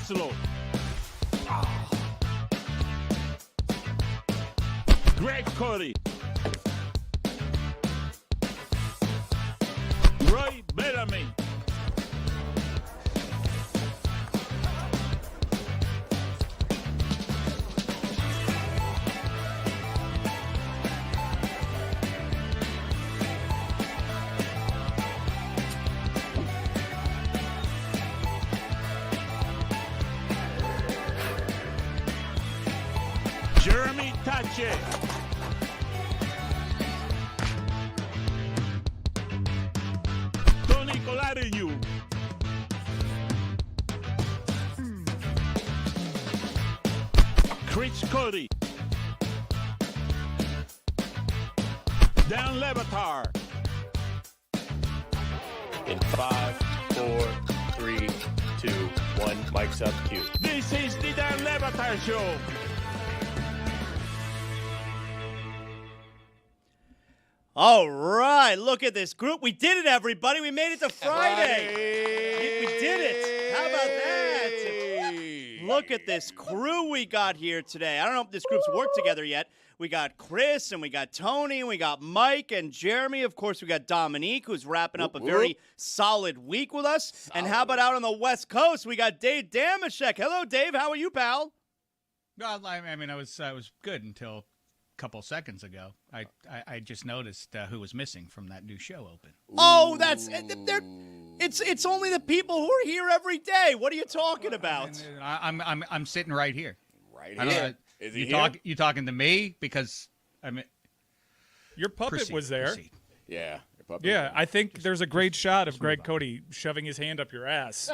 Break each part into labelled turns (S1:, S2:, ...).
S1: Zaslow. Greg Cody. Roy Bellamy. Jeremy Tache. Tony Colariu. Chris Cody. Dan Le Batard.
S2: In 5, 4, 3, 2, 1. Mic's up. Cue.
S1: This is the Dan Le Batard Show.
S3: All right, look at this group. We did it, everybody. We made it to Friday. We did it. How about that? Look at this crew we got here today. I don't know if this group's worked together yet. We got Chris, and we got Tony, and we got Mike and Jeremy. Of course, we got Dominique, who's wrapping up a very solid week with us. And how about out on the West Coast, we got Dave Damashek. Hello, Dave. How are you, pal?
S4: Well, I mean, I was good until couple seconds ago. I just noticed who was missing from that new show open.
S3: Oh, it's only the people who are here every day. What are you talking about?
S4: I'm sitting right here.
S2: Right here. Is he here?
S4: You talking to me? Because I mean,
S5: your puppet was there.
S4: Proceed.
S2: Yeah.
S5: Yeah, I think there's a great shot of Greg Cody shoving his hand up your ass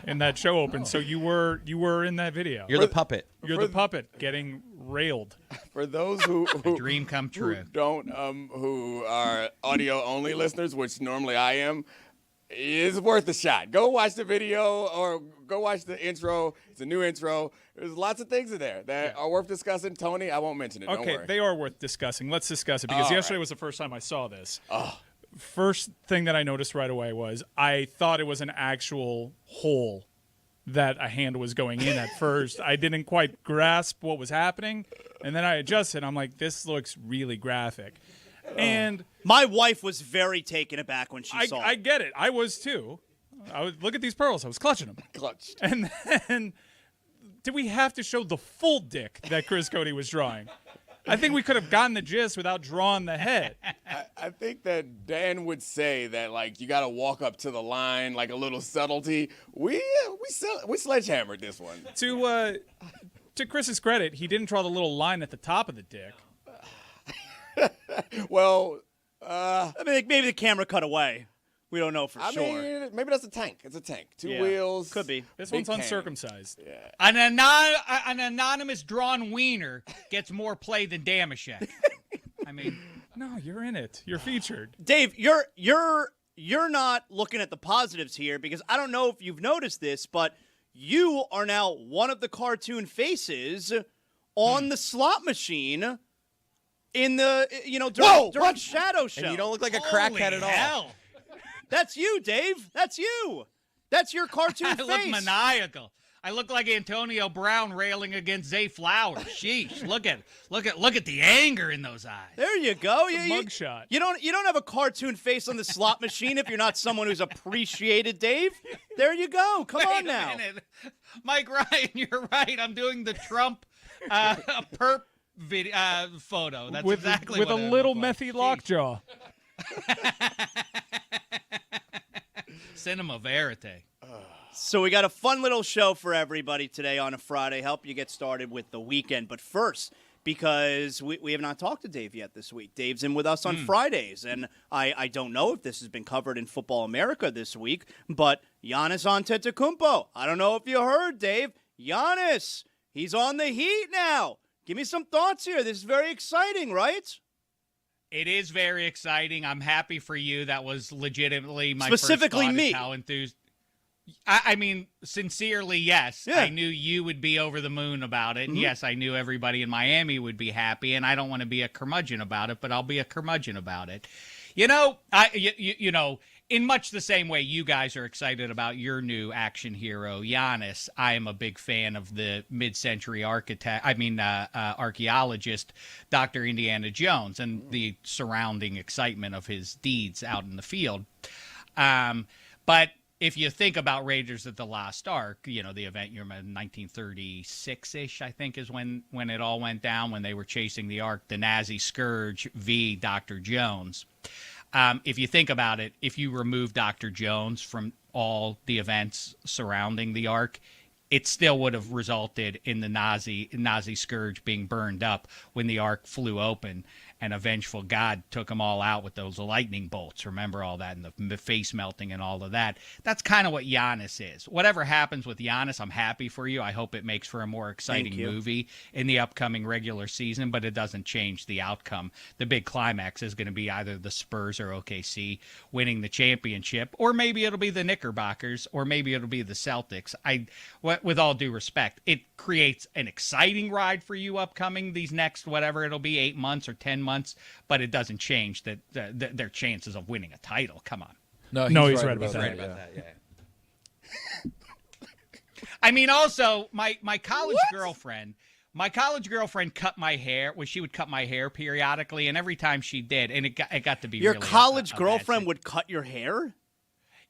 S5: in that show open. So you were in that video.
S6: You're the puppet.
S5: You're the puppet getting railed.
S2: For those who
S4: dream come true.
S2: Who are audio only listeners, which normally I am, it's worth a shot. Go watch the video or go watch the intro. It's a new intro. There's lots of things in there that are worth discussing. Tony, I won't mention it. Don't worry.
S5: They are worth discussing. Let's discuss it because yesterday was the first time I saw this. First thing that I noticed right away was I thought it was an actual hole that a hand was going in at first. I didn't quite grasp what was happening, and then I adjusted. I'm like, this looks really graphic. And
S3: my wife was very taken aback when she saw it.
S5: I get it. I was too. Look at these pearls. I was clutching them.
S2: Clutched.
S5: And then, did we have to show the full dick that Chris Cody was drawing? I think we could have gotten the gist without drawing the head.
S2: I think that Dan would say that, like, you got to walk up to the line, like a little subtlety. We sledgehammered this one.
S5: To Chris's credit, he didn't draw the little line at the top of the dick.
S2: Well,
S3: I mean, maybe the camera cut away. We don't know for sure.
S2: I mean, maybe that's a tank. It's a tank. Two wheels.
S3: Could be.
S5: This one's uncircumcised.
S2: Yeah.
S4: An anonymous drawn wiener gets more play than Damashek. I mean,
S5: no, you're in it. You're featured.
S3: Dave, you're not looking at the positives here because I don't know if you've noticed this, but you are now one of the cartoon faces on the slot machine in the during Shadow Show.
S6: And you don't look like a crackhead at all.
S4: Hell.
S3: That's you, Dave. That's you. That's your cartoon face.
S4: I look maniacal. I look like Antonio Brown railing against Zay Flowers. Sheesh! Look at the anger in those eyes.
S3: There you go.
S5: Mugshot.
S3: You don't have a cartoon face on the slot machine if you're not someone who's appreciated, Dave. There you go. Come on now.
S4: Minute. Mike Ryan, you're right. I'm doing the Trump perp video photo. That's exactly
S5: with
S4: what
S5: a
S4: it
S5: little
S4: looked
S5: methy
S4: like.
S5: lockjaw.
S4: Cinema verite.
S3: So we got a fun little show for everybody today on a Friday. Help you get started with the weekend. But first, because we have not talked to Dave yet this week. Dave's in with us on Fridays, and I don't know if this has been covered in Football America this week, but Giannis Antetokounmpo. I don't know if you heard, Dave. Giannis, he's on the Heat now. Give me some thoughts here. This is very exciting, right?
S4: It is very exciting. I'm happy for you. That was legitimately my
S3: Specifically
S4: first thought
S3: me.
S4: is how enthused. I mean, sincerely, yes.
S3: Yeah.
S4: I knew you would be over the moon about it. And yes, I knew everybody in Miami would be happy. And I don't want to be a curmudgeon about it, but I'll be a curmudgeon about it. You know, in much the same way you guys are excited about your new action hero, Giannis, I am a big fan of the mid-century archaeologist, Dr. Indiana Jones, and the surrounding excitement of his deeds out in the field. But if you think about Raiders of the Lost Ark, the event you remember, 1936-ish, I think, is when it all went down, when they were chasing the Ark, the Nazi Scourge v. Dr. Jones. If you think about it, if you remove Dr. Jones from all the events surrounding the Ark, it still would have resulted in the Nazi Scourge being burned up when the Ark flew open and a vengeful God took them all out with those lightning bolts. Remember all that, and the face melting and all of that. That's kind of what Giannis is. Whatever happens with Giannis, I'm happy for you. I hope it makes for a more exciting movie in the upcoming regular season, but it doesn't change the outcome. The big climax is going to be either the Spurs or OKC winning the championship, or maybe it'll be the Knickerbockers, or maybe it'll be the Celtics. With all due respect, it creates an exciting ride for you upcoming these next, whatever it'll be, 8 months or 10 months, but it doesn't change their chances of winning a title. Come on.
S5: No, he's right about that.
S4: Yeah. I mean, also, my college girlfriend cut my hair. Well, she would cut my hair periodically, and every time she did, and it got to be
S3: your
S4: really
S3: college girlfriend would cut your hair?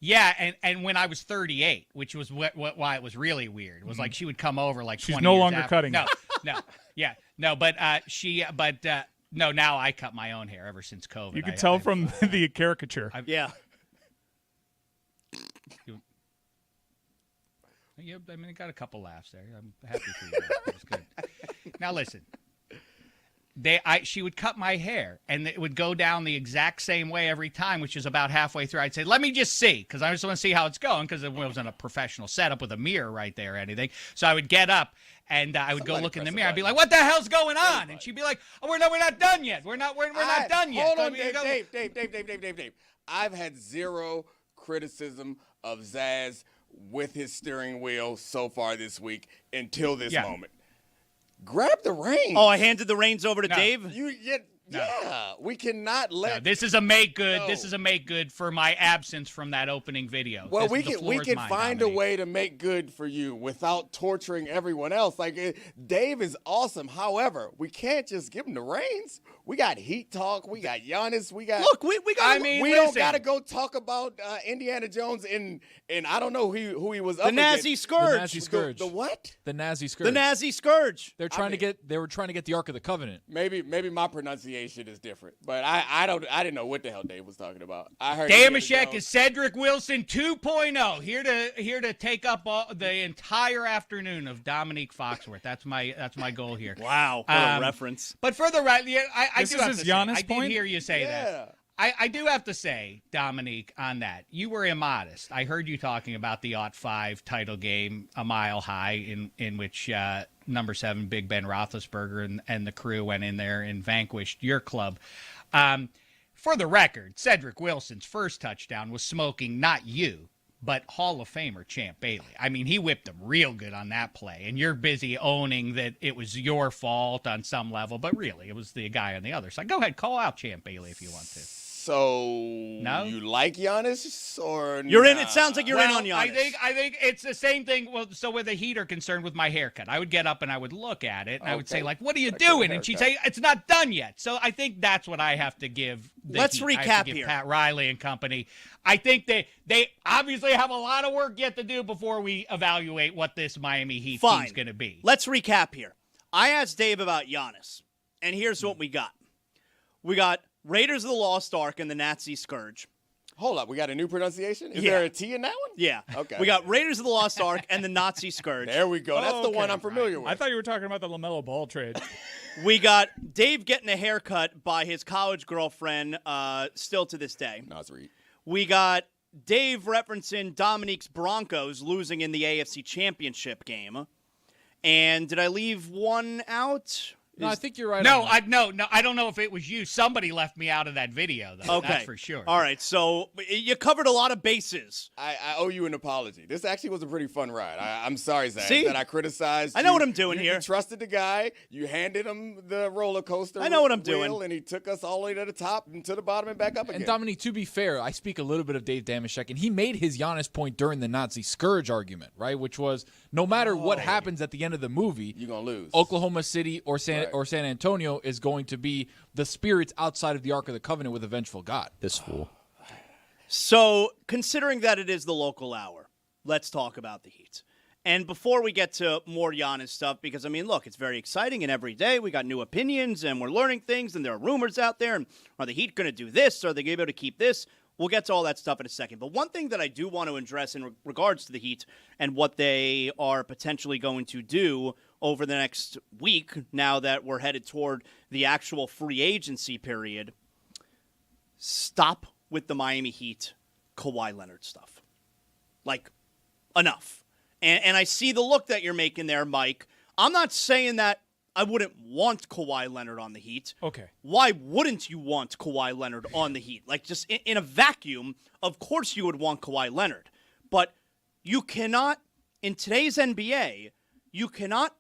S4: Yeah, and when I was 38, which was why it was really weird. It was like she would come over like
S5: she's
S4: 20
S5: no
S4: years
S5: longer
S4: after.
S5: cutting.
S4: No, now I cut my own hair ever since COVID.
S5: You can tell from the caricature.
S3: Yeah.
S4: Yeah, I mean, I got a couple laughs there. I'm happy for you. It was good. Now listen, she would cut my hair, and it would go down the exact same way every time, which is about halfway through. I'd say, "Let me just see," because I just want to see how it's going, because it wasn't a professional setup with a mirror right there or anything. So I would get up and I would go look in the mirror. I'd be like, "What the hell's going on?" And she'd be like, "Oh, we're not done yet. We're not done yet."
S2: Hold on, Dave. I've had zero criticism of Zaz with his steering wheel so far this week until this moment. Grab the reins.
S3: Oh, I handed the reins over to Dave?
S2: Yeah, we cannot let.
S4: No, this is a make good. No. This is a make good for my absence from that opening video.
S2: Well, we can find a way to make good for you without torturing everyone else. Like Dave is awesome. However, we can't just give him the reins. We got Heat Talk. We got Giannis. We got.
S3: Look, we got.
S2: I mean, we don't got to go talk about Indiana Jones and I don't know who he was up
S3: against.
S2: Nazi
S3: Scourge.
S6: The Nazi Scourge.
S2: The what?
S6: The Nazi Scourge.
S3: The Nazi Scourge.
S6: They were trying to get the Ark of the Covenant.
S2: Maybe my pronunciation is different, but I didn't know what the hell Dave was talking about. I heard
S4: Damashek is Cedric Wilson 2.0 here to take up the entire afternoon of Dominique Foxworth. That's my goal here.
S3: Wow, what a reference!
S4: But for the right, I
S5: this
S4: do
S5: is
S4: have
S5: his
S4: to
S5: Giannis
S4: say,
S5: point?
S4: I did hear you say that. I do have to say, Dominique, on that, you were immodest. I heard you talking about the '05 title game, a mile high, in which number 7 Big Ben Roethlisberger and the crew went in there and vanquished your club. For the record, Cedric Wilson's first touchdown was smoking not you, but Hall of Famer Champ Bailey. I mean, he whipped him real good on that play, and you're busy owning that it was your fault on some level, but really, it was the guy on the other side. Go ahead, call out Champ Bailey if you want to.
S2: So
S4: no?
S2: You like Giannis or
S3: you're in? It sounds like you're in on Giannis.
S4: I think it's the same thing. Well, so where the Heat are concerned with my haircut, I would get up and I would look at it and I would say, like, "What are you doing?" And she'd say, "It's not done yet." So I think that's what I have to give.
S3: Let's recap here.
S4: Pat Riley and company. I think they obviously have a lot of work yet to do before we evaluate what this Miami Heat team's going to be.
S3: Let's recap here. I asked Dave about Giannis, and here's what we got. We got Raiders of the Lost Ark and the Nazi Scourge.
S2: Hold up, we got a new pronunciation? Is there a T in that one?
S3: Yeah.
S2: Okay.
S3: We got Raiders of the Lost Ark and the Nazi Scourge.
S2: There we go. That's the one I'm familiar with.
S5: I thought you were talking about the LaMelo Ball trade.
S3: We got Dave getting a haircut by his college girlfriend still to this day.
S2: Nasri.
S3: We got Dave referencing Dominique's Broncos losing in the AFC Championship game. And did I leave one out?
S6: No, I think you're right.
S4: No,
S6: on that.
S4: I don't know if it was you. Somebody left me out of that video, though.
S3: Okay.
S4: That's for sure.
S3: All right, so you covered a lot of bases.
S2: I owe you an apology. This actually was a pretty fun ride. I'm sorry, Zach,
S3: See?
S2: that I criticized
S3: I know
S2: you.
S3: what I'm doing here.
S2: You trusted the guy. You handed him the roller coaster.
S3: I know what I'm
S2: wheel,
S3: doing.
S2: And he took us all the way to the top and to the bottom and back up again.
S6: And Dominique, to be fair, I speak a little bit of Dave Damashek, and he made his Giannis point during the Nazi scourge argument, right? Which was no matter what happens at the end of the movie,
S2: you're going to lose.
S6: Oklahoma City or San Antonio is going to be the spirits outside of the Ark of the Covenant with a vengeful God.
S7: This fool.
S3: So, considering that it is the local hour, let's talk about the Heat. And before we get to more Giannis stuff, because, I mean, look, it's very exciting, and every day we got new opinions, and we're learning things, and there are rumors out there, and are the Heat going to do this? Are they going to be able to keep this? We'll get to all that stuff in a second. But one thing that I do want to address in regards to the Heat and what they are potentially going to do over the next week, now that we're headed toward the actual free agency period, stop with the Miami Heat Kawhi Leonard stuff. Like, enough. And I see the look that you're making there, Mike. I'm not saying that I wouldn't want Kawhi Leonard on the Heat.
S5: Okay.
S3: Why wouldn't you want Kawhi Leonard on the Heat? Like, just in a vacuum, of course you would want Kawhi Leonard. But you cannot, in today's NBA, you cannot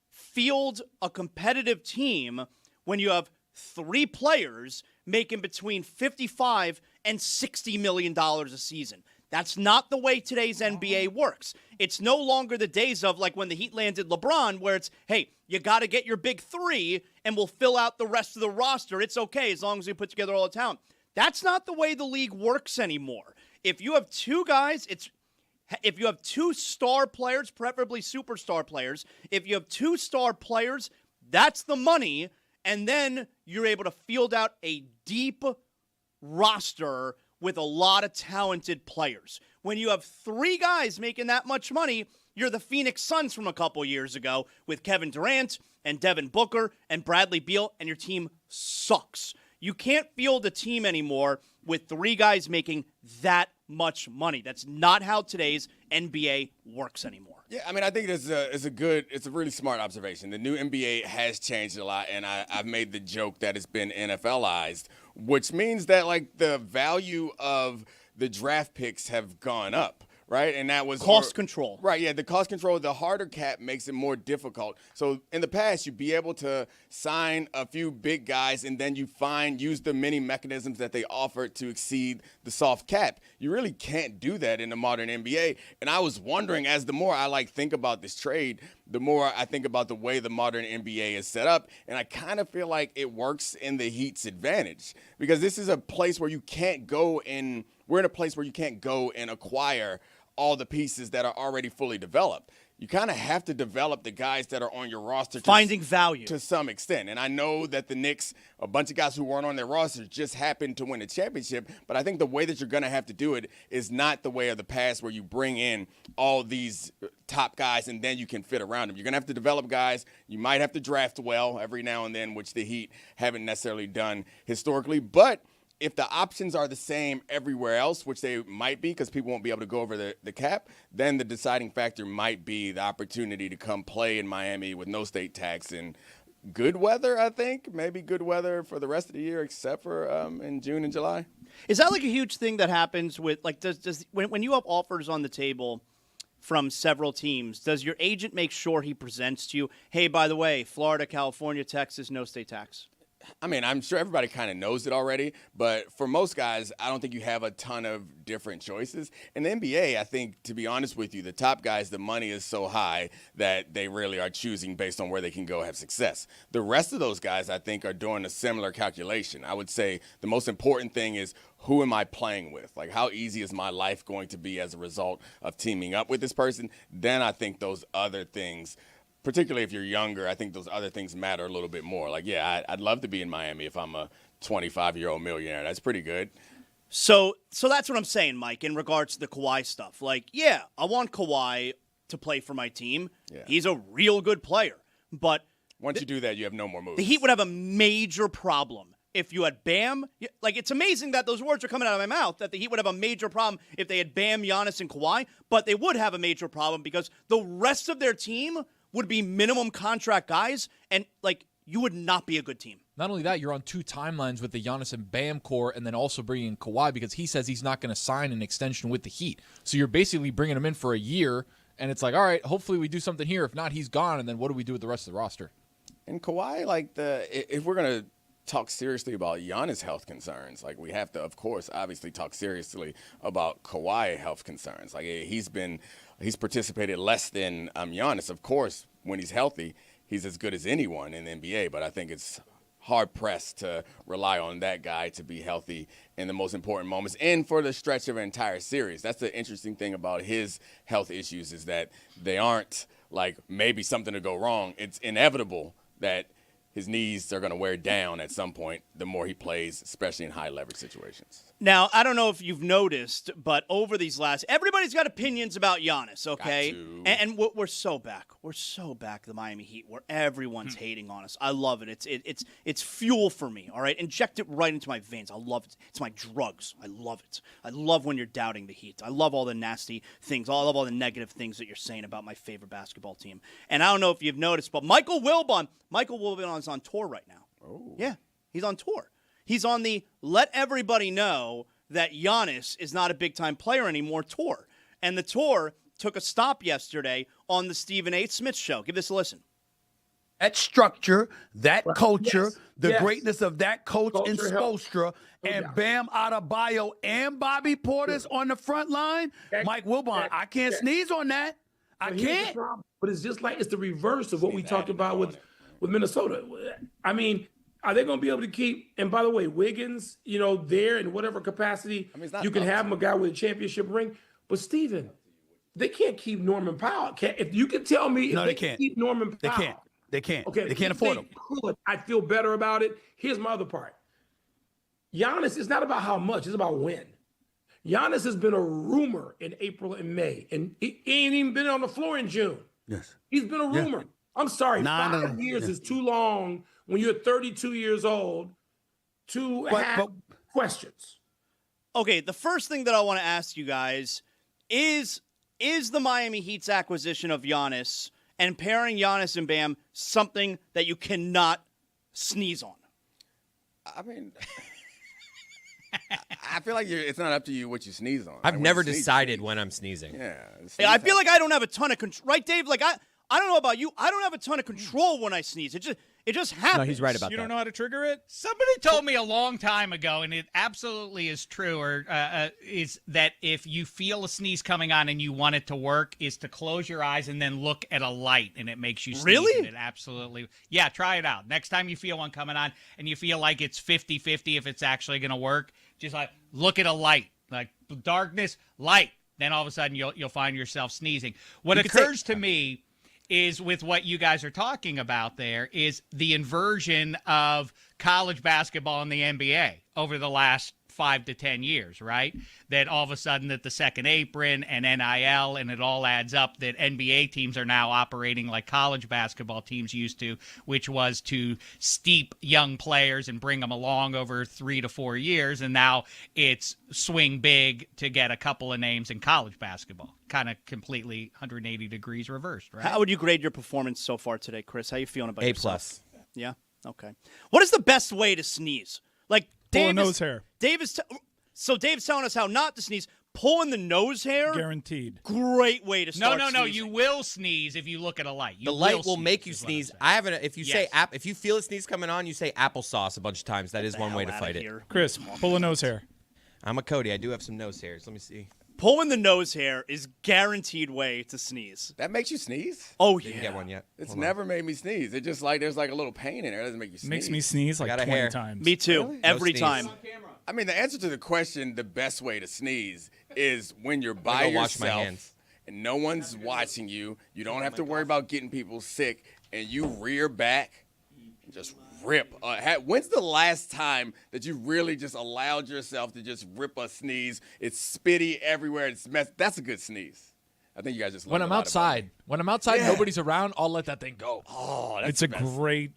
S3: field a competitive team when you have three players making between $55 and $60 million a season. That's not the way today's NBA works. It's no longer the days of like when the Heat landed LeBron where it's, hey, you got to get your big three and we'll fill out the rest of the roster. It's okay as long as we put together all the talent. That's not the way the league works anymore. If you have two guys, if you have two star players, preferably superstar players, if you have two star players, that's the money. And then you're able to field out a deep roster with a lot of talented players. When you have three guys making that much money, you're the Phoenix Suns from a couple years ago with Kevin Durant and Devin Booker and Bradley Beal, and your team sucks. You can't field a team anymore with three guys making that much money. That's not how today's NBA works anymore.
S2: Yeah, I mean, I think it's a really smart observation. The new NBA has changed a lot, and I've made the joke that it's been NFLized, which means that like the value of the draft picks have gone up. Right, and that was
S3: cost control.
S2: Right, yeah, the cost control, the harder cap makes it more difficult. So in the past, you'd be able to sign a few big guys and then use the many mechanisms that they offer to exceed the soft cap. You really can't do that in the modern NBA. And I was wondering, as the more I think about this trade, the more I think about the way the modern NBA is set up, and I kind of feel like it works in the Heat's advantage because this is a place where you can't go in. We're in a place where you can't go and acquire all the pieces that are already fully developed. You kind of have to develop the guys that are on your roster.
S3: Finding value.
S2: To some extent. And I know that the Knicks, a bunch of guys who weren't on their roster just happened to win a championship, but I think the way that you're going to have to do it is not the way of the past where you bring in all these top guys and then you can fit around them. You're going to have to develop guys. You might have to draft well every now and then, which the Heat haven't necessarily done historically, but if the options are the same everywhere else, which they might be because people won't be able to go over the cap, then the deciding factor might be the opportunity to come play in Miami with no state tax and good weather, I think. Maybe good weather for the rest of the year except for in June and July.
S3: Is that like a huge thing that happens with, like, when you have offers on the table from several teams, does your agent make sure he presents to you, hey, by the way, Florida, California, Texas, no state tax?
S2: I mean, I'm sure everybody kind of knows it already, but for most guys, I don't think you have a ton of different choices. In the NBA, I think, to be honest with you, the top guys, the money is so high that they really are choosing based on where they can go have success. The rest of those guys, I think, are doing a similar calculation. I would say the most important thing is, who am I playing with? Like, how easy is my life going to be as a result of teaming up with this person? Then I think those other things, particularly if you're younger, I think those other things matter a little bit more. Like, yeah, I'd love to be in Miami if I'm a 25-year-old millionaire. That's pretty good.
S3: So that's what I'm saying, Mike, in regards to the Kawhi stuff. Like, yeah, I want Kawhi to play for my team. Yeah. He's a real good player. But
S2: once you do that, you have no more moves.
S3: The Heat would have a major problem if you had Bam. Like, it's amazing that those words are coming out of my mouth, that the Heat would have a major problem if they had Bam, Giannis, and Kawhi. But they would have a major problem because the rest of their team would be minimum contract guys, and like you would not be a good team.
S6: Not only that, you're on 2 timelines with the Giannis and Bam core, and then also bringing in Kawhi because he says he's not going to sign an extension with the Heat. So you're basically bringing him in for a year, and it's like, all right, hopefully we do something here. If not, he's gone, and then what do we do with the rest of the roster?
S2: And Kawhi, like if we're gonna talk seriously about Giannis' health concerns, like we have to, of course, obviously talk seriously about Kawhi health concerns. Like he's participated less than Giannis. Of course, when he's healthy, he's as good as anyone in the NBA. But I think it's hard pressed to rely on that guy to be healthy in the most important moments and for the stretch of an entire series. That's the interesting thing about his health issues is that they aren't like maybe something to go wrong. It's inevitable that his knees are going to wear down at some point the more he plays, especially in high leverage situations.
S3: Now, I don't know if you've noticed, but over these everybody's got opinions about Giannis, okay? And we're so back. We're so back, the Miami Heat, where everyone's hating on us. I love it. It's fuel for me, all right? Inject it right into my veins. I love it. It's my drugs. I love it. I love when you're doubting the Heat. I love all the nasty things. I love all the negative things that you're saying about my favorite basketball team. And I don't know if you've noticed, but Michael Wilbon's on tour right now. Oh. Yeah, he's on tour. He's on the let everybody know that Giannis is not a big-time player anymore tour. And the tour took a stop yesterday on the Stephen A. Smith show. Give this a listen.
S7: That structure, that culture, the greatness of that coach in Spoelstra, and Bam Adebayo and Bobby Portis on the front line, Mike Wilbon, I can't sneeze on that. I can't.
S8: But it's just like it's the reverse of what we talked about with Minnesota. I mean, are they going to be able to keep? And by the way, Wiggins, there in whatever capacity, you can have him a guy with a championship ring. But Steven, they can't keep Norman Powell. If you can tell me if they can't keep Norman Powell.
S7: They can't.
S8: Okay,
S7: they can't afford him.
S8: I feel better about it. Here's my other part. Giannis, it's not about how much, it's about when. Giannis has been a rumor in April and May, and he ain't even been on the floor in June.
S7: Yes.
S8: He's been a rumor. I'm sorry, 5 years is too long when you're 32 years old to have questions.
S3: Okay, the first thing that I want to ask you guys is the Miami Heat's acquisition of Giannis and pairing Giannis and Bam something that you cannot sneeze on?
S2: I mean, I feel like it's not up to you what you sneeze on.
S9: I've never decided when I'm sneezing.
S2: Yeah.
S3: I feel like I don't have a ton of control. Right, Dave? Like, I don't know about you. I don't have a ton of control when I sneeze. It just happens.
S9: No, he's right about that.
S5: You don't know how to trigger it?
S4: Somebody told me a long time ago, and it absolutely is true, is that if you feel a sneeze coming on and you want it to work, is to close your eyes and then look at a light, and it makes you sneeze.
S3: Really?
S4: It absolutely. Yeah, try it out. Next time you feel one coming on and you feel like it's 50-50 if it's actually going to work, just like look at a light, like darkness, light. Then all of a sudden you'll find yourself sneezing. What occurs to me is with what you guys are talking about there is the inversion of college basketball in the NBA over the last 5 to 10 years, right? That all of a sudden that the second apron and NIL and it all adds up that NBA teams are now operating like college basketball teams used to, which was to steep young players and bring them along over 3 to 4 years. And now it's swing big to get a couple of names in college basketball. Kind of completely 180 degrees reversed, right?
S3: How would you grade your performance so far today, Chris? How you feeling about yourself?
S9: A+.
S3: Yeah? Okay. What is the best way to sneeze? Like,
S5: Pull a nose hair.
S3: Dave's telling us how not to sneeze. Pulling the nose hair?
S5: Guaranteed.
S3: Great way to start
S4: No.
S3: sneezing.
S4: You will sneeze if you look at a light.
S9: The light will make you
S4: is what I'm
S9: sneeze.
S4: saying.
S9: I have if you say
S4: Yes.
S9: if you feel a sneeze coming on, you say applesauce a bunch of times. That is one way to fight it.
S5: Chris, pull a nose hair.
S9: I'm a Cody. I do have some nose hairs. Let me see.
S3: Pulling the nose hair is guaranteed way to sneeze.
S2: That makes you sneeze?
S3: Oh,
S9: Didn't
S3: yeah.
S9: get one yet.
S2: It's
S9: Hold on.
S2: never made me sneeze. It just like there's like a little pain in there. It doesn't make you sneeze.
S5: Makes me sneeze like
S9: Got a
S5: 20
S9: hair.
S5: times.
S3: Me too.
S2: Really?
S3: Every
S9: No sneeze.
S3: time.
S2: I mean, the answer to the question, the best way to sneeze is when you're by
S9: go wash my
S2: yourself
S9: hands.
S2: and no one's watching you. You don't have to worry about getting people sick, and you rear back and just rip. When's the last time that you really just allowed yourself to just rip a sneeze? It's spitty everywhere. It's mess. That's a good sneeze. I think you guys just
S6: When
S2: learned
S6: I'm
S2: a lot about
S6: outside,
S2: Yeah.
S6: nobody's around, I'll let that thing go.
S2: Oh, that's
S5: It's a
S2: the best.
S5: great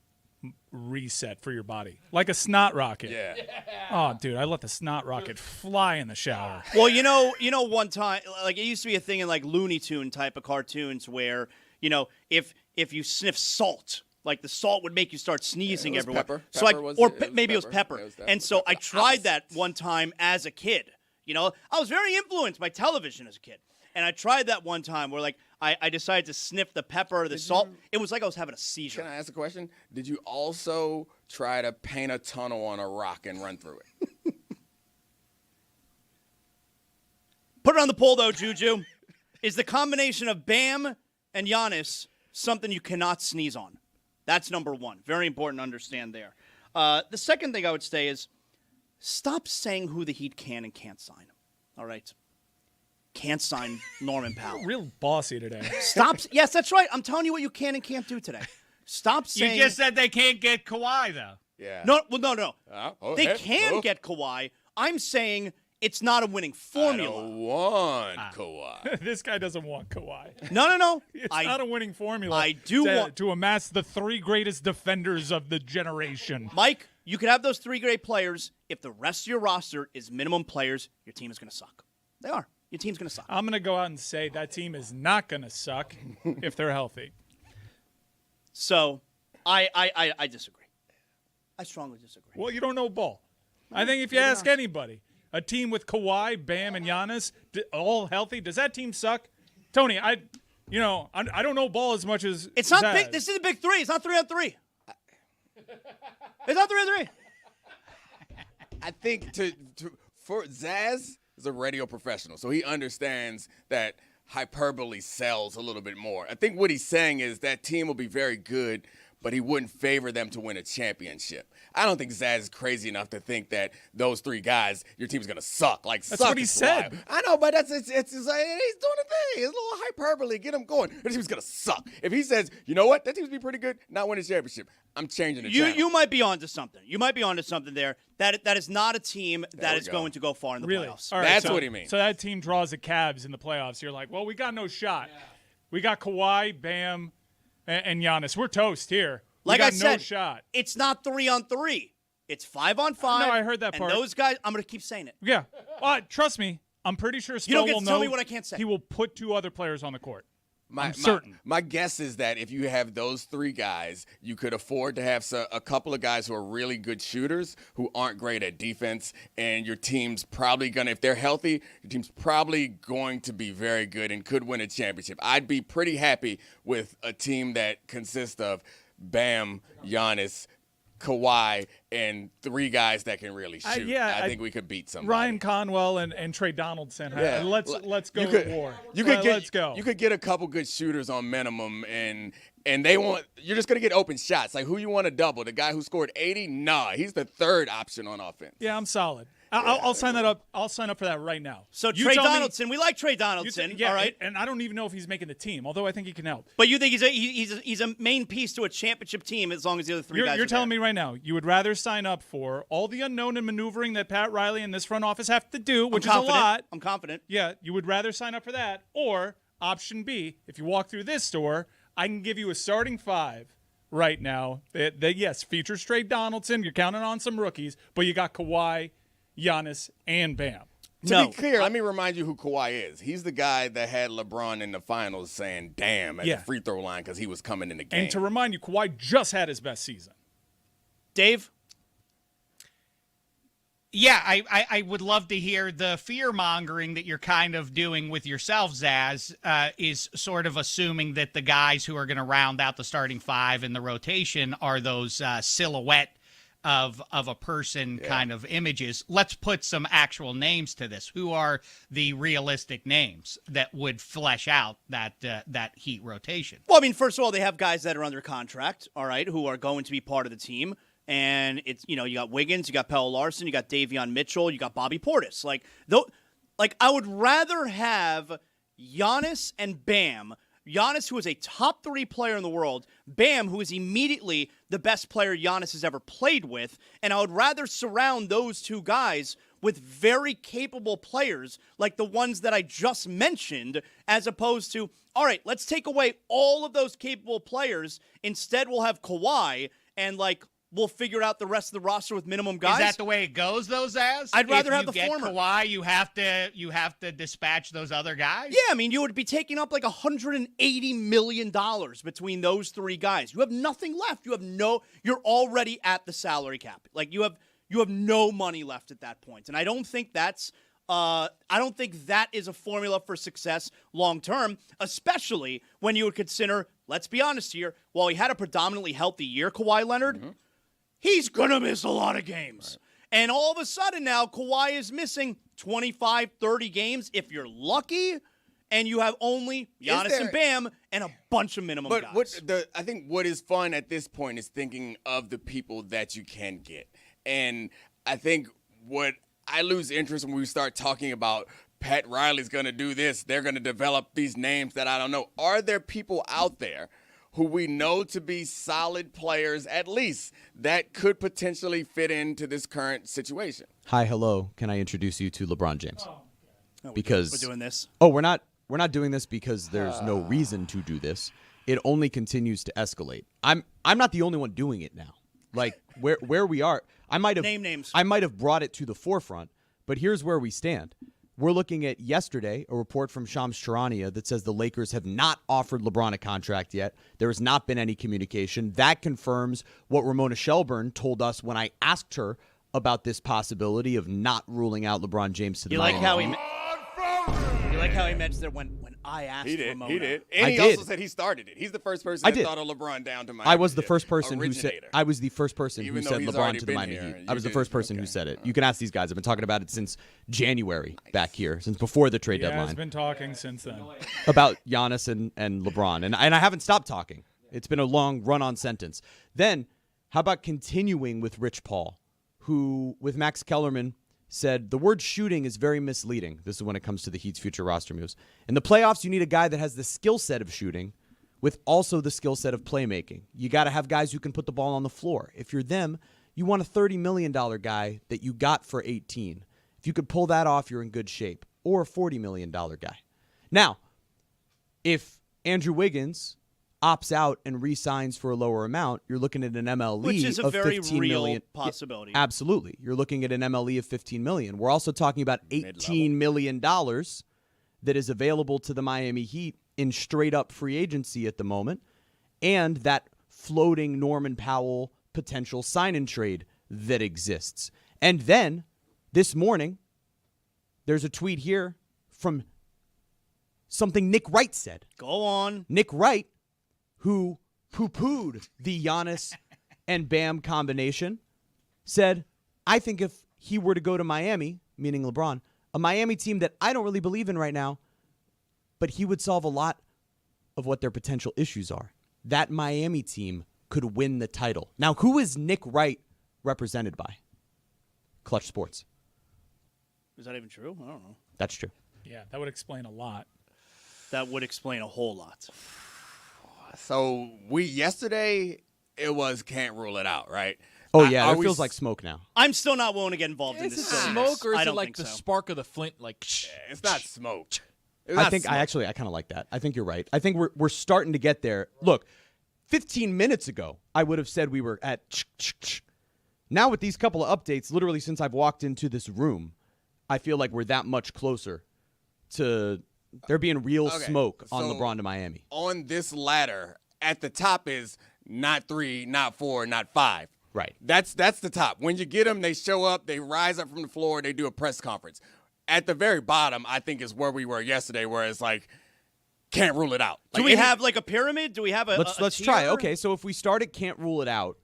S5: reset for your body. Like a snot rocket.
S2: Yeah.
S5: Oh, dude, I let the snot rocket fly in the shower.
S3: Well, you know, one time, like it used to be a thing in like Looney Tune type of cartoons where, if you sniff salt, Like the salt would make you start sneezing
S2: it was
S3: everywhere.
S2: pepper.
S3: So
S2: Pepper was
S3: or
S2: it. It was
S3: maybe it was
S2: pepper.
S3: pepper.
S2: It was
S3: And so I
S2: pepper.
S3: tried that one time as a kid. You know, I was very influenced by television as a kid. And I tried that one time where, like, I decided to sniff the pepper or the salt. It was like I was having a seizure.
S2: Can I ask a question? Did you also try to paint a tunnel on a rock and run through it?
S3: Put it on the poll, though, Juju. Is the combination of Bam and Giannis something you cannot sneeze on? That's number one. Very important to understand there. The second thing I would say is stop saying who the Heat can and can't sign. All right? Can't sign Norman Powell.
S5: Real bossy today.
S3: Stop. Yes, that's right. I'm telling you what you can and can't do today. Stop saying.
S4: You just said they can't get Kawhi, though.
S2: Yeah.
S3: No. They can get Kawhi. I'm saying it's not a winning formula.
S2: I don't want Kawhi.
S5: This guy doesn't want Kawhi.
S3: No.
S5: It's not a winning formula.
S3: I do want
S5: to amass the 3 greatest defenders of the generation.
S3: Mike, you could have those 3 great players. If the rest of your roster is minimum players, your team is going to suck. They are. Your team's going to suck.
S5: I'm going to go out and say that team is not going to suck if they're healthy.
S3: So, I disagree. I strongly disagree.
S5: Well, you don't know ball. I think if you ask anybody, a team with Kawhi, Bam, and Giannis, all healthy, does that team suck? Tony, I don't know ball as much as
S3: It's not
S5: Zaz.
S3: big. This is a big 3. It's not 3-on-3. It's not 3-on-3.
S2: I think for Zaz is a radio professional, so he understands that hyperbole sells a little bit more. I think what he's saying is that team will be very good, but he wouldn't favor them to win a championship. I don't think Zaz is crazy enough to think that those 3 guys, your team's gonna suck. Like
S5: That's
S2: suck
S5: what he
S2: is
S5: said.
S2: wild. I know, but it's like, he's doing a thing. It's a little hyperbole. Get him going. Your team's gonna suck. If he says, you know what, that team's be pretty good, not win a championship, I'm changing the channel.
S3: You might be onto something. You might be onto something there. That is not a team that is going to go far in the playoffs.
S5: All right,
S2: That's
S5: so,
S2: what he means.
S5: So that team draws the Cavs in the playoffs. You're like, well, we got no shot. Yeah. We got Kawhi, Bam, and Giannis. We're toast here.
S3: Like
S5: we got
S3: I said,
S5: no shot.
S3: It's not 3-on-3. It's 5-on-5.
S5: No, I heard that part.
S3: And those guys, I'm going to keep saying it.
S5: Yeah. Trust me, I'm pretty sure Spo
S3: You don't get
S5: will
S3: to
S5: know.
S3: tell me what I can't say.
S5: He will put 2 other players on the court. I'm
S2: certain. My guess is that if you have those 3 guys, you could afford to have a couple of guys who are really good shooters who aren't great at defense, and your team's probably going to, if they're healthy, your team's probably going to be very good and could win a championship. I'd be pretty happy with a team that consists of Bam, Giannis, Kawhi, and 3 guys that can really shoot. I think we could beat somebody.
S5: Ryan Conwell and Trey Donaldson.
S2: Yeah.
S5: Let's go to war. Let's go.
S2: You could get a couple good shooters on minimum, and they want. You're just gonna get open shots. Like who you want to double? The guy who scored 80? Nah, he's the 3rd option on offense.
S5: Yeah, I'm solid. I'll sign that up. I'll sign up for that right now.
S3: So Trey Donaldson, we like Trey Donaldson.
S5: Yeah,
S3: all right.
S5: And I don't even know if he's making the team, although I think he can help.
S3: But you think he's a main piece to a championship team as long as the other 3 guys.
S5: You're
S3: are
S5: telling
S3: there.
S5: me right now you would rather sign up for all the unknown and maneuvering that Pat Riley and this front office have to do, which is a lot.
S3: I'm confident.
S5: Yeah, you would rather sign up for that, or option B, if you walk through this store, I can give you a starting 5 right now. That yes, features Trey Donaldson. You're counting on some rookies, but you got Kawhi, Giannis, and Bam.
S2: To be clear, let me remind you who Kawhi is. He's the guy that had LeBron in the finals saying damn at the free throw line because he was coming in the game.
S5: And to remind you, Kawhi just had his best season.
S3: Dave?
S4: Yeah, I would love to hear the fear-mongering that you're kind of doing with yourself, Zaz, is sort of assuming that the guys who are going to round out the starting 5 in the rotation are those silhouette of a person kind of images. Let's put some actual names to this. Who are the realistic names that would flesh out that Heat rotation?
S3: Well, I mean, first of all, they have guys that are under contract, all right, who are going to be part of the team. And it's, you got Wiggins, you got Pelle Larsson, you got Davion Mitchell, you got Bobby Portis. I would rather have Giannis and Bam. Giannis, who is a top 3 player in the world. Bam, who is immediately the best player Giannis has ever played with. And I would rather surround those 2 guys with very capable players like the ones that I just mentioned, as opposed to, all right, let's take away all of those capable players. Instead, we'll have Kawhi and we'll figure out the rest of the roster with minimum guys.
S4: Is that the way it goes, though, Zaz?
S3: I'd rather have the
S4: If you get
S3: former.
S4: Kawhi, you have to dispatch those other guys?
S3: Yeah, I mean, you would be taking up like $180 million between those three guys. You have nothing left. You're already at the salary cap. Like you have no money left at that point. And I don't think that is a formula for success long term, especially when you would consider, let's be honest here, while he had a predominantly healthy year, Kawhi Leonard, he's going to miss a lot of games. Right. And all of a sudden now, Kawhi is missing 25, 30 games if you're lucky, and you have only Giannis and Bam and a bunch of minimum guys.
S2: I think what is fun at this point is thinking of the people that you can get. And I think what I lose interest when we start talking about Pat Riley's going to do this, they're going to develop these names that I don't know. Are there people out there who we know to be solid players, at least, that could potentially fit into this current situation?
S10: Hi, hello. Can I introduce you to LeBron James? Because
S3: we're doing this.
S10: Oh, we're not doing this because there's no reason to do this. It only continues to escalate. I'm not the only one doing it now. Like where we are, I might have
S3: Name names.
S10: I might have brought it to the forefront, but here's where we stand. We're looking at yesterday a report from Shams Charania that says the Lakers have not offered LeBron a contract yet. There has not been any communication. That confirms what Ramona Shelburne told us when I asked her about this possibility of not ruling out LeBron James to the Miami.
S3: You like how he mentioned that when I asked Ramona.
S2: He did. And he also said he started it. He's the first person that thought of LeBron down to Miami.
S10: I was the first person who said
S2: Originator.
S10: I was the first person
S2: Even
S10: who
S2: though
S10: said
S2: he's
S10: LeBron
S2: already
S10: to the
S2: been
S10: Miami
S2: here,
S10: Heat.
S2: you
S10: I was the
S2: did.
S10: first person who said it. You can ask these guys. I've been talking about it since January back here, since before the trade
S5: Yeah,
S10: deadline.
S5: has been talking since then.
S10: About Giannis and LeBron. And I haven't stopped talking. It's been a long run-on sentence. Then, how about continuing with Rich Paul, who, with Max Kellerman, said the word shooting is very misleading. This is when it comes to the Heat's future roster moves. In the playoffs, you need a guy that has the skill set of shooting with also the skill set of playmaking. You got to have guys who can put the ball on the floor. If you're them, you want a $30 million guy that you got for 18. If you could pull that off, you're in good shape. Or a $40 million guy. Now, if Andrew Wiggins opts out and re-signs for a lower amount, you're looking at an MLE
S3: Which is a
S10: of
S3: very
S10: $15
S3: real
S10: million.
S3: possibility.
S10: Yeah, absolutely. You're looking at an MLE of $15 million. We're also talking about $18 million that is available to the Miami Heat in straight-up free agency at the moment, and that floating Norman Powell potential sign-and trade that exists. And then, this morning, there's a tweet here from something Nick Wright said.
S3: Go on.
S10: Nick Wright, who poo-pooed the Giannis and Bam combination, said, I think if he were to go to Miami, meaning LeBron, a Miami team that I don't really believe in right now, but he would solve a lot of what their potential issues are. That Miami team could win the title. Now, who is Nick Wright represented by? Clutch Sports.
S3: Is that even true? I don't know.
S10: That's true.
S5: Yeah, that would explain a lot.
S3: That would explain a whole lot.
S2: So yesterday, it was can't rule it out, right?
S10: Oh, yeah,
S2: Are
S10: it
S2: we
S10: feels like smoke now.
S3: I'm still not willing to get involved in
S6: Is it
S3: this.
S6: smoke or
S3: I
S6: is it
S3: don't
S6: like
S3: think
S6: the
S3: so.
S6: spark of the flint? Like,
S2: It's not smoke. It's
S10: I
S2: not
S10: think
S2: smoke.
S10: I kind of like that. I think you're right. I think we're starting to get there. Look, 15 minutes ago, I would have said we were at Now with these couple of updates, literally since I've walked into this room, I feel like we're that much closer to there being real smoke on
S2: so
S10: LeBron to Miami.
S2: On this ladder, at the top is not 3, not 4, not 5.
S10: Right.
S2: That's the top. When you get them, they show up, they rise up from the floor, they do a press conference. At the very bottom, I think is where we were yesterday, where it's like, can't rule it out.
S3: Do we have like a pyramid? Do we have a
S10: Let's
S3: tier?
S10: try. Okay, so if we start at can't rule it out,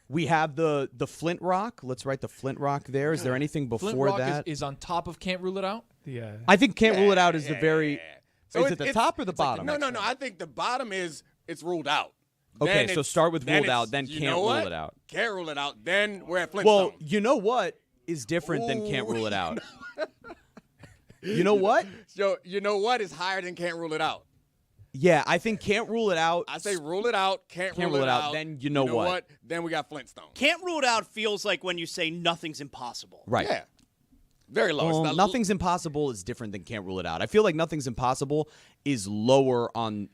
S10: we have the Flint Rock. Let's write the Flint Rock there. Is there anything before
S6: Flint Rock
S10: that?
S6: is on top of can't rule it out.
S5: Yeah.
S10: I think can't rule it out is the very.
S2: So
S10: is it the top or the bottom?
S2: No. I think the bottom is it's ruled out.
S10: Okay,
S2: Then
S10: so start with
S2: then
S10: ruled
S2: it's,
S10: out, then
S2: you
S10: can't
S2: know
S10: rule
S2: what?
S10: it out.
S2: Can't rule it out. Then we're at Flintstone.
S10: Well, you know what is different than can't rule it out? You know what?
S2: So you know what is higher than can't rule it out?
S10: Yeah, I think can't rule it out.
S2: I say rule it out. Can't rule it out.
S10: Then you know what?
S2: Then we got Flintstone.
S3: Can't rule it out feels like when you say nothing's impossible.
S10: Right.
S2: Yeah. Very low.
S10: Well,
S2: It's not
S10: nothing's impossible is different than can't rule it out. I feel like nothing's impossible is lower on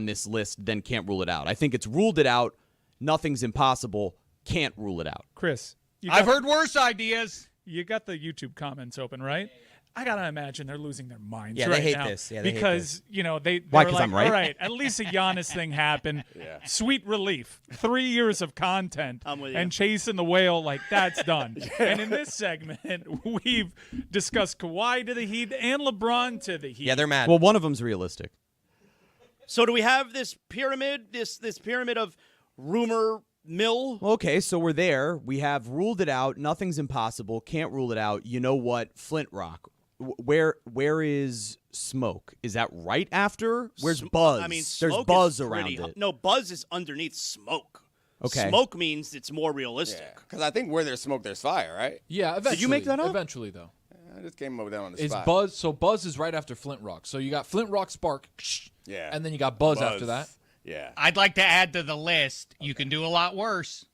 S10: this list than can't rule it out. I think it's ruled it out. Nothing's impossible can't rule it out.
S5: Chris,
S4: I've heard worse ideas.
S5: You got the YouTube comments open, right? I gotta imagine they're losing their minds
S9: Yeah,
S5: right
S9: they hate
S5: now
S9: this. Yeah, they hate
S5: because
S9: this.
S5: you know
S10: Why?
S5: they're
S10: 'Cause
S5: like,
S10: I'm right?
S5: all right, at least a Giannis thing happened. Sweet relief. 3 years of content
S3: I'm with you.
S5: and chasing the whale, like that's done. And in this segment, we've discussed Kawhi to the Heat and LeBron to the Heat.
S9: Yeah, they're mad.
S10: Well, one of them's realistic.
S3: So do we have this pyramid, this pyramid of rumor mill?
S10: Okay, so we're there. We have ruled it out. Nothing's impossible. Can't rule it out. You know what? Flint Rock. Where is Smoke? Is that right after? Where's Buzz?
S3: I mean,
S10: there's
S3: Smoke
S10: Buzz
S3: is
S10: around
S3: pretty,
S10: it.
S3: No, Buzz is underneath Smoke.
S10: Okay.
S3: Smoke means it's more realistic.
S2: Because I think where there's smoke, there's fire, right?
S6: Yeah, eventually.
S3: Did you make that up?
S6: Eventually, though.
S2: I just came up with that on the
S6: Is
S2: spot.
S6: Buzz? So Buzz is right after Flint Rock. So you got Flint Rock Spark,
S2: Yeah.
S6: and then you got Buzz after that.
S2: Yeah.
S4: I'd like to add to the list. You can do a lot worse.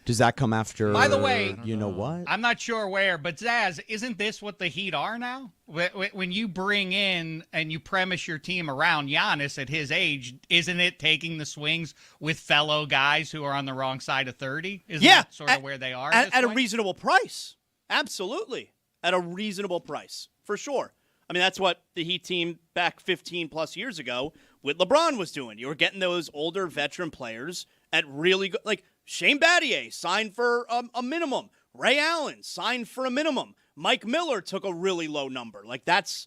S10: Does that come after?
S4: By the way,
S10: you know what?
S4: I'm not sure where, but Zaz, isn't this what the Heat are now? When you bring in and you premise your team around Giannis at his age, isn't it taking the swings with fellow guys who are on the wrong side of 30? Isn't that sort of where they are
S3: At a
S4: point?
S3: reasonable price. Absolutely. At a reasonable price, for sure. I mean, that's what the Heat team back 15 plus years ago with LeBron was doing. You were getting those older veteran players at really good, like Shane Battier signed for a minimum. Ray Allen signed for a minimum. Mike Miller took a really low number. Like that's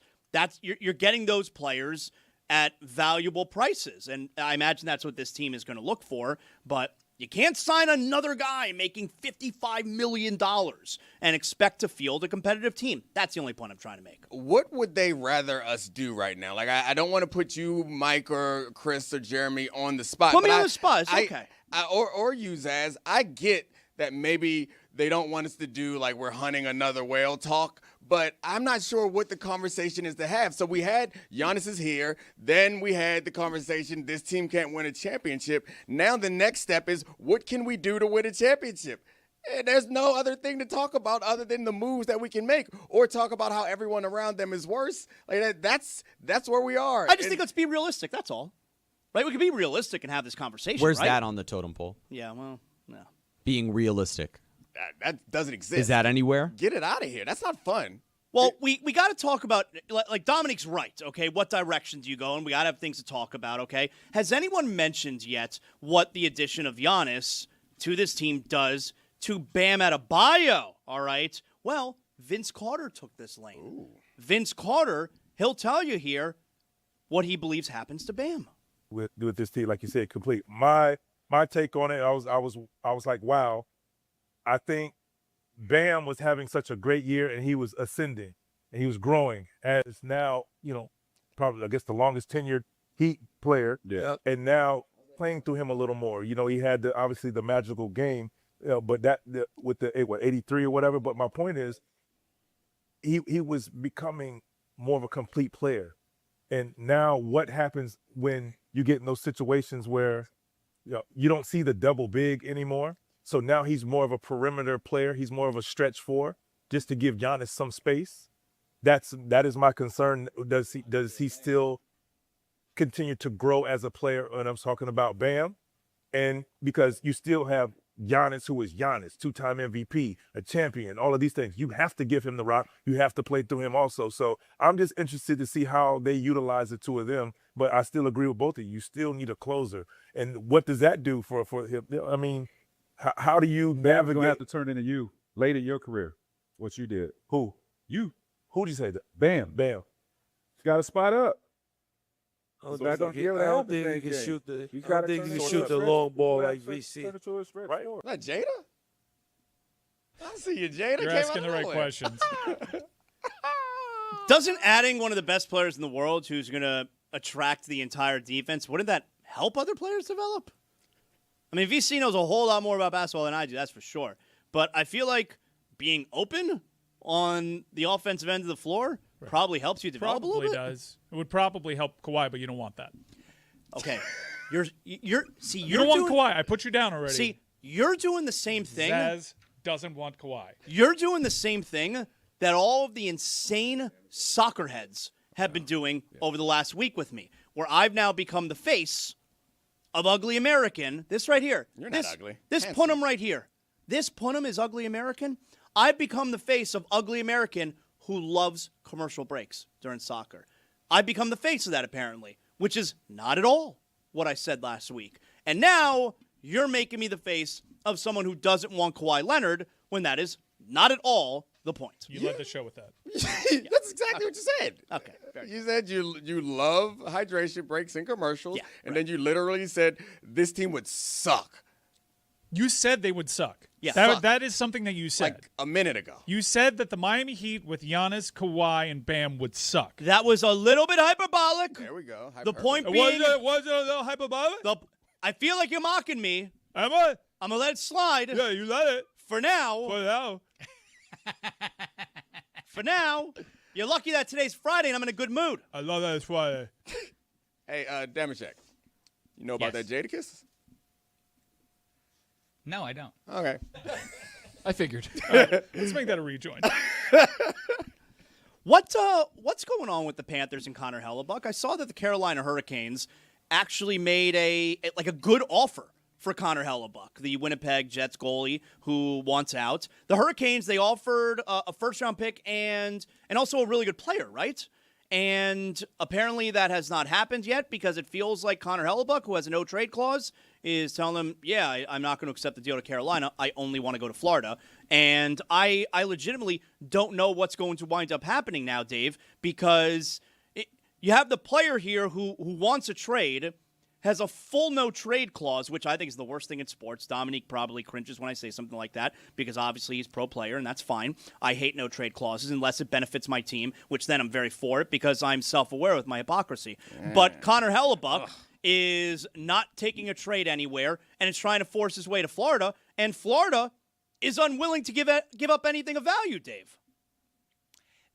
S3: you're getting those players at valuable prices, and I imagine that's what this team is going to look for. But you can't sign another guy making $55 million and expect to field a competitive team. That's the only point I'm trying to make.
S2: What would they rather us do right now? Like, I don't want to put you, Mike, or Chris, or Jeremy on the spot.
S3: Put me
S2: but
S3: on the spot. It's okay.
S2: Or you, Zaz. I get that maybe they don't want us to do like we're hunting another whale talk, but I'm not sure what the conversation is to have. So we had Giannis is here. Then we had the conversation, this team can't win a championship. Now the next step is, what can we do to win a championship? And there's no other thing to talk about other than the moves that we can make, or talk about how everyone around them is worse. Like that's where we are.
S3: I just think let's be realistic. That's all. Right? We can be realistic and have this conversation.
S10: Where's
S3: right?
S10: that on the totem pole?
S3: Yeah, well, no.
S10: Being realistic.
S2: that doesn't exist.
S10: Is that anywhere?
S2: Get it out of here. That's not fun.
S3: Well, we got to talk about, like Dominic's right, okay? What direction do you go? And we got to have things to talk about, okay? Has anyone mentioned yet what the addition of Giannis to this team does to Bam Adebayo, all right? Well, Vince Carter took this lane. Ooh. Vince Carter, he'll tell you here what he believes happens to Bam.
S11: With this team, like you said, complete. My take on it, I was like, wow. I think Bam was having such a great year, and he was ascending, and he was growing as now, probably I guess the longest tenured Heat player.
S12: Yeah.
S11: And now playing through him a little more. He had obviously the magical game, but with the 83 or whatever. But my point is, he was becoming more of a complete player. And now what happens when you get in those situations where you don't see the double big anymore? So now he's more of a perimeter player. He's more of a stretch four, just to give Giannis some space. That is my concern. Does he still continue to grow as a player? And I'm talking about Bam. And because you still have Giannis, who is Giannis, two-time MVP, a champion, all of these things. You have to give him the rock. You have to play through him also. So I'm just interested to see how they utilize the two of them. But I still agree with both of you. You still need a closer. And what does that do for him? I mean, how do you
S12: Bam's
S11: navigate?
S12: going to have to turn into you late in your career, what you did.
S11: Who?
S12: You.
S11: Who'd you say that?
S12: Bam.
S11: Bam.
S12: You got to spot up.
S13: I don't think he can shoot the long ball like VC.
S2: Right? Not Jada? I see you, Jada.
S5: You're
S2: came
S5: asking
S2: out
S5: the right
S2: nowhere.
S5: questions.
S3: Doesn't adding one of the best players in the world who's going to attract the entire defense, wouldn't that help other players develop? I mean, VC knows a whole lot more about basketball than I do, that's for sure. But I feel like being open on the offensive end of the floor probably helps you develop a little bit.
S5: Probably does. It would probably help Kawhi, but you don't want that.
S3: Okay.
S5: You don't want Kawhi. I put you down already.
S3: See, you're doing the same thing.
S5: Zaz doesn't want Kawhi.
S3: You're doing the same thing that all of the insane soccer heads have been doing over the last week with me, where I've now become the face of Ugly American, this right here.
S2: You're not ugly.
S3: This
S2: Handsome.
S3: Punim right here. This Punim is Ugly American. I've become the face of Ugly American who loves commercial breaks during soccer. I've become the face of that, apparently, which is not at all what I said last week. And now you're making me the face of someone who doesn't want Kawhi Leonard when that is not at all the point.
S5: You led the show with that.
S2: That's exactly what you said.
S3: Okay.
S2: You said you love hydration breaks and commercials, and then you literally said this team would suck.
S5: You said they would suck.
S3: Yeah.
S5: That is something that you said.
S2: Like a minute ago.
S5: You said that the Miami Heat with Giannis, Kawhi, and Bam would suck.
S3: That was a little bit hyperbolic.
S2: There we go.
S3: The point being...
S5: Was it a little hyperbolic?
S3: I feel like you're mocking me.
S5: Am I?
S3: I'm going to let it slide.
S5: Yeah, you let it.
S3: For now.
S5: For now.
S3: For now. You're lucky that today's Friday and I'm in a good mood.
S5: I love that it's Friday.
S2: Hey, Damashek, you know about that Jadakiss?
S4: No, I don't.
S2: Okay.
S6: I figured.
S5: Right, let's make that a rejoin.
S3: What's going on with the Panthers and Connor Hellebuck? I saw that the Carolina Hurricanes actually made a good offer for Connor Hellebuck, the Winnipeg Jets goalie who wants out. The Hurricanes, they offered a first-round pick and also a really good player, right? And apparently that has not happened yet because it feels like Connor Hellebuck, who has a no-trade clause, is telling them, I'm not going to accept the deal to Carolina. I only want to go to Florida. And I legitimately don't know what's going to wind up happening now, Dave, because you have the player here who wants a trade, has a full no-trade clause, which I think is the worst thing in sports. Dominique probably cringes when I say something like that because obviously he's pro player, and that's fine. I hate no-trade clauses unless it benefits my team, which then I'm very for it because I'm self-aware with my hypocrisy. But Connor Hellebuck is not taking a trade anywhere and is trying to force his way to Florida, and Florida is unwilling to give up anything of value, Dave.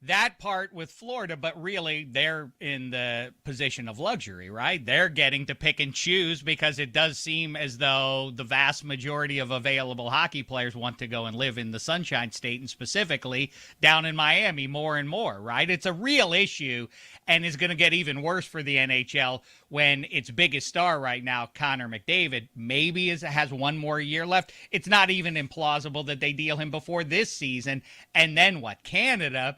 S4: That part with Florida, but really they're in the position of luxury, right? They're getting to pick and choose because it does seem as though the vast majority of available hockey players want to go and live in the Sunshine State and specifically down in Miami more and more, right? It's a real issue and is going to get even worse for the NHL when its biggest star right now, Connor McDavid, maybe has one more year left. It's not even implausible that they deal him before this season. And then what? Canada...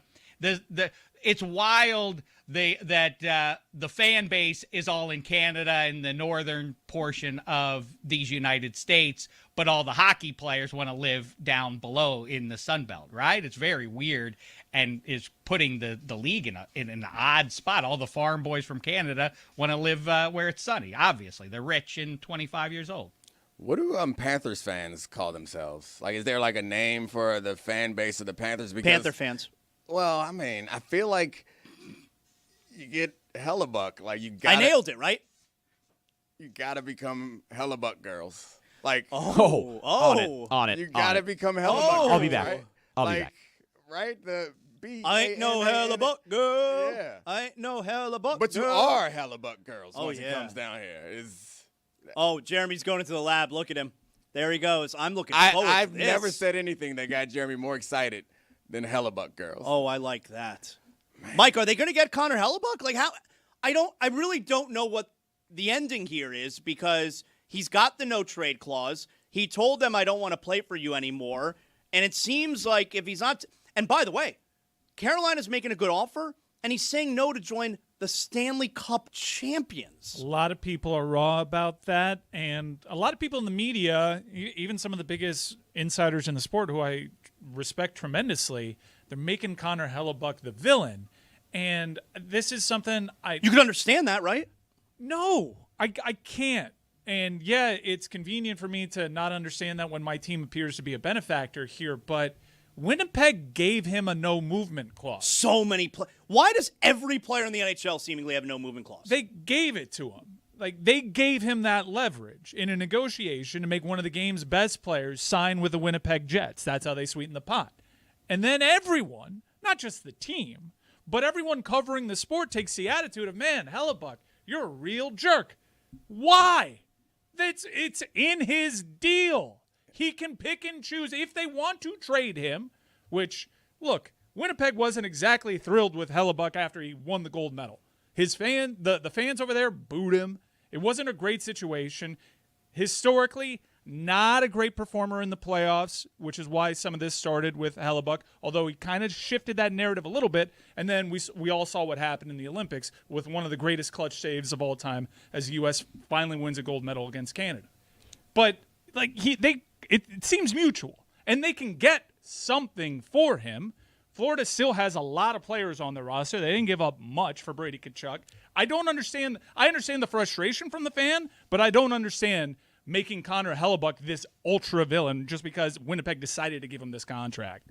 S4: It's wild that the fan base is all in Canada in the northern portion of these United States, but all the hockey players want to live down below in the Sun Belt, right? It's very weird and is putting the league in an odd spot. All the farm boys from Canada want to live where it's sunny. Obviously, they're rich and 25 years old.
S2: What do Panthers fans call themselves? Like, is there like a name for the fan base of the Panthers? Because
S3: Panther fans.
S2: Well, I mean, I feel like you get Hellebuck. Like I
S3: nailed it, right?
S2: You gotta become Hellebuck girls. Like
S10: on it.
S2: You gotta become Hellebuck.
S10: I'll be
S2: girls,
S10: back.
S2: Right?
S10: I'll be back.
S2: Right? The B.
S3: I ain't no Hellebuck girl.
S2: Yeah.
S3: I ain't no Hellebuck.
S2: But you
S3: girl.
S2: are Hellebuck girls
S3: Oh,
S2: once
S3: yeah.
S2: it comes down here.
S3: Jeremy's going into the lab. Look at him. There he goes. I'm looking forward
S2: I've
S3: to this.
S2: never said anything that got Jeremy more excited than Hellebuck girls.
S3: Oh, I like that. Man. Mike, are they going to get Connor Hellebuck? Like how? I really don't know what the ending here is because he's got the no trade clause. He told them I don't want to play for you anymore. And it seems like if he's not, and by the way, Carolina's making a good offer and he's saying no to join the Stanley Cup champions.
S5: A lot of people are raw about that, and a lot of people in the media, even some of the biggest insiders in the sport who I respect tremendously, they're making Connor Hellebuck the villain. And this is something
S3: You can understand that, right?
S5: No, I can't. And yeah, it's convenient for me to not understand that when my team appears to be a benefactor here, but Winnipeg gave him a no movement clause.
S3: So many Why does every player in the NHL seemingly have a no movement clause?
S5: They gave it to him. Like, they gave him that leverage in a negotiation to make one of the game's best players sign with the Winnipeg Jets. That's how they sweeten the pot. And then everyone, not just the team, but everyone covering the sport takes the attitude of, man, Hellebuck, you're a real jerk. Why? It's in his deal. He can pick and choose if they want to trade him, which, look, Winnipeg wasn't exactly thrilled with Hellebuck after he won the gold medal. His the fans over there booed him, It wasn't a great situation. Historically, not a great performer in the playoffs, which is why some of this started with Hellebuck, although he kind of shifted that narrative a little bit. And then we all saw what happened in the Olympics with one of the greatest clutch saves of all time as the U.S. finally wins a gold medal against Canada. But like it seems mutual, and they can get something for him. Florida still has a lot of players on their roster. They didn't give up much for Brady Tkachuk. I understand the frustration from the fan, but I don't understand making Connor Hellebuck this ultra villain just because Winnipeg decided to give him this contract.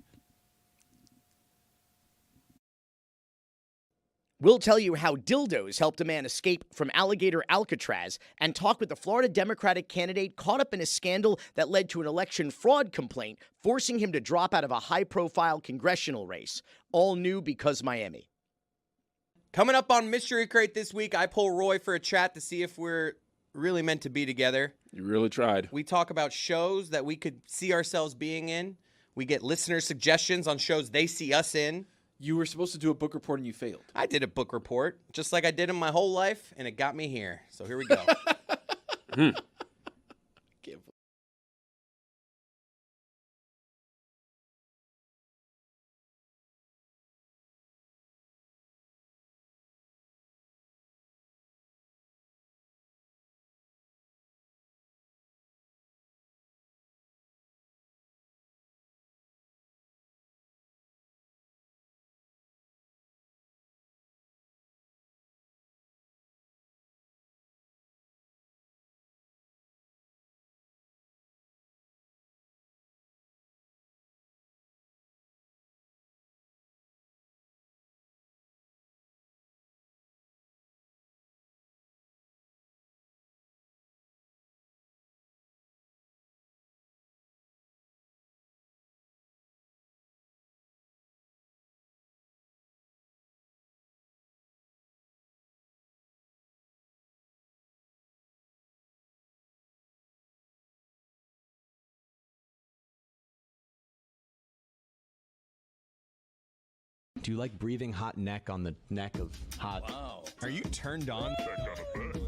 S14: We'll tell you how dildos helped a man escape from alligator Alcatraz and talk with the Florida Democratic candidate caught up in a scandal that led to an election fraud complaint, forcing him to drop out of a high-profile congressional race. All new because Miami.
S9: Coming up on Mystery Crate this week, I pull Roy for a chat to see if we're really meant to be together.
S1: You really tried.
S9: We talk about shows that we could see ourselves being in. We get listener suggestions on shows they see us in.
S6: You were supposed to do a book report and you failed.
S9: I did a book report, just like I did in my whole life, and it got me here. So here we go.
S10: Do you like breathing hot neck on the neck of hot?
S9: Wow.
S10: Are you turned on?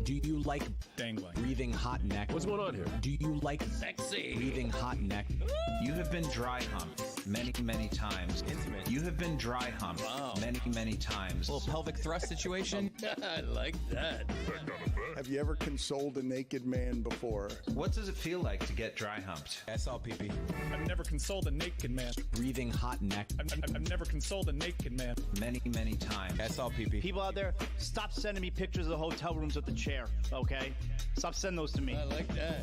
S10: Do you like
S5: Dangling.
S10: breathing hot neck?
S1: What's going on here?
S10: Do you like
S9: Sexy.
S10: breathing hot neck?
S15: You have been dry humped many, many times.
S9: Intimate.
S15: You have been dry humped many, many times.
S9: A little pelvic thrust situation.
S13: I like that.
S16: Have you ever consoled a naked man before?
S15: What does it feel like to get dry humped?
S9: I saw pee-pee.
S5: I've never consoled a naked man.
S10: Breathing hot neck.
S5: I've never consoled a naked man.
S15: Many, many times.
S9: I saw pee-pee.
S3: People out there, stop sending me pictures of the hotel rooms with the chair, okay? Stop sending those to me.
S13: I like that.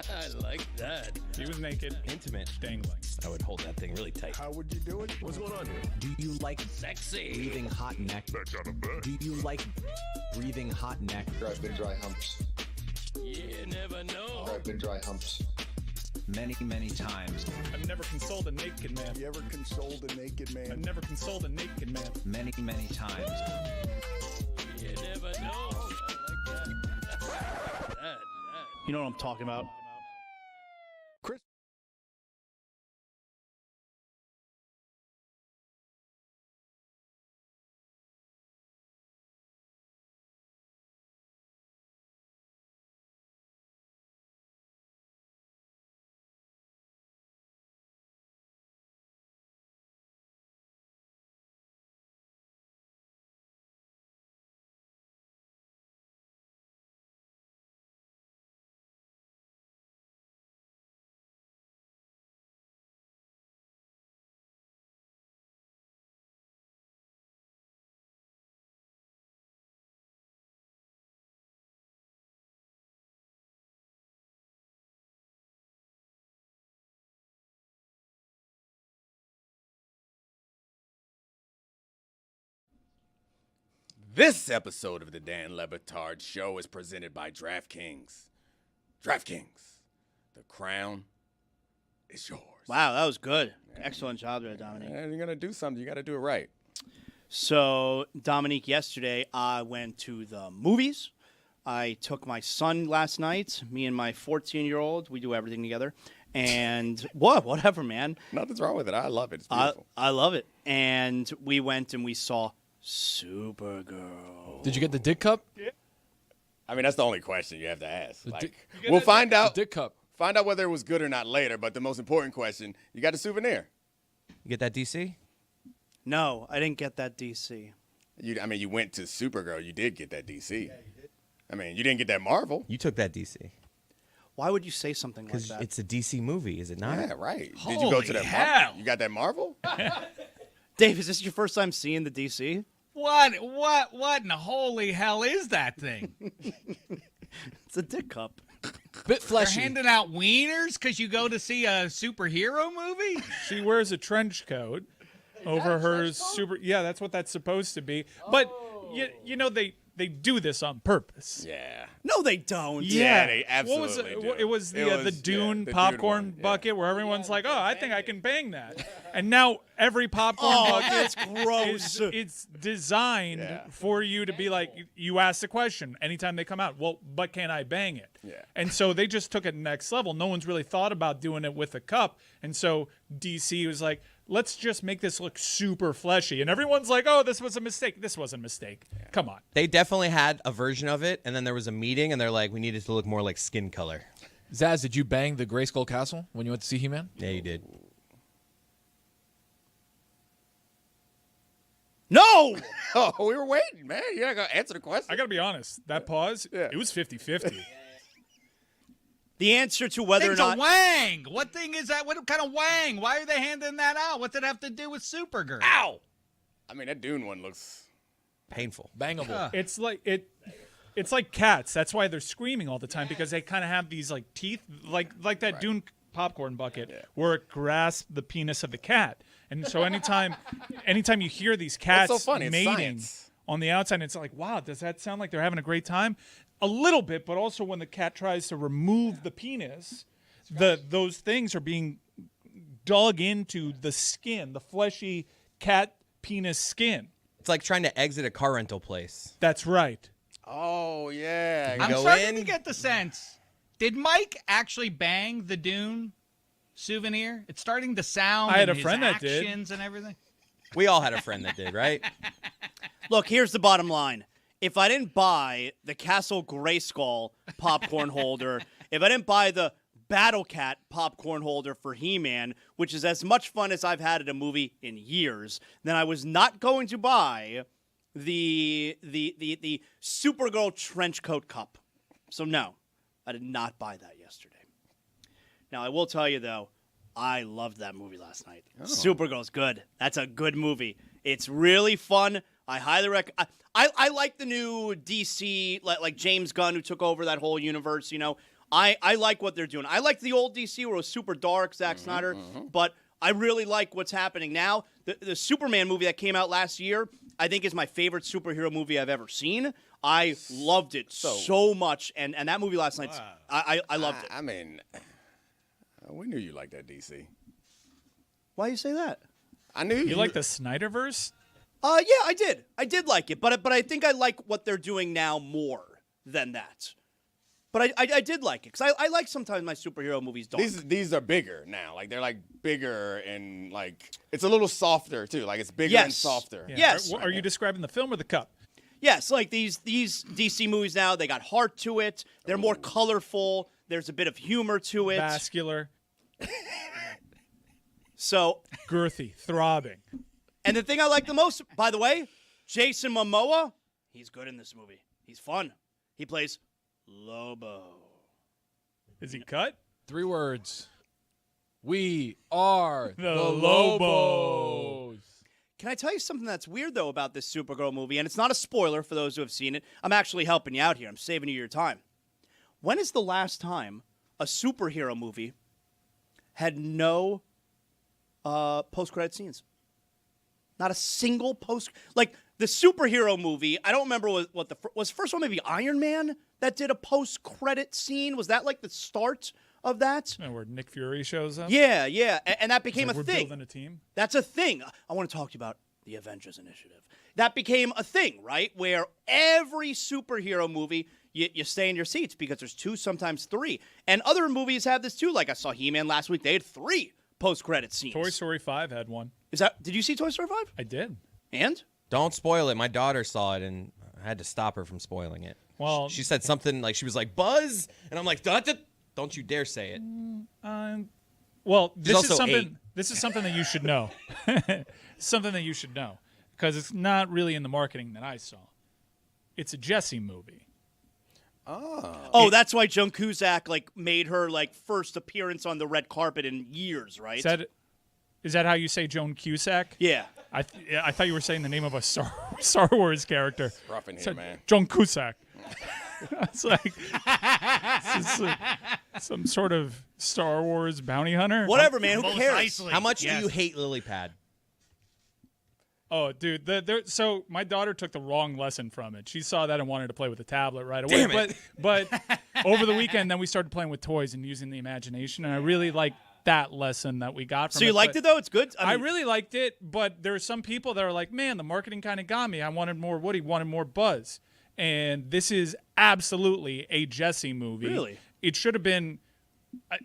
S13: I like that.
S5: He was naked.
S9: Intimate.
S5: Dangling.
S9: I would hold that thing really tight.
S16: How would you do it?
S1: What's going on here?
S10: Do you like
S9: Sexy.
S10: breathing hot neck? Do you like breathing hot neck?
S17: I've been dry humps.
S13: You never know.
S17: I've been dry humps.
S15: Many, many times.
S5: I've never consoled a naked man.
S16: Have you ever consoled a naked man?
S5: I've never consoled a naked man.
S15: Many, many times.
S13: You never know. I like that.
S3: You know what I'm talking about.
S16: Chris.
S2: This episode of the Dan Le Batard Show is presented by DraftKings. DraftKings, the crown is yours.
S3: Wow, that was good. Excellent job there, Dominique.
S2: And you're going to do something. You got to do it right.
S3: So, Dominique, yesterday I went to the movies. I took my son last night. Me and my 14-year-old, we do everything together. And whatever, man.
S2: Nothing's wrong with it. I love it. It's beautiful.
S3: I love it. And we went and we saw Supergirl.
S6: Did you get the dick cup?
S2: I mean, that's the only question you have to ask.
S6: The
S2: Like,
S6: dick-
S2: we'll find out.
S6: Dick cup.
S2: Find out whether it was good or not later. But the most important question: you got a souvenir?
S9: You get that, DC?
S3: No, I didn't get that DC.
S2: I mean, you went to Supergirl. You did get that DC. Yeah, you did. I mean, you didn't get that Marvel.
S9: You took that DC.
S3: Why would you say something like
S9: Because
S3: that?
S9: it's a DC movie, is it not?
S2: Yeah, right. Did you
S4: Holy
S2: go to that
S4: hell.
S2: Marvel? You got that Marvel?
S3: Dave, is this your first time seeing the DC?
S4: What in the holy hell is that thing?
S3: It's a dick cup.
S6: Bit fleshy.
S4: They're handing out wieners because you go to see a superhero movie?
S5: She wears a trench coat over her super. Yeah, that's what that's supposed to be. But you know they do this on purpose.
S2: Yeah.
S3: No, they don't.
S2: Yeah, they
S5: What was
S2: absolutely
S5: it?
S2: do.
S5: It was the Dune
S2: the
S5: popcorn
S2: Dune one, yeah.
S5: bucket where everyone's like, "Oh, I think I can bang that," and now every popcorn bucket
S3: that's gross.
S5: it's designed for you to be like, you ask the question anytime they come out. Well, but can I bang it?
S2: Yeah.
S5: And so they just took it next level. No one's really thought about doing it with a cup, and so DC was like, let's just make this look super fleshy. And everyone's like, oh, this was a mistake. This wasn't a mistake. Come on.
S9: They definitely had a version of it, and then there was a meeting, and they're like, we need it to look more like skin color.
S6: Zaz, did you bang the Grayskull Castle when you went to see He-Man?
S9: Yeah, you did.
S3: No!
S2: Oh, we were waiting, man. You gotta go answer the question.
S5: I got to be honest. That pause, it was 50-50.
S3: The answer to whether
S4: Thing's
S3: or not
S4: a wang. What thing is that? What kind of wang? Why are they handing that out? What's it have to do with Supergirl?
S2: Ow! I mean, that Dune one looks
S9: painful.
S6: Bangable.
S5: It's like cats. That's why they're screaming all the time, because they kind of have these like teeth, like that Dune popcorn bucket where it grasps the penis of the cat. And so anytime you hear these cats
S2: so funny? It's
S5: mating
S2: science.
S5: on the outside, it's like, wow, does that sound like they're having a great time? A little bit, but also when the cat tries to remove the penis, those things are being dug into the skin, the fleshy cat penis skin.
S9: It's like trying to exit a car rental place.
S5: That's right.
S2: Oh yeah.
S4: I'm
S9: go
S4: starting
S9: in.
S4: to get the sense. Did Mike actually bang the Dune souvenir? It's starting to sound.
S5: I had
S4: in
S5: a friend
S4: his
S5: that did.
S4: actions and everything.
S9: We all had a friend that did, right?
S3: Look, here's the bottom line. If I didn't buy the Castle Grayskull popcorn holder, if I didn't buy the Battle Cat popcorn holder for He-Man, which is as much fun as I've had at a movie in years, then I was not going to buy the Supergirl trench coat cup. So no, I did not buy that yesterday. Now, I will tell you, though, I loved that movie last night.
S2: Oh.
S3: Supergirl's good. That's a good movie. It's really fun. I highly recommend. I like the new DC, like James Gunn, who took over that whole universe. You know, I like what they're doing. I like the old DC where it was super dark, Zack Snyder, but I really like what's happening now. The Superman movie that came out last year, I think, is my favorite superhero movie I've ever seen. I loved it so much, and that movie last night, I loved it.
S2: I mean, we knew you liked that DC.
S3: Why do you say that?
S2: I knew
S5: You like the Snyderverse?
S3: Yeah, I did. I did like it, but I think I like what they're doing now more than that. But I did like it because I like sometimes my superhero movies dark.
S2: These are bigger now. Like they're like bigger and like it's a little softer too. Like it's bigger and softer.
S5: Yeah.
S3: Yes.
S5: Are you describing the film or the cup?
S3: Yes, like these DC movies now, they got heart to it. They're more colorful. There's a bit of humor to it.
S5: Vascular.
S3: So
S5: girthy, throbbing.
S3: And the thing I like the most, by the way, Jason Momoa, he's good in this movie. He's fun. He plays Lobo.
S5: Is he cut?
S6: 3 words. We are
S5: the
S6: Lobos.
S3: Can I tell you something that's weird, though, about this Supergirl movie? And it's not a spoiler for those who have seen it. I'm actually helping you out here. I'm saving you your time. When is the last time a superhero movie had no post-credit scenes? Not a single post. Like the superhero movie, I don't remember what was the first one. Maybe Iron Man that did a post-credit scene. Was that like the start of that?
S5: Where Nick Fury shows up.
S3: Yeah, and that became
S5: We're
S3: a thing.
S5: building a team.
S3: That's a thing. I want to talk to you about the Avengers Initiative. That became a thing, right? Where every superhero movie, you stay in your seats because there's 2, sometimes 3. And other movies have this too. Like I saw He-Man last week. They had 3 post-credit scenes.
S5: Toy Story 5 had one.
S3: Did you see Toy Story 5?
S5: I did.
S3: And?
S9: Don't spoil it. My daughter saw it, and I had to stop her from spoiling it.
S5: Well,
S9: she said something like, she was like, Buzz, and I'm like, don't you dare say it.
S5: Well,
S9: She's
S5: this
S9: also
S5: is something.
S9: 8.
S5: This is something that you should know. Something that you should know, because it's not really in the marketing that I saw. It's a Jessie movie.
S3: Oh, that's why Joan Cusack made her first appearance on the red carpet in years, right?
S5: Is that how you say Joan Cusack?
S3: Yeah.
S5: I thought you were saying the name of a Star Wars character.
S2: It's rough in here, man.
S5: Joan Cusack. It's like some sort of Star Wars bounty hunter.
S3: Whatever, man. Who cares?
S4: Precisely.
S9: How much
S4: Yes.
S9: do you hate lily pad?
S5: Oh, dude. So my daughter took the wrong lesson from it. She saw that and wanted to play with the tablet right away.
S9: Damn it.
S5: But over the weekend, then we started playing with toys and using the imagination, and I really liked that lesson that we got from it.
S3: So you liked it, though? It's good?
S5: I really liked it, but there are some people that are like, man, the marketing kind of got me. I wanted more Woody, wanted more Buzz. And this is absolutely a Jessie movie.
S3: Really?
S5: It should have been...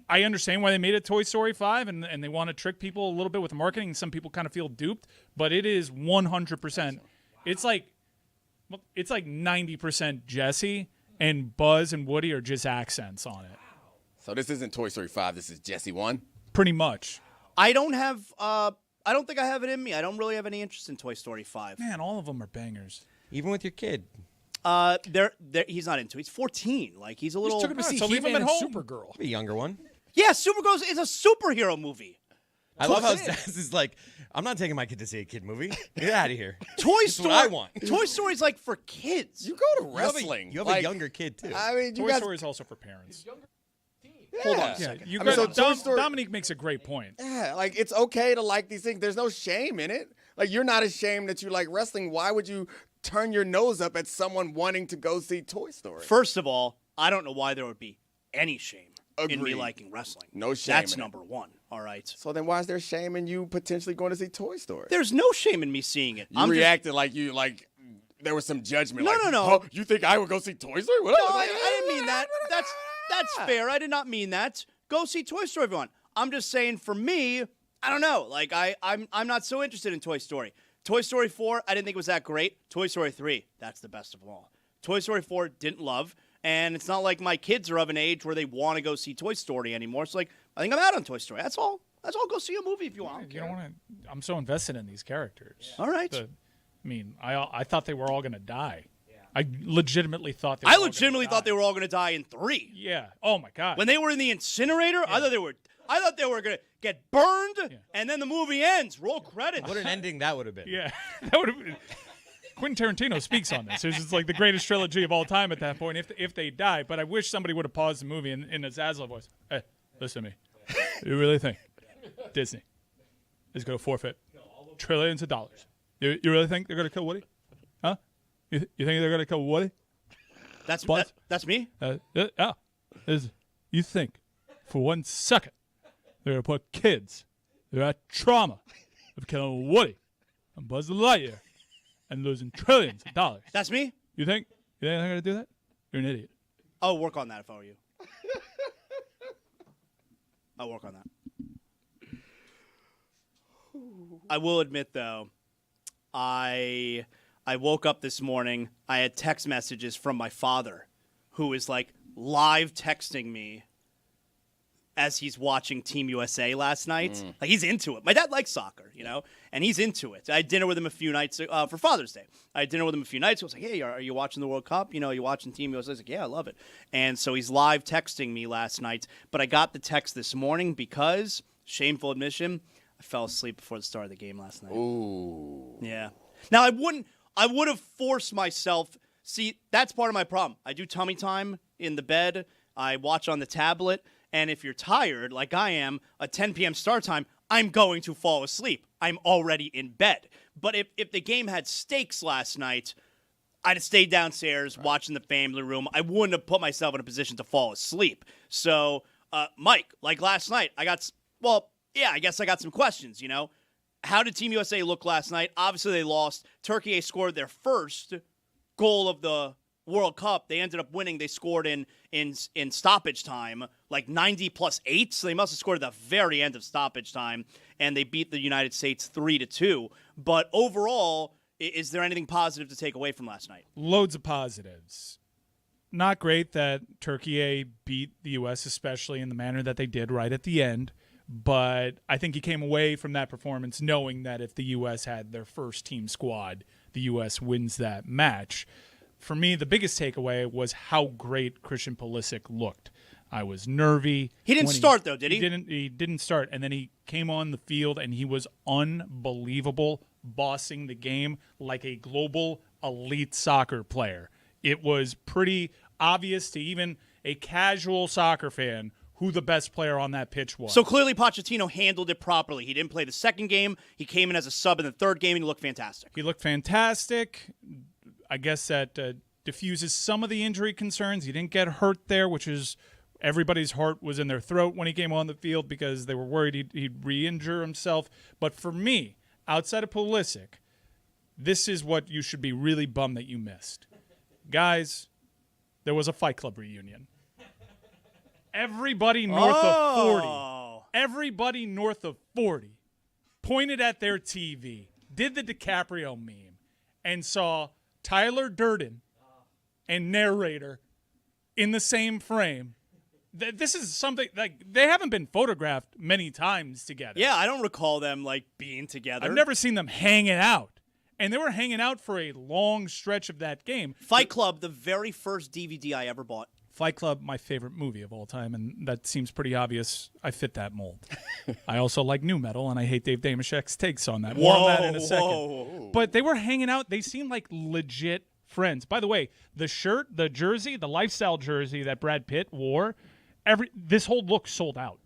S5: I understand why they made it Toy Story 5, and they want to trick people a little bit with the marketing. Some people kind of feel duped, but it is 100%. It's like 90% Jessie, and Buzz and Woody are just accents on it.
S2: So this isn't Toy Story 5. This is Jessie 1?
S5: Pretty much.
S3: I don't think I have it in me. I don't really have any interest in Toy Story 5.
S5: Man, all of them are bangers.
S9: Even with your kid.
S3: He's not into it. He's 14. He's a little...
S6: Just took him to see
S5: so leave him
S6: He-Man
S5: at
S6: and
S5: home.
S6: Supergirl.
S9: A younger one.
S3: Yeah, Supergirl is a superhero movie.
S9: I love how Stas is like, I'm not taking my kid to see a kid movie. Get out of here.
S3: Toy
S9: That's
S3: Story.
S9: what I want.
S3: Toy Story's for kids.
S2: You go to wrestling.
S9: You have a younger kid, too.
S2: I mean, you
S5: Toy
S2: guys...
S5: Story is also for parents.
S3: Hold on a
S5: Yeah,
S3: second.
S5: you
S2: I mean,
S5: got
S2: so Toy Story-
S5: Dominique makes a great point.
S2: Yeah, it's okay to like these things. There's no shame in it. You're not ashamed that you like wrestling. Why would you turn your nose up at someone wanting to go see Toy Story?
S3: First of all, I don't know why there would be any shame in me
S2: Agreed.
S3: liking wrestling.
S2: No shame
S3: That's
S2: in it.
S3: number one. All right.
S2: So then why is there shame in you potentially going to see Toy Story?
S3: There's no shame in me seeing it.
S2: You reacted like there was some judgment.
S3: No.
S2: Oh, you think I would go see Toy Story?
S3: No, I didn't mean that. That's fair. I did not mean that. Go see Toy Story, everyone. I'm just saying, for me, I don't know. I'm not so interested in Toy Story. Toy Story 4, I didn't think it was that great. Toy Story 3, that's the best of them all. Toy Story 4, didn't love. And it's not like my kids are of an age where they want to go see Toy Story anymore. So, I think I'm out on Toy Story. That's all. Go see a movie if you want.
S5: You don't want to. I'm so invested in these characters.
S3: All right.
S5: I thought they were all going to die. I legitimately thought they
S3: were all going to die in 3.
S5: Yeah. Oh my God.
S3: When they were in the incinerator, I thought they were going to get burned, and then the movie ends. Roll credits.
S9: What an ending that would have been.
S5: Yeah. That would have been. Quentin Tarantino speaks on this. It's like the greatest trilogy of all time at that point, if they die. But I wish somebody would have paused the movie in a Zaslow voice. Hey, listen to me. You really think Disney is going to forfeit trillions of dollars? You really think they're going to kill Woody? Huh? You think they're going to kill Woody?
S3: That's me?
S5: You think for 1 second they're going to put kids that are at trauma of killing Woody and Buzz Lightyear and losing trillions of dollars?
S3: That's me?
S5: You think they're going to do that? You're an idiot.
S3: I'll work on that if I were you. I'll work on that. I will admit, though, I woke up this morning. I had text messages from my father, who is live texting me as he's watching Team USA last night. He's into it. My dad likes soccer, and he's into it. I had dinner with him a few nights for Father's Day. I had dinner with him a few nights ago. I was like, hey, are you watching the World Cup? Are you watching Team USA? I was like, yeah, I love it. And so he's live texting me last night. But I got the text this morning because, shameful admission, I fell asleep before the start of the game last night.
S2: Ooh.
S3: Yeah. Now, I would have forced myself. See, that's part of my problem. I do tummy time in the bed. I watch on the tablet. And if you're tired, like I am, at 10 p.m. start time, I'm going to fall asleep. I'm already in bed. But if the game had stakes last night, I'd have stayed downstairs watching the family room. I wouldn't have put myself in a position to fall asleep. So, Mike, last night, I guess I got some questions, How did Team USA look last night? Obviously, they lost. Turkey scored their first goal of the World Cup. They ended up winning. They scored in stoppage time, 90+8. So they must have scored at the very end of stoppage time, and they beat the United States 3-2. But overall, Is there anything positive to take away from last night?
S5: Loads of positives. Not great that Turkey beat the U.S., especially in the manner that they did right at the end. But I think he came away from that performance knowing that if the U.S. had their first team squad, the U.S. wins that match. For me, the biggest takeaway was how great Christian Pulisic looked. I was nervy.
S3: He didn't start, though, did he?
S5: He didn't start. And then he came on the field, and he was unbelievable, bossing the game like a global elite soccer player. It was pretty obvious to even a casual soccer fan who the best player on that pitch was.
S3: So clearly Pochettino handled it properly. He didn't play the second game. He came in as a sub in the third game, and he looked fantastic.
S5: He looked fantastic. I guess that diffuses some of the injury concerns. He didn't get hurt there, which is everybody's heart was in their throat when he came on the field because they were worried he'd re-injure himself. But for me, outside of Pulisic, this is what you should be really bummed that you missed. Guys, there was a Fight Club reunion. Everybody north of 40 pointed at their TV, did the DiCaprio meme, and saw Tyler Durden and narrator in the same frame. This is something like they haven't been photographed many times together.
S3: Yeah, I don't recall them being together.
S5: I've never seen them hanging out. And they were hanging out for a long stretch of that game.
S3: Fight Club, the very first DVD I ever bought.
S5: Fight Club, my favorite movie of all time, and that seems pretty obvious. I fit that mold. I also like new metal, and I hate Dave Damashek's takes on that. More on that in a second.
S3: Whoa.
S5: But they were hanging out. They seemed like legit friends. By the way, the shirt, the jersey, the lifestyle jersey that Brad Pitt wore, this whole look sold out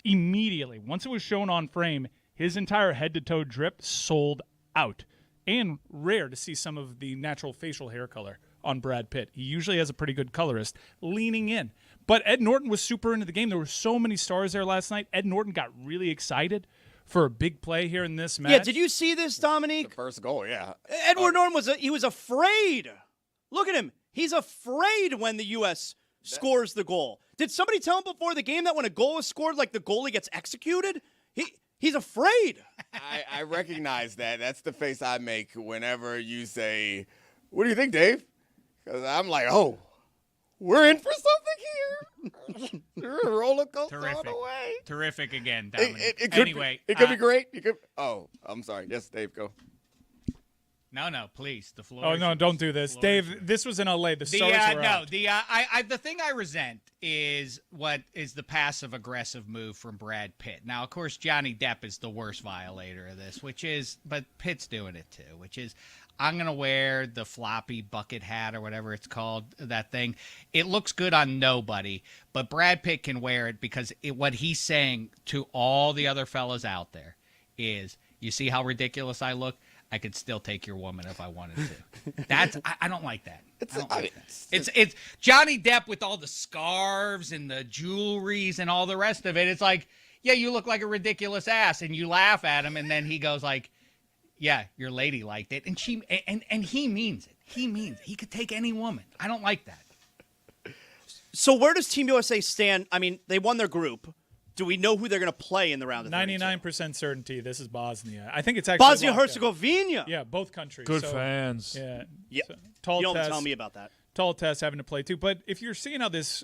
S5: immediately. Once it was shown on frame, his entire head-to-toe drip sold out. And rare to see some of the natural facial hair color on Brad Pitt. He usually has a pretty good colorist leaning in. But Ed Norton was super into the game. There were so many stars there last night. Ed Norton got really excited for a big play here in this match.
S3: Yeah, did you see this, Dominique?
S2: The first goal, yeah.
S3: Edward Norton was afraid. Look at him. He's afraid when the U.S. scores the goal. Did somebody tell him before the game that when a goal is scored, the goalie gets executed? He's afraid.
S2: I recognize that. That's the face I make whenever you say, "What do you think, Dave?" Because I'm like, "Oh, we're in for something here. You're a roller coaster all the way."
S4: Terrific again, Dominic.
S2: It could be great. Oh, I'm sorry. Yes, Dave, go.
S4: No, please. The floor.
S5: Oh no, don't do this, Dave. This was in LA. The stars were out.
S4: The thing I resent is what is the passive aggressive move from Brad Pitt. Now, of course, Johnny Depp is the worst violator of this, but Pitt's doing it too. Which is, I'm gonna wear the floppy bucket hat or whatever it's called. That thing. It looks good on nobody, but Brad Pitt can wear it because what he's saying to all the other fellas out there is, you see how ridiculous I look? I could still take your woman if I wanted to. I don't like that. It's Johnny Depp with all the scarves and the jewelries and all the rest of it. It's like, yeah, you look like a ridiculous ass, and you laugh at him, and then he goes like, yeah, your lady liked it, and he means it. He means it. He could take any woman. I don't like that.
S3: So where does Team USA stand? I mean, they won their group. Do we know who they're going to play in the round of
S5: 99% certainty. This is Bosnia. I think it's actually
S3: Bosnia-Herzegovina.
S5: Yeah, both countries.
S6: Good fans.
S5: Yeah.
S3: Yep.
S5: So, tall
S3: you don't
S5: test,
S3: tell me about that.
S5: Tall test having to play too. But if you're seeing how this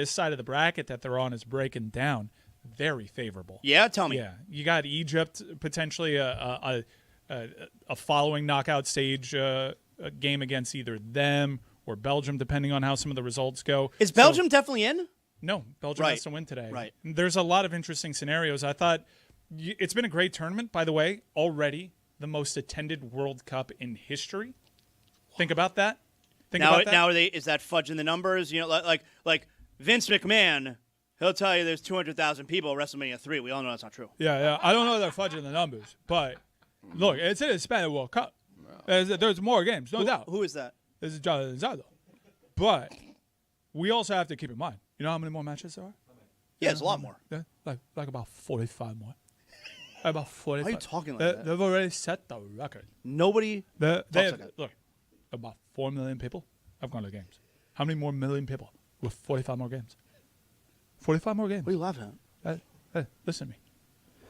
S5: side of the bracket that they're on is breaking down, very favorable.
S3: Yeah, tell me.
S5: Yeah, you got Egypt potentially a following knockout stage game against either them or Belgium, depending on how some of the results go.
S3: Is Belgium definitely in?
S5: No, Belgium has to win today.
S3: Right.
S5: There's a lot of interesting scenarios. I thought it's been a great tournament, by the way. Already the most attended World Cup in history. Think about that.
S3: Now is that fudging the numbers? You know, like Vince McMahon, he'll tell you there's 200,000 people at WrestleMania 3. We all know that's not true.
S5: Yeah. I don't know if they're fudging the numbers, but look, it's a Hispanic World Cup. There's more games, no doubt.
S3: Who is that?
S5: This is Jonathan Zaslow. But we also have to keep in mind, you know how many more matches there are?
S3: Yeah, it's a lot more.
S5: Yeah, like about 45 more. About 45.
S3: Why are you talking like that?
S5: They've already set the record.
S3: Nobody talks like that.
S5: Look, about 4 million people have gone to games. How many more million people with 45 more games? 45 more games.
S3: What are you laughing at?
S5: Hey, listen to me.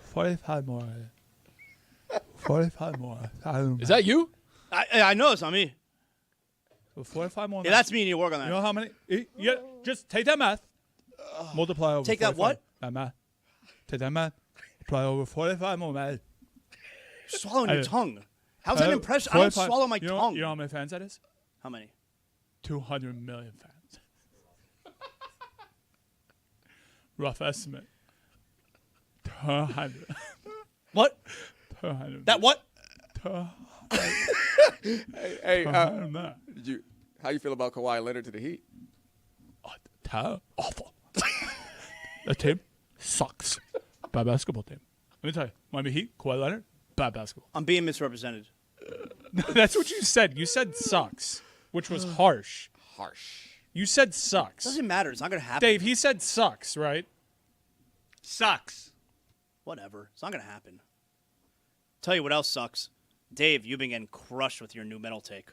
S5: 45 more. 45 more.
S6: Is that you?
S3: I know it's not me.
S5: 45 more.
S3: Yeah, that's me. You need to work on that.
S5: You know how many? Yeah, just take that math. Multiply over.
S3: Take that
S5: 45.
S3: what?
S5: That math. Take that math. Multiply over 45 more math.
S3: You're swallowing your tongue. How's that an impression? I don't swallow my tongue.
S5: You know how many fans that is?
S3: How many?
S5: 200 million fans. Rough estimate. 200.
S3: What?
S5: 200.
S3: That what?
S2: Hey,
S5: Awful.
S2: how you feel about Kawhi Leonard to the Heat?
S5: Awful. The team sucks. Bad basketball team. Let me tell you, Miami Heat, Kawhi Leonard, bad basketball.
S3: I'm being misrepresented.
S5: That's what you said. You said sucks, which was harsh.
S2: Harsh.
S5: You said sucks.
S3: Doesn't matter. It's not gonna happen.
S5: Dave, he said sucks, right?
S4: Sucks.
S3: Whatever. It's not gonna happen. Tell you what else sucks. Dave, you've been getting crushed with your new metal take.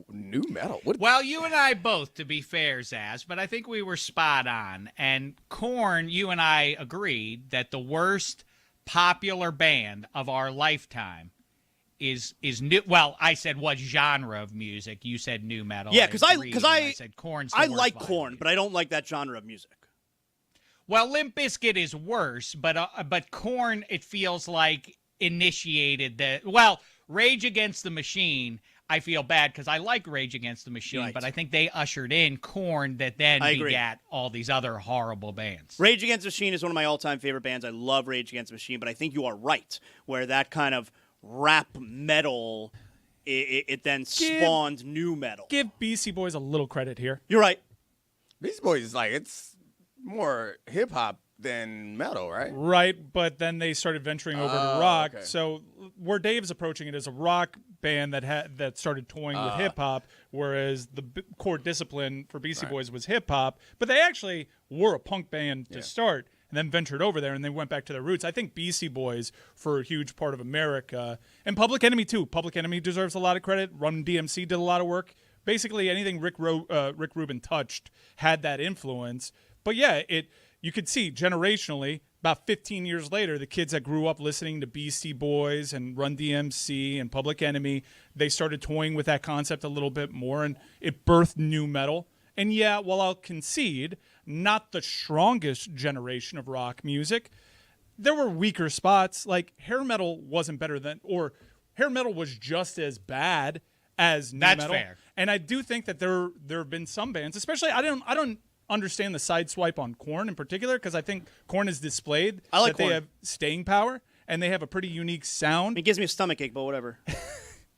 S2: New metal? What?
S4: Well, you and I both, to be fair, Zaz, but I think we were spot on. And Korn, you and I agreed that the worst popular band of our lifetime is new. Well, I said what genre of music? You said new metal.
S3: Yeah, because I
S4: said Korn's.
S3: I like Korn, but I don't like that genre of music.
S4: Well, Limp Bizkit is worse, but Korn, it feels like initiated the. Well, Rage Against the Machine, I feel bad because I like Rage Against the Machine,
S3: Right.
S4: but I think they ushered in Korn that then
S3: I agree.
S4: begat all these other horrible bands.
S3: Rage Against the Machine is one of my all-time favorite bands. I love Rage Against the Machine, but I think you are right, where that kind of rap metal, it then spawned new metal.
S5: Give BC Boys a little credit here.
S3: You're right.
S2: Beastie Boys is like, it's more hip hop than metal, right?
S5: Right, but then they started venturing over to rock.
S2: Okay.
S5: So where Dave's approaching it is a rock band that started toying with hip hop, whereas the core discipline for Beastie Boys was hip hop. But they actually were a punk band to start, and then ventured over there, and they went back to their roots. I think Beastie Boys, for a huge part of America, and Public Enemy too. Public Enemy deserves a lot of credit. Run DMC did a lot of work. Basically, anything Rick Rubin touched had that influence. But yeah, you could see generationally, about 15 years later, the kids that grew up listening to Beastie Boys and Run DMC and Public Enemy, they started toying with that concept a little bit more, and it birthed new metal. And yeah, while I'll concede, not the strongest generation of rock music, there were weaker spots. Like hair metal wasn't better than, or hair metal was just as bad as new metal.
S4: That's fair.
S5: And I do think that there have been some bands, especially I don't understand the side swipe on Korn in particular, because I think Korn has displayed that
S3: Korn.
S5: they have staying power and they have a pretty unique sound.
S3: It gives me a stomachache, but whatever.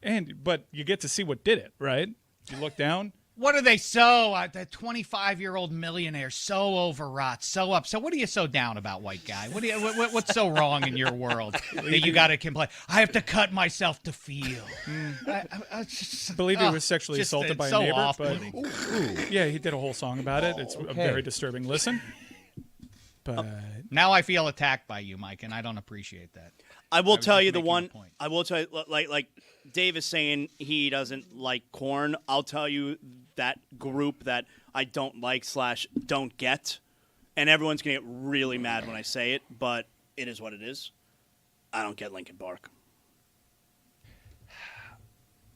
S5: But you get to see what did it, right? You look down.
S4: What are they that 25-year-old millionaire so overwrought, so up? So what are you so down about, white guy? What's so wrong in your world that you got to complain? I have to cut myself to feel.
S5: I believe he was sexually assaulted by a neighbor. But yeah, he did a whole song about it. It's a very disturbing listen. But
S4: now I feel attacked by you, Mike, and I don't appreciate that.
S3: I will tell you the
S4: making
S3: one.
S4: a point.
S3: I will tell you, like Dave is saying he doesn't like Korn. I'll tell you that group that I don't like / don't get, and everyone's gonna get really mad when I say it, but it is what it is. I don't get Linkin Park.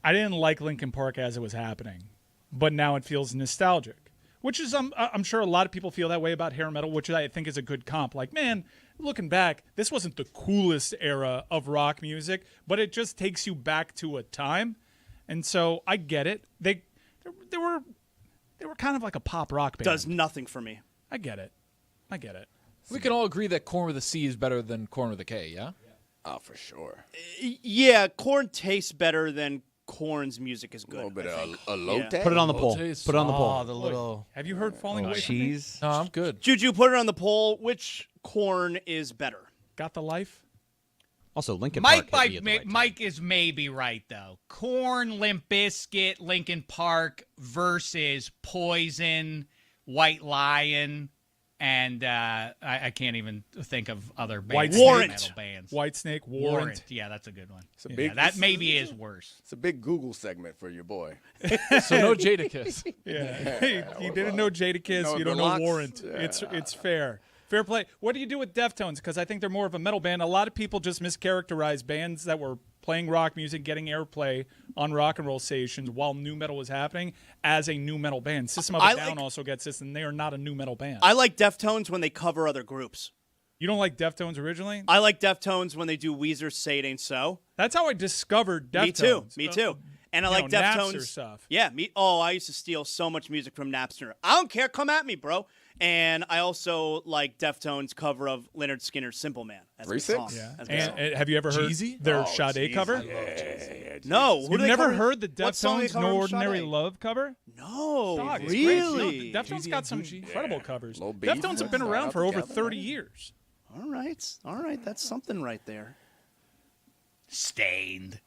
S5: I didn't like Linkin Park as it was happening, but now it feels nostalgic, which is I'm sure a lot of people feel that way about hair metal, which I think is a good comp. Like, man, looking back, this wasn't the coolest era of rock music, but it just takes you back to a time, and so I get it. They were kind of like a pop rock band.
S3: Does nothing for me.
S5: I get it.
S6: We can all agree that Korn with a C is better than Korn with a K, yeah?
S2: Oh, for sure.
S3: Yeah, Korn tastes better than Korn's music is good.
S2: A little bit of
S3: a
S2: low tech.
S10: Put it on the poll.
S6: Taste.
S10: Put it on the poll. Oh, the little.
S5: Have you heard "Falling Away from Me"?
S10: cheese.
S6: No, I'm good.
S3: Juju, put it on the poll. Which Korn is better?
S5: Got the life.
S10: Also, Linkin
S4: Mike,
S10: Park. hit me at the right
S4: Mike is maybe right though. Korn, Limp Bizkit, Linkin Park versus Poison, White Lion, and I can't even think of other bands. Metal bands.
S5: Whitesnake, Warrant.
S4: Yeah, that's a good one.
S2: That
S4: maybe is worse.
S2: It's a big Google segment for your boy.
S6: So no Jadakiss.
S5: Yeah, you didn't know Jadakiss. You don't know Warrant.
S2: Yeah.
S5: It's fair. Fair play. What do you do with Deftones? Because I think they're more of a metal band. A lot of people just mischaracterize bands that were playing rock music, getting airplay on rock and roll stations while new metal was happening as a new metal band. System of a Down also gets this, and they are not a new metal band.
S3: I like Deftones when they cover other groups.
S5: You don't like Deftones originally?
S3: I like Deftones when they do Weezer's Say It Ain't So.
S5: That's how I discovered Deftones.
S3: Me too. And I like Deftones.
S5: Napster stuff.
S3: Yeah, I used to steal so much music from Napster. I don't care. Come at me, bro. And I also like Deftones' cover of Leonard Skinner's Simple Man. That's a good song.
S5: Yeah.
S3: That's a good song.
S5: And have you ever heard their Sade cover?
S3: No.
S5: You've never heard the Deftones No Ordinary Love cover?
S3: No,
S5: Dog, it's
S3: really?
S5: great. No, Deftones got some incredible covers.
S2: Beef.
S5: Deftones have been around for over 30 years.
S3: All right. That's something right there.
S4: Stained.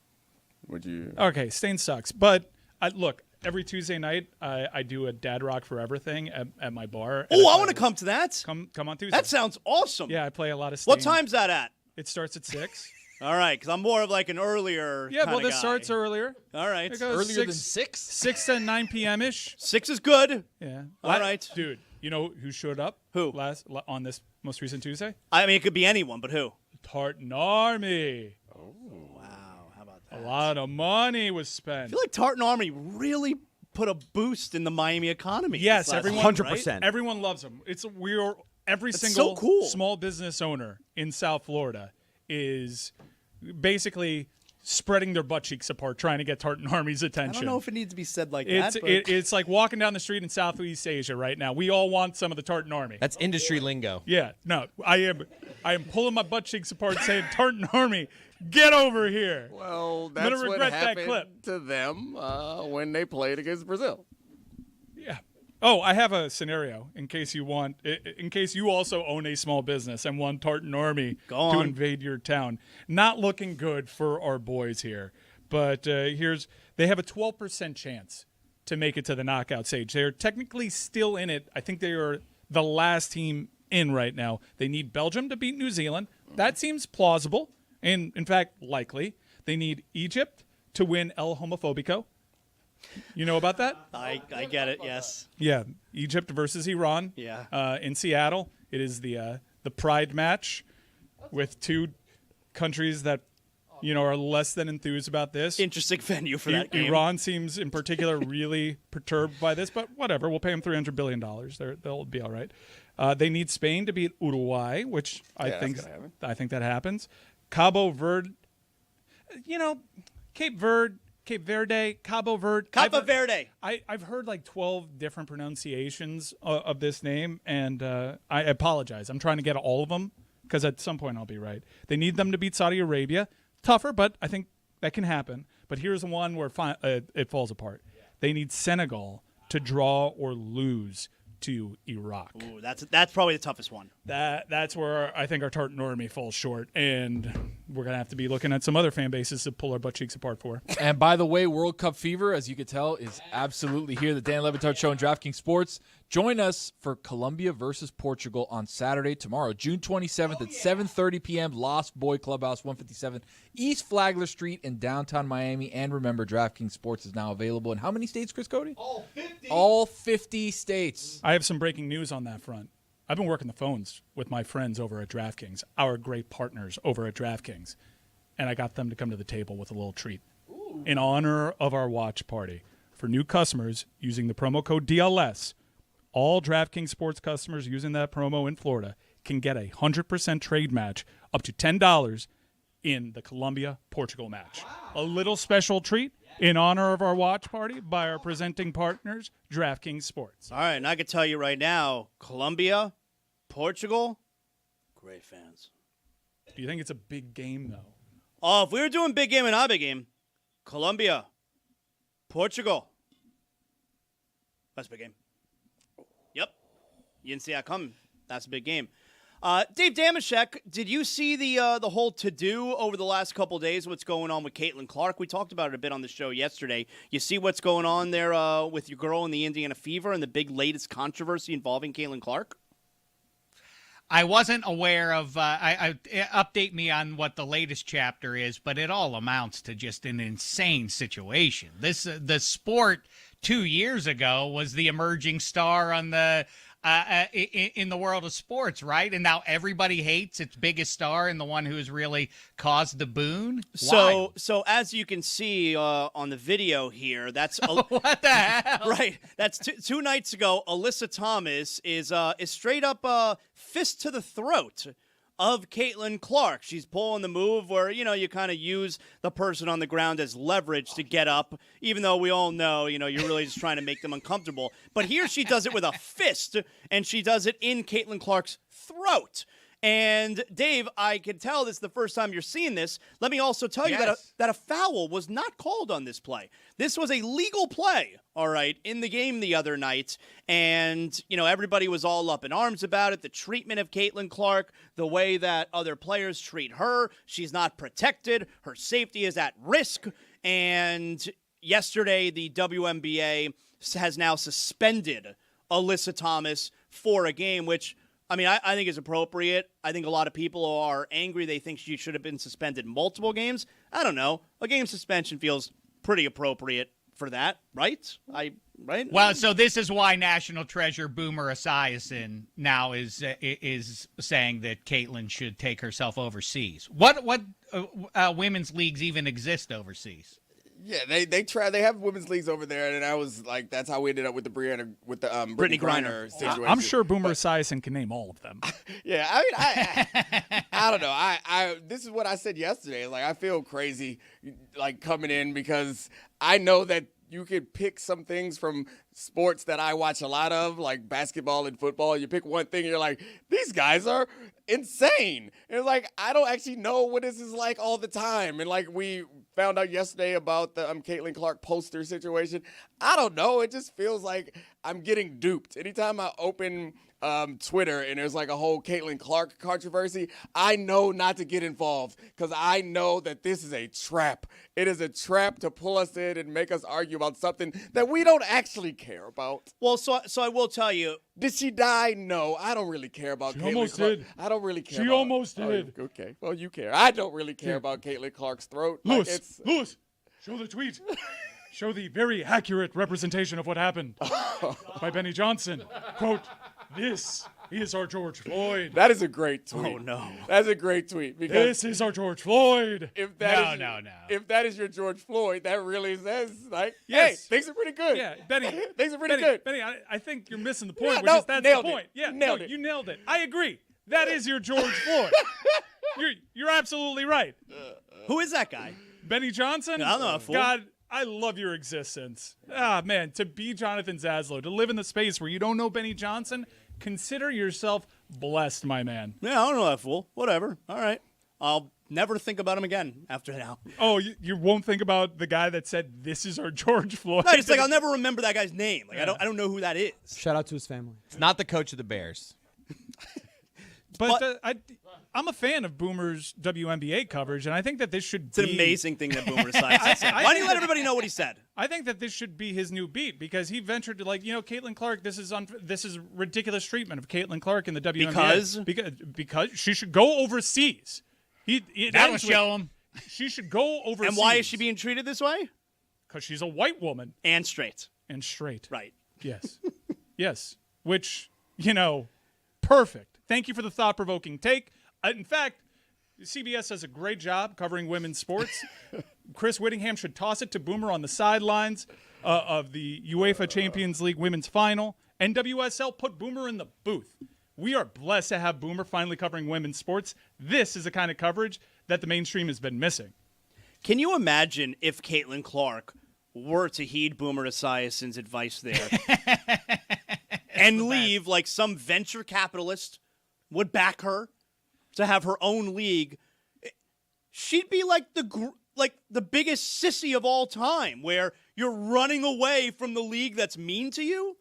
S2: Would you?
S5: Okay, Stain sucks. But look, every Tuesday night, I do a Dad Rock Forever thing at my bar.
S3: Oh, I want to come to that.
S5: Come on Tuesday.
S3: That sounds awesome.
S5: Yeah, I play a lot of Stain.
S3: What time's that at?
S5: It starts at 6.
S3: All right, because I'm more of like an earlier.
S5: Yeah, well,
S3: kinda
S5: this
S3: guy.
S5: starts earlier.
S3: All right,
S5: It goes
S6: Earlier than 6?
S5: 6 to 9 p.m. ish.
S3: 6 is good.
S5: Yeah.
S3: All right,
S5: dude. You know who showed up?
S3: Who
S5: on this most recent Tuesday?
S3: I mean, it could be anyone, but who?
S5: Tartan Army.
S3: Oh, wow. How about that?
S5: A lot of money was spent.
S3: I feel like Tartan Army really put a boost in the Miami economy.
S5: Yes, everyone,
S10: 100%.
S5: Right? Everyone loves them. Every
S3: That's
S5: single
S3: so cool.
S5: small business owner in South Florida is basically spreading their butt cheeks apart trying to get Tartan Army's attention.
S3: I don't know if it needs to be said like
S5: it's,
S3: that. But
S5: It's like walking down the street in Southeast Asia right now. We all want some of the Tartan Army.
S18: That's industry lingo.
S5: Yeah, no, I am pulling my butt cheeks apart saying, Tartan Army, get over here.
S2: Well,
S5: I'm gonna
S2: that's what
S5: regret that
S2: happened
S5: clip.
S2: to them when they played against Brazil.
S5: Yeah. Oh, I have a scenario in case you also own a small business and want Tartan Army to invade your town. Not looking good for our boys here. But they have a 12% chance to make it to the knockout stage. They're technically still in it. I think they are the last team in right now. They need Belgium to beat New Zealand. That seems plausible and, in fact, likely. They need Egypt to win El Homofobico. You know about that?
S3: I get it. Yes.
S5: Yeah, Egypt versus Iran.
S3: Yeah.
S5: In Seattle, it is the Pride match with two countries that are less than enthused about this.
S3: Interesting venue for that game.
S5: Iran seems in particular really perturbed by this, but whatever. We'll pay them $300 billion. They'll be all right. They need Spain to beat Uruguay, which I think that happens. Cabo Verde. Cape Verde, Cabo Verde.
S3: Cabo Verde.
S5: I've heard like 12 different pronunciations of this name, and I apologize. I'm trying to get all of them because at some point I'll be right. They need them to beat Saudi Arabia. Tougher, but I think that can happen. But here's one where it falls apart. They need Senegal to draw or lose to Iraq.
S3: Ooh, that's probably the toughest one.
S5: That's where I think our Tartan Army falls short, and we're going to have to be looking at some other fan bases to pull our butt cheeks apart for.
S6: And by the way, World Cup fever, as you can tell, is absolutely here. The Dan Le Batard Show and DraftKings Sports. Join us for Colombia versus Portugal on Saturday, tomorrow, June 27th at 7:30 p.m. Lost Boy Clubhouse, 157 East Flagler Street in downtown Miami. And remember, DraftKings Sports is now available in how many states, Chris Cody?
S18: All 50.
S6: All 50 states.
S5: I have some breaking news on that front. I've been working the phones with my friends over at DraftKings, our great partners over at DraftKings, and I got them to come to the table with a little treat. Ooh. In honor of our watch party. For new customers using the promo code DLS, all DraftKings Sports customers using that promo in Florida can get a 100% trade match up to $10 in the Colombia-Portugal match. Wow. A little special treat in honor of our watch party by our presenting partners, DraftKings Sports.
S3: All right, and I can tell you right now, Colombia, Portugal, great fans.
S5: Do you think it's a big game, though?
S3: Oh, if we were doing big game and not big game, Colombia, Portugal, that's a big game. Yep. You didn't see that coming. That's a big game. Dave Damashek, did you see the whole to-do over the last couple of days, what's going on with Caitlin Clark? We talked about it a bit on the show yesterday. You see what's going on there with your girl in the Indiana Fever and the big latest controversy involving Caitlin Clark?
S4: I wasn't aware of, update me on what the latest chapter is, but it all amounts to just an insane situation. The sport 2 years ago was the emerging star on the in the world of sports, right? And now everybody hates its biggest star and the one who has really caused the boon.
S3: So as you can see on the video here, that's
S4: what the hell?
S3: Right. That's two nights ago. Alyssa Thomas is straight up fist to the throat of Caitlin Clark. She's pulling the move where, you kind of use the person on the ground as leverage to get up, even though we all know, you're really just trying to make them uncomfortable. But here she does it with a fist, and she does it in Caitlin Clark's throat. And Dave, I can tell this is the first time you're seeing this. Let me also tell you that a foul was not called on this play. This was a legal play, all right, in the game the other night. And, everybody was all up in arms about it. The treatment of Caitlin Clark, the way that other players treat her. She's not protected. Her safety is at risk. And yesterday, the WNBA has now suspended Alyssa Thomas for a game, which I think is appropriate. I think a lot of people are angry. They think she should have been suspended multiple games. I don't know. A game suspension feels pretty appropriate for that, right? Right?
S4: Well, so this is why National Treasure Boomer Esiason now is saying that Caitlin should take herself overseas. What women's leagues even exist overseas?
S2: Yeah, they try. They have women's leagues over there, and I was like, that's how we ended up with the Brittany Griner situation.
S5: I'm sure Boomer Esiason can name all of them.
S2: Yeah, I don't know. I this is what I said yesterday. Like, I feel crazy, like, coming in because I know that you could pick some things from sports that I watch a lot of, like basketball and football. You pick one thing, and you're like, these guys are insane. And like, I don't actually know what this is like all the time. And like, we found out yesterday about the Caitlin Clark poster situation. I don't know. It just feels like I'm getting duped. Anytime I open Twitter and there's like a whole Caitlin Clark controversy, I know not to get involved because I know that this is a trap. It is a trap to pull us in and make us argue about something that we don't actually care about.
S3: Well, so I will tell you.
S2: Did she die? No, I don't really care about Caitlin
S5: almost
S2: Clark.
S5: did.
S2: I don't really care.
S5: She almost did.
S2: Okay, well, you care. I don't really care about Caitlin Clark's throat.
S5: Lewis, show the tweet. Show the very accurate representation of what happened by Benny Johnson. Quote, "This is our George Floyd."
S2: That is a great tweet.
S3: Oh, no.
S2: That's a great tweet. Because
S5: this is our George Floyd.
S2: If that If that is your George Floyd, that really says, like,
S5: yes.
S2: Hey, things are pretty good.
S5: Yeah, Benny.
S2: Things are pretty good.
S5: Benny, I think you're missing the point.
S2: Yeah,
S5: That's
S2: nailed
S5: the point.
S2: it.
S5: Yeah,
S2: nailed it.
S5: You nailed it. I agree. That is your George Floyd. You're absolutely right.
S3: Who is that guy?
S5: Benny Johnson?
S3: I don't know. Fool.
S5: God, I love your existence. Ah, man, to be Jonathan Zaslow, to live in the space where you don't know Benny Johnson, consider yourself blessed, my man.
S3: Yeah, I don't know that fool. Whatever. All right. I'll never think about him again after now.
S5: Oh, you won't think about the guy that said, "This is our George Floyd"?
S3: No, it's like I'll never remember that guy's name. Like I don't know who that is.
S10: Shout out to his family.
S9: It's not the coach of the Bears.
S5: But I'm a fan of Boomer's WNBA coverage, and I think that this should
S3: It's an amazing thing that Boomer Esiason said. Why don't you let everybody know what he said?
S5: I think that this should be his new beat because he ventured to, like, Caitlin Clark, this is ridiculous treatment of Caitlin Clark in the WNBA. Because she should go overseas.
S4: That'll show him.
S5: She should go overseas.
S3: And why is she being treated this way?
S5: Because she's a white woman.
S3: And straight.
S5: Right. Yes. Yes. Which, perfect. Thank you for the thought-provoking take. In fact, CBS does a great job covering women's sports. Chris Whittingham should toss it to Boomer on the sidelines of the UEFA Champions League women's final. NWSL put Boomer in the booth. We are blessed to have Boomer finally covering women's sports. This is the kind of coverage that the mainstream has been missing.
S3: Can you imagine if Caitlin Clark were to heed Boomer Esiason's advice there and leave like some venture capitalist would back her to have her own league? She'd be like the biggest sissy of all time, where you're running away from the league that's mean to you.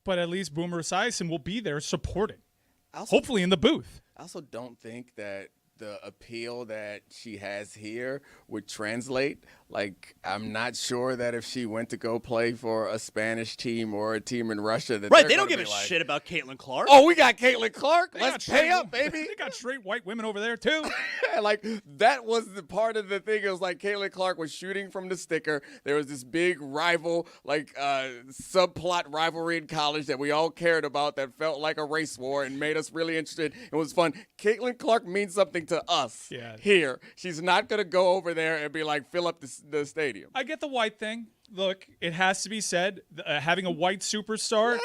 S5: But at least Boomer Esiason will be there supporting, hopefully in the booth.
S2: I also don't think that the appeal that she has here would translate. Like, I'm not sure that if she went to go play for a Spanish team or a team in Russia, that
S3: Right,
S2: they're
S3: they don't
S2: gonna
S3: give a
S2: be like,
S3: shit about Caitlin Clark.
S2: Oh, we got Caitlin Clark.
S5: They
S2: Let's
S5: got
S2: pay
S5: straight-
S2: up, baby.
S5: They got straight white women over there too.
S2: Like, that was the part of the thing. It was like Caitlin Clark was shooting from the sticker. There was this big rival, like subplot rivalry in college that we all cared about that felt like a race war and made us really interested. It was fun. Caitlin Clark means something to us here. She's not going to go over there and be like, fill up the stadium.
S5: I get the white thing. Look, it has to be said, having a white superstar,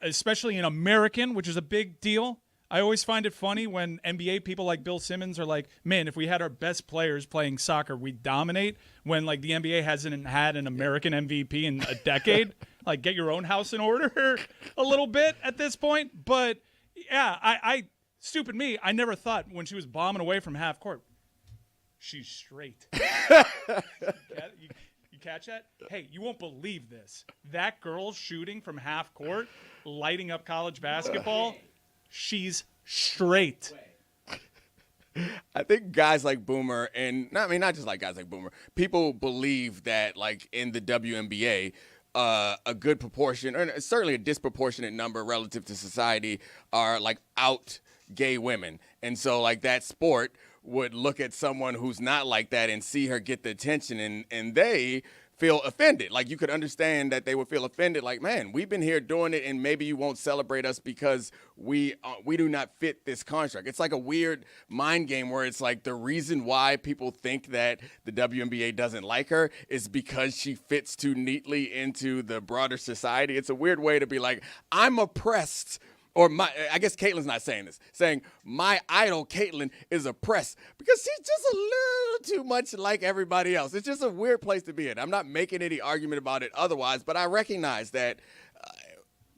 S5: especially an American, which is a big deal. I always find it funny when NBA people like Bill Simmons are like, man, if we had our best players playing soccer, we'd dominate. When, like, the NBA hasn't had an American MVP in a decade. Like, get your own house in order a little bit at this point. But, yeah, I stupid me, I never thought when she was bombing away from half court, she's straight. You catch that? Hey, you won't believe this. That girl shooting from half court, lighting up college basketball, she's straight.
S2: I think guys like Boomer, and not just like guys like Boomer, people believe that, like, in the WNBA, a good proportion, or certainly a disproportionate number relative to society, are like out gay women. And so, like, that sport would look at someone who's not like that and see her get the attention, and they feel offended. Like, you could understand that they would feel offended. Like, man, we've been here doing it, and maybe you won't celebrate us because we do not fit this construct. It's like a weird mind game where it's like the reason why people think that the WNBA doesn't like her is because she fits too neatly into the broader society. It's a weird way to be like, I'm oppressed. Or I guess Caitlin's not saying this, saying my idol Caitlin is oppressed because she's just a little too much like everybody else. It's just a weird place to be in. I'm not making any argument about it otherwise, but I recognize that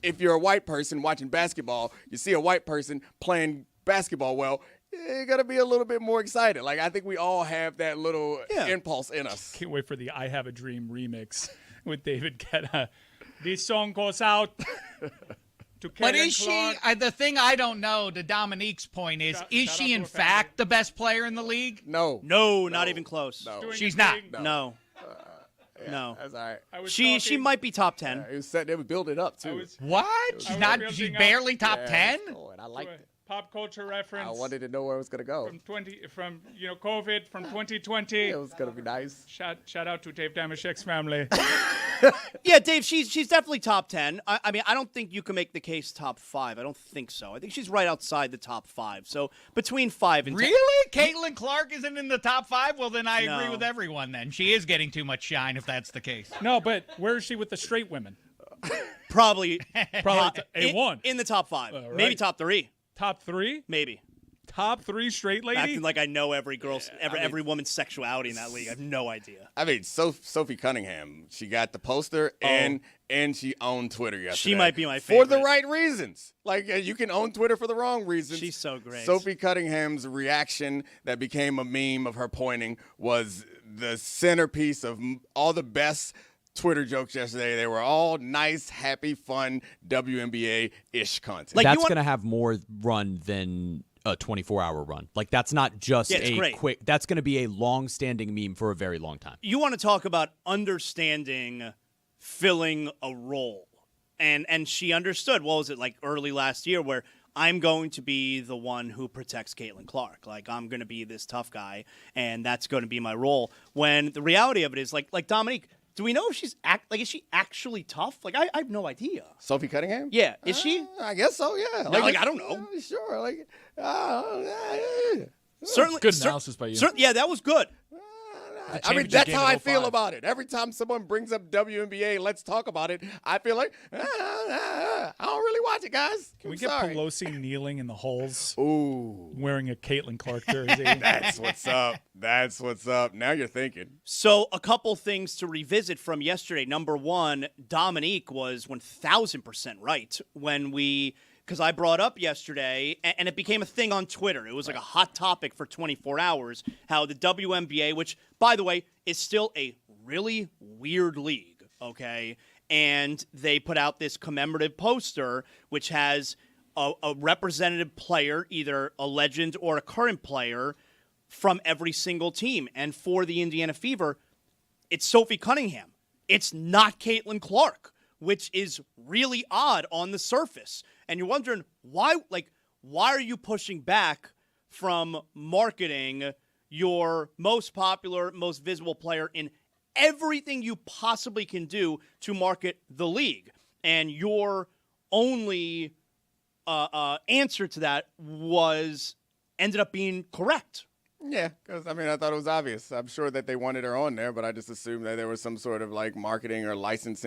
S2: if you're a white person watching basketball, you see a white person playing basketball well, you're going to be a little bit more excited. Like, I think we all have that little impulse in us.
S5: Can't wait for the I Have a Dream remix with David Guetta. This song goes out.
S4: But is she, the thing I don't know, to Dominique's point is she in fact the best player in the league?
S2: No,
S3: not even close.
S2: No.
S4: She's not.
S3: No.
S2: No. That's all right.
S3: She might be top 10.
S2: They would build it up, too.
S4: What? She's barely top 10?
S2: Oh, and I liked it.
S5: Pop culture reference.
S2: I wanted to know where it was going to go.
S5: From COVID, from 2020.
S2: It was going to be nice.
S5: Shout out to Dave Damashek's family.
S3: Yeah, Dave, she's definitely top 10. I mean, I don't think you can make the case top 5. I don't think so. I think she's right outside the top 5. So between 5 and 10.
S4: Really? Caitlin Clark isn't in the top 5? Well, then I agree with everyone then. She is getting too much shine if that's the case.
S5: No, but where is she with the straight women?
S3: Probably
S5: A1.
S3: In the top 5.
S5: Right.
S3: Maybe top 3.
S5: Top 3?
S3: Maybe.
S5: Top 3 straight lady?
S3: Acting like I know every woman's sexuality in that league. I have no idea.
S2: I mean, Sophie Cunningham, she got the poster and she owned Twitter yesterday.
S3: She might be my favorite.
S2: For the right reasons. Like, you can own Twitter for the wrong reasons.
S3: She's so great.
S2: Sophie Cunningham's reaction that became a meme of her pointing was the centerpiece of all the best Twitter jokes yesterday. They were all nice, happy, fun WNBA-ish content.
S10: Like, that's going to have more run than a 24-hour run. Like, that's not just quick. That's going to be a long-standing meme for a very long time.
S3: You want to talk about understanding filling a role. And she understood, what was it, like early last year, where I'm going to be the one who protects Caitlin Clark. Like, I'm going to be this tough guy, and that's going to be my role. When the reality of it is, like Dominique, do we know if she's is she actually tough? Like, I have no idea.
S2: Sophie Cunningham?
S3: Yeah, is she?
S2: I guess so. Yeah.
S3: Like I don't know.
S2: Sure. Like,
S3: certainly
S6: good analysis by you.
S3: Yeah, that was good.
S2: I mean, that's how I feel about it. Every time someone brings up WNBA, let's talk about it, I feel like, I don't really watch it, guys.
S5: Can we get Pelosi kneeling in the halls?
S2: Ooh.
S5: Wearing a Caitlin Clark jersey.
S2: That's what's up. That's what's up. Now you're thinking.
S3: So a couple things to revisit from yesterday. Number one, Dominique was 1,000% right when because I brought up yesterday, and it became a thing on Twitter. It was like a hot topic for 24 hours, how the WNBA, which, by the way, is still a really weird league, okay? And they put out this commemorative poster, which has a representative player, either a legend or a current player, from every single team. And for the Indiana Fever, it's Sophie Cunningham. It's not Caitlin Clark, which is really odd on the surface. And you're wondering why are you pushing back from marketing your most popular, most visible player in everything you possibly can do to market the league? And your only answer to that ended up being correct.
S2: Yeah, because, I thought it was obvious. I'm sure that they wanted her on there, but I just assumed that there was some sort of, marketing or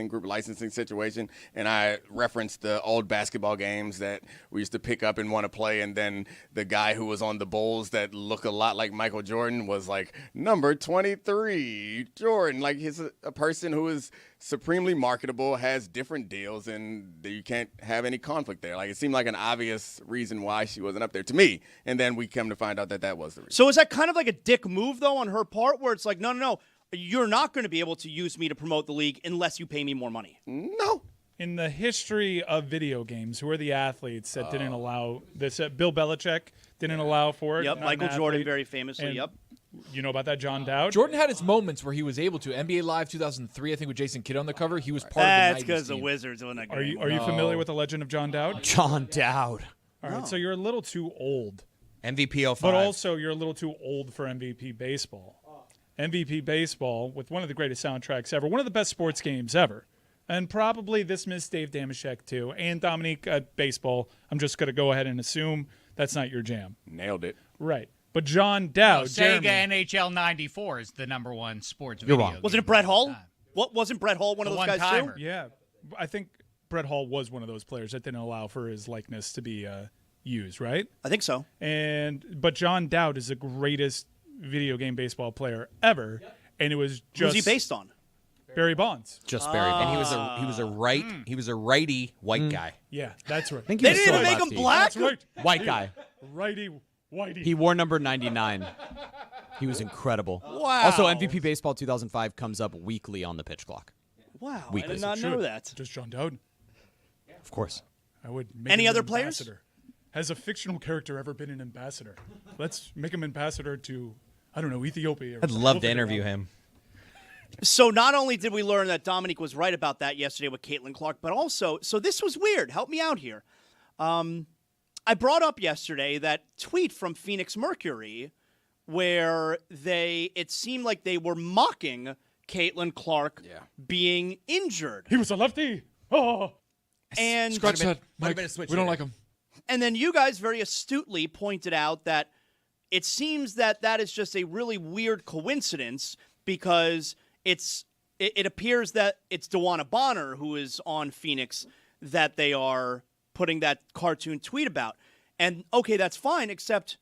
S2: group licensing situation. And I referenced the old basketball games that we used to pick up and want to play, and then the guy who was on the Bulls that looked a lot like Michael Jordan was number 23, Jordan. He's a person who is supremely marketable, has different deals, and you can't have any conflict there. It seemed like an obvious reason why she wasn't up there to me, and then we come to find out that was the reason.
S3: So is that kind of like a dick move, though, on her part, where it's no, you're not going to be able to use me to promote the league unless you pay me more money?
S2: No.
S5: In the history of video games, who are the athletes that didn't allow this? Bill Belichick didn't allow for it.
S3: Yep, Michael Jordan very famously,
S5: And
S3: yep.
S5: You know about that, John Dowd?
S6: Jordan had his moments where he was able to. NBA Live 2003, I think, with Jason Kidd on the cover, he was part
S3: That's
S6: of the 90s
S3: because the
S6: team.
S3: Wizards won that game.
S5: Are you familiar with the legend of John Dowd?
S10: John Dowd.
S5: All right, so you're a little too old.
S9: MVP 05.
S5: But also, you're a little too old for MVP baseball. MVP baseball, with one of the greatest soundtracks ever, one of the best sports games ever. And probably this missed Dave Damashek, too. And Dominique at baseball, I'm just going to go ahead and assume that's not your jam.
S2: Nailed it.
S5: Right. But John Dowd,
S4: Sega
S5: Jeremy,
S4: NHL 94 is the number one sports
S10: You're
S4: video
S10: wrong.
S4: game.
S3: Wasn't it Brett Hull? What wasn't Brett Hull one of those guys too?
S4: one-timer.
S5: yeah, I think Brett Hall was one of those players that didn't allow for his likeness to be used, right?
S3: I think so.
S5: But John Dowd is the greatest video game baseball player ever, and it was just
S3: Who's he based on?
S5: Barry Bonds.
S10: Just Barry Bonds.
S9: And he was a righty white guy.
S5: Yeah, that's right.
S10: I think he
S3: They
S10: was
S3: didn't
S10: still
S3: make him
S10: lefty.
S3: black?
S5: That's right.
S10: White guy.
S5: Righty, whitey.
S10: He wore number 99. He was incredible.
S3: Wow.
S10: Also, MVP Baseball 2005 comes up weekly on the pitch clock.
S3: Wow,
S10: Weekly.
S3: I did not know that.
S5: Just John Dowd.
S10: Of course.
S5: I would make
S3: Any
S5: him
S3: other
S5: an
S3: players?
S5: ambassador. Has a fictional character ever been an ambassador? Let's make him ambassador to, I don't know, Ethiopia.
S9: I'd love to interview him.
S3: So not only did we learn that Dominique was right about that yesterday with Caitlin Clark, but also, so this was weird. Help me out here. I brought up yesterday that tweet from Phoenix Mercury where it seemed like they were mocking Caitlin Clark being injured.
S5: He was a lefty. Oh.
S3: And
S6: Scratch that,
S9: might have
S6: Mike.
S9: been a switch
S6: We don't
S9: hitter.
S6: like him.
S3: And then you guys very astutely pointed out that it seems that is just a really weird coincidence because it appears that it's DeWanna Bonner who is on Phoenix that they are putting that cartoon tweet about. And okay, that's fine, except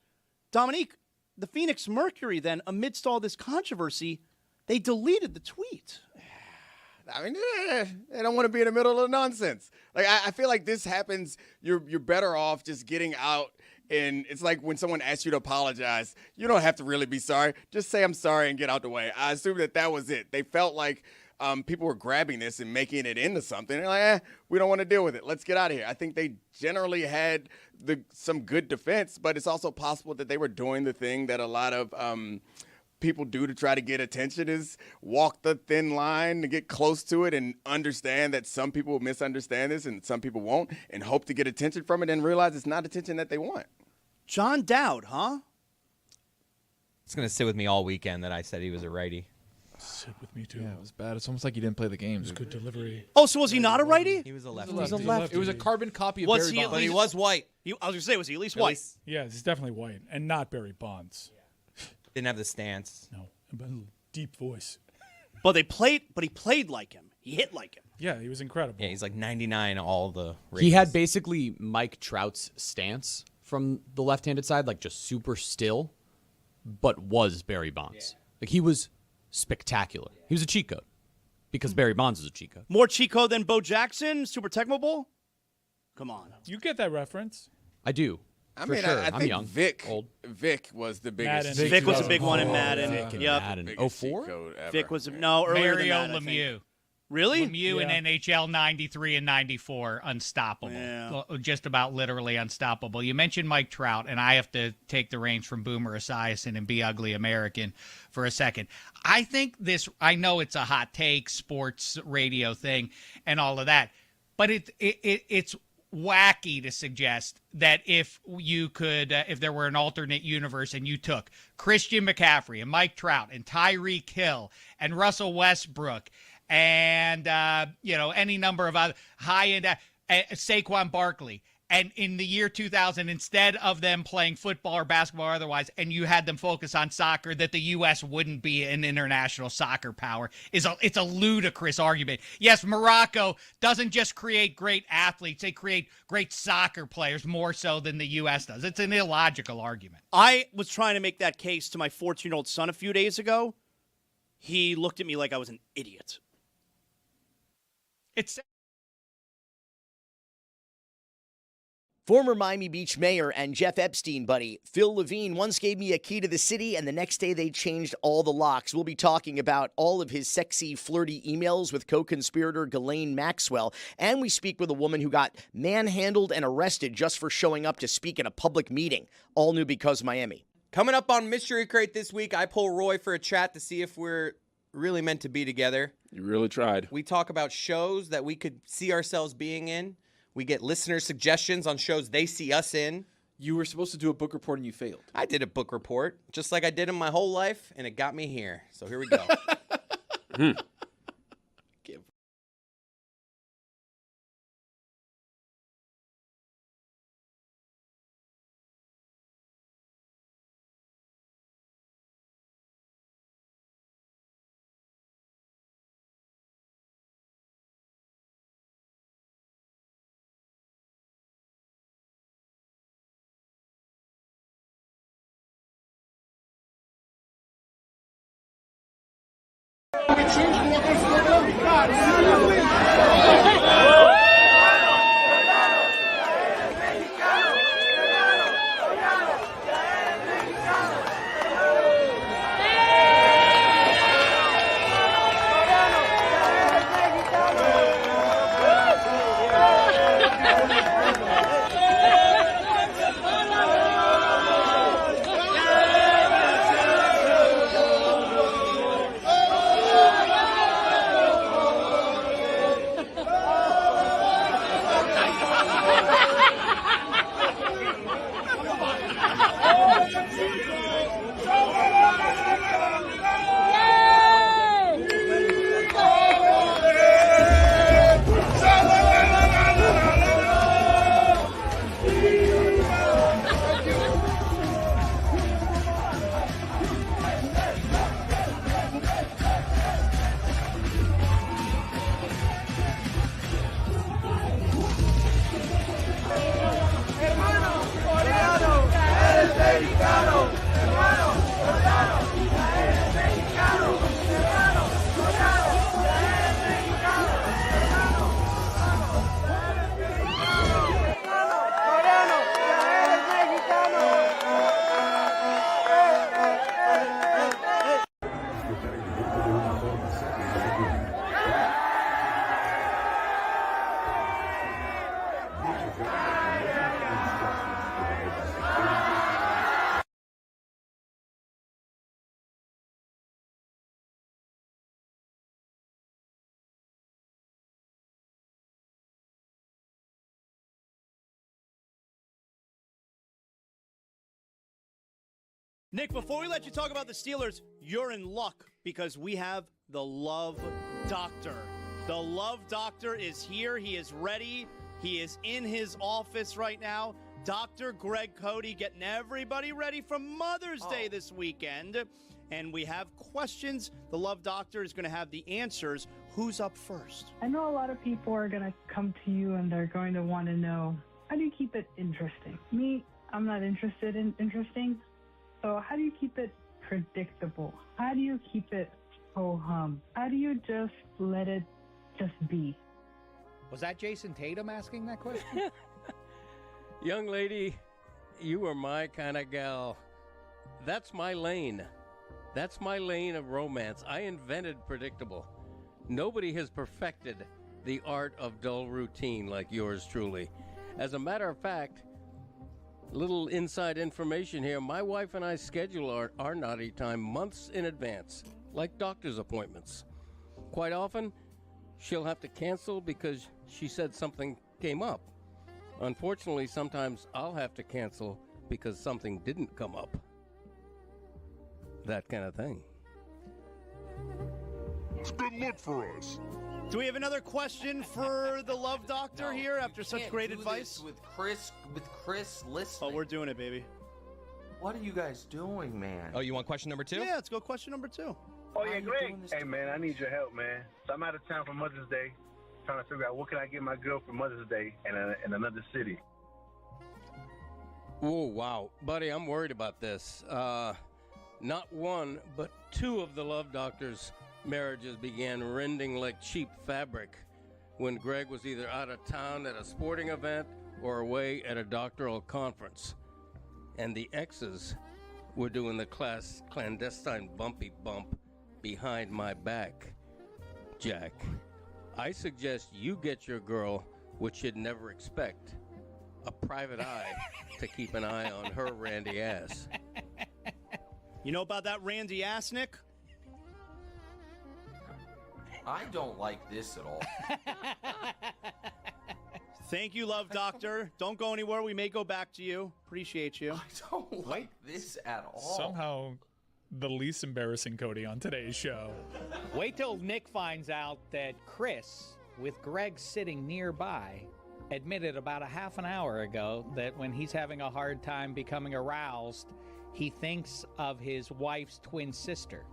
S3: Dominique, the Phoenix Mercury then, amidst all this controversy, they deleted the tweet.
S2: I mean, they don't want to be in the middle of the nonsense. I feel like this happens, you're better off just getting out. And it's like when someone asks you to apologize, you don't have to really be sorry. Just say I'm sorry and get out the way. I assume that was it. They felt like people were grabbing this and making it into something. They're like, we don't want to deal with it. Let's get out of here. I think they generally had some good defense, but it's also possible that they were doing the thing that a lot of people do to try to get attention is walk the thin line to get close to it and understand that some people will misunderstand this and some people won't and hope to get attention from it and realize it's not attention that they want.
S3: John Dowd, huh?
S9: It's going to sit with me all weekend that I said he was a righty.
S5: Sit with me, too.
S6: Yeah, it was bad. It's almost like he didn't play the game.
S5: It was good delivery.
S3: Oh, so was he not a righty?
S9: He was a lefty.
S6: He was a lefty. It was a carbon copy of
S3: Was
S6: Barry
S3: he at
S6: Bonds.
S9: But he
S3: least-
S9: was white.
S3: I was going to say, was he at least white?
S5: Yeah, he's definitely white and not Barry Bonds.
S9: Didn't have the stance.
S5: No, but a deep voice.
S3: But he played like him. He hit like him.
S5: Yeah, he was incredible.
S9: Yeah, he's like 99 all the ratings.
S10: He had basically Mike Trout's stance from the left-handed side, like just super still, but was Barry Bonds. Like he was spectacular. He was a cheat code because Barry Bonds was a cheat code.
S3: More cheat code than Bo Jackson, Super Tecmo Bowl? Come on.
S5: You get that reference.
S10: I do.
S2: I
S10: For
S2: mean,
S10: sure.
S2: I
S10: I'm
S2: think
S10: young.
S2: Vic was the biggest.
S5: Madden.
S3: Vic was a big one in Madden.
S10: Vic and
S3: Yep.
S10: Madden.
S2: biggest cheat
S10: 04?
S2: code ever.
S3: Vic was earlier
S4: Mario
S3: than that, I think.
S4: Lemieux.
S3: Really?
S4: Lemieux in NHL 93 and 94, unstoppable.
S3: Yeah.
S4: Just about literally unstoppable. You mentioned Mike Trout, and I have to take the reins from Boomer Esiason and Be Ugly American for a second. I think I know it's a hot take, sports radio thing, and all of that, but it's wacky to suggest that if you could, if there were an alternate universe and you took Christian McCaffrey and Mike Trout and Tyreek Hill and Russell Westbrook and any number of other high-end Saquon Barkley, and in the year 2000, instead of them playing football or basketball or otherwise, and you had them focus on soccer, that the U.S. wouldn't be an international soccer power, it's a ludicrous argument. Yes, Morocco doesn't just create great athletes, they create great soccer players more so than the U.S. does. It's an illogical argument.
S3: I was trying to make that case to my 14-year-old son a few days ago. He looked at me like I was an idiot.
S4: It's
S14: Former Miami Beach mayor and Jeff Epstein buddy Phil Levine once gave me a key to the city, and the next day they changed all the locks. We'll be talking about all of his sexy, flirty emails with co-conspirator Ghislaine Maxwell, and we speak with a woman who got manhandled and arrested just for showing up to speak at a public meeting. All new because Miami.
S9: Coming up on Mystery Crate this week, I pull Roy for a chat to see if we're really meant to be together.
S13: You really tried.
S9: We talk about shows that we could see ourselves being in. We get listener suggestions on shows they see us in.
S6: You were supposed to do a book report and you failed.
S9: I did a book report, just like I did in my whole life, and it got me here. So here we go.
S3: Nick, before we let you talk about the Steelers, you're in luck because we have the Love Doctor. The Love Doctor is here. He is ready. He is in his office right now. Dr. Greg Cody getting everybody ready for Mother's Day this weekend. And we have questions. The Love Doctor is going to have the answers. Who's up first?
S18: I know a lot of people are going to come to you and they're going to want to know, how do you keep it interesting? Me, I'm not interested in interesting. So how do you keep it predictable? How do you keep it ho-hum? How do you just let it just be?
S19: Was that Jason Tatum asking that question?
S20: Young lady, you are my kind of gal. That's my lane. That's my lane of romance. I invented predictable. Nobody has perfected the art of dull routine like yours truly. As a matter of fact, little inside information here, my wife and I schedule our naughty time months in advance, like doctor's appointments. Quite often, she'll have to cancel because she said something came up. Unfortunately, sometimes I'll have to cancel because something didn't come up. That kind of thing.
S3: It's a good look for us. Do we have another question for the love doctor here after such great advice?
S21: With Chris listening.
S3: Oh, we're doing it, baby.
S21: What are you guys doing, man?
S9: Oh, you want question number 2?
S3: Yeah, let's go question number 2.
S22: Oh, yeah, Greg. Hey, man, I need your help, man. So I'm out of town for Mother's Day, trying to figure out what can I get my girl for Mother's Day in another city.
S20: Oh, wow. Buddy, I'm worried about this. Not one, but 2 of the love doctor's marriages began rending like cheap fabric when Greg was either out of town at a sporting event or away at a doctoral conference. And the exes were doing the clandestine bumpy bump behind my back. Jack, I suggest you get your girl, which you'd never expect, a private eye to keep an eye on her randy ass.
S3: You know about that Randy ass, Nick?
S21: I don't like this at all.
S3: Thank you, love doctor. Don't go anywhere. We may go back to you. Appreciate you.
S21: I don't like this at all.
S5: Somehow the least embarrassing Cody on today's show.
S19: Wait till Nick finds out that Chris, with Greg sitting nearby, admitted about a half an hour ago that when he's having a hard time becoming aroused, he thinks of his wife's twin sister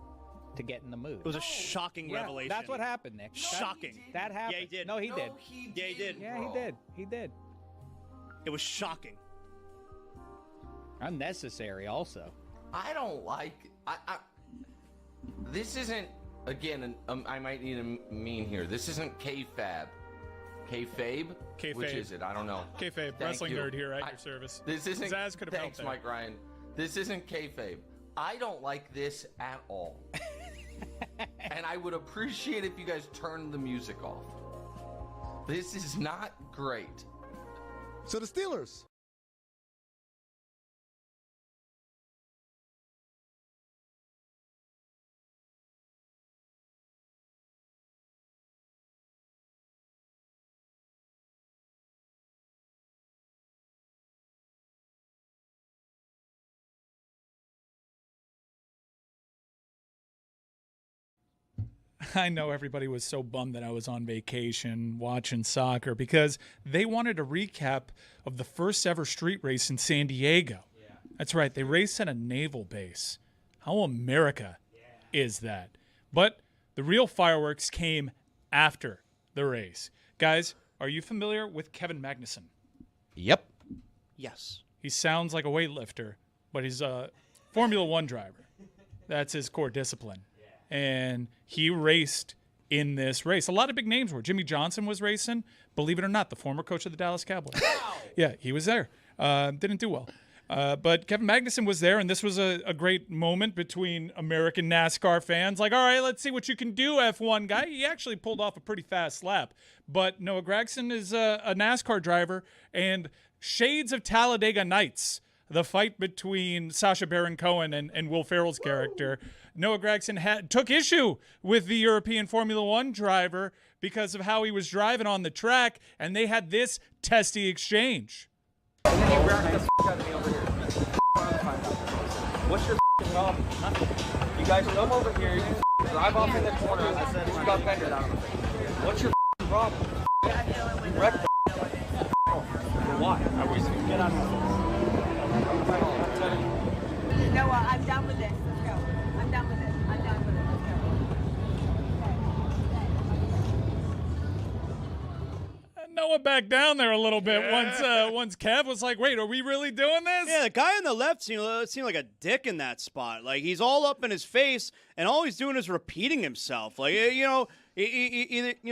S19: to get in the mood.
S3: It was a shocking revelation.
S19: That's what happened, Nick.
S3: Shocking.
S19: That happened.
S3: Yeah, he did.
S19: No, he did.
S3: Yeah, he did.
S19: Yeah, he did. He did.
S3: It was shocking.
S19: Unnecessary also.
S21: I don't like... This isn't... Again, I might need a mean here. This isn't K-Fab. K-Fabe?
S5: K-Fabe.
S21: Which is it? I don't know.
S5: K-Fabe, wrestling nerd here at your service.
S21: This isn't...
S5: Zaz could have helped
S21: Thanks,
S5: there.
S21: Mike Ryan. This isn't K-Fabe. I don't like this at all. And I would appreciate if you guys turned the music off. This is not great.
S16: So the Steelers.
S5: I know everybody was so bummed that I was on vacation watching soccer because they wanted a recap of the first ever street race in San Diego. Yeah. That's right. They raced at a naval base. How America is that? But the real fireworks came after the race. Guys, are you familiar with Kevin Magnussen?
S10: Yep.
S3: Yes.
S5: He sounds like a weightlifter, but he's a Formula One driver. That's his core discipline. And he raced in this race. A lot of big names were. Jimmy Johnson was racing. Believe it or not, the former coach of the Dallas Cowboys. Yeah, he was there. Didn't do well. But Kevin Magnussen was there, and this was a great moment between American NASCAR fans. Like, all right, let's see what you can do, F1 guy. He actually pulled off a pretty fast lap. But Noah Gragson is a NASCAR driver, and shades of Talladega Nights, the fight between Sacha Baron Cohen and Will Ferrell's character. Noah Gragson took issue with the European Formula One driver because of how he was driving on the track, and they had this testy exchange.
S23: What's your problem? You guys come over here, you drive off in the corner. I said, you got fender down on the face. What's your problem? You wrecked why? I was get out of
S24: Noah, I'm done with this. Let's go. I'm done with it. I'm done with it. Let's go.
S5: Noah backed down there a little bit once Kev was like, wait, are we really doing this?
S3: Yeah, the guy on the left seemed like a dick in that spot. Like, he's all up in his face, and all he's doing is repeating himself. Like, either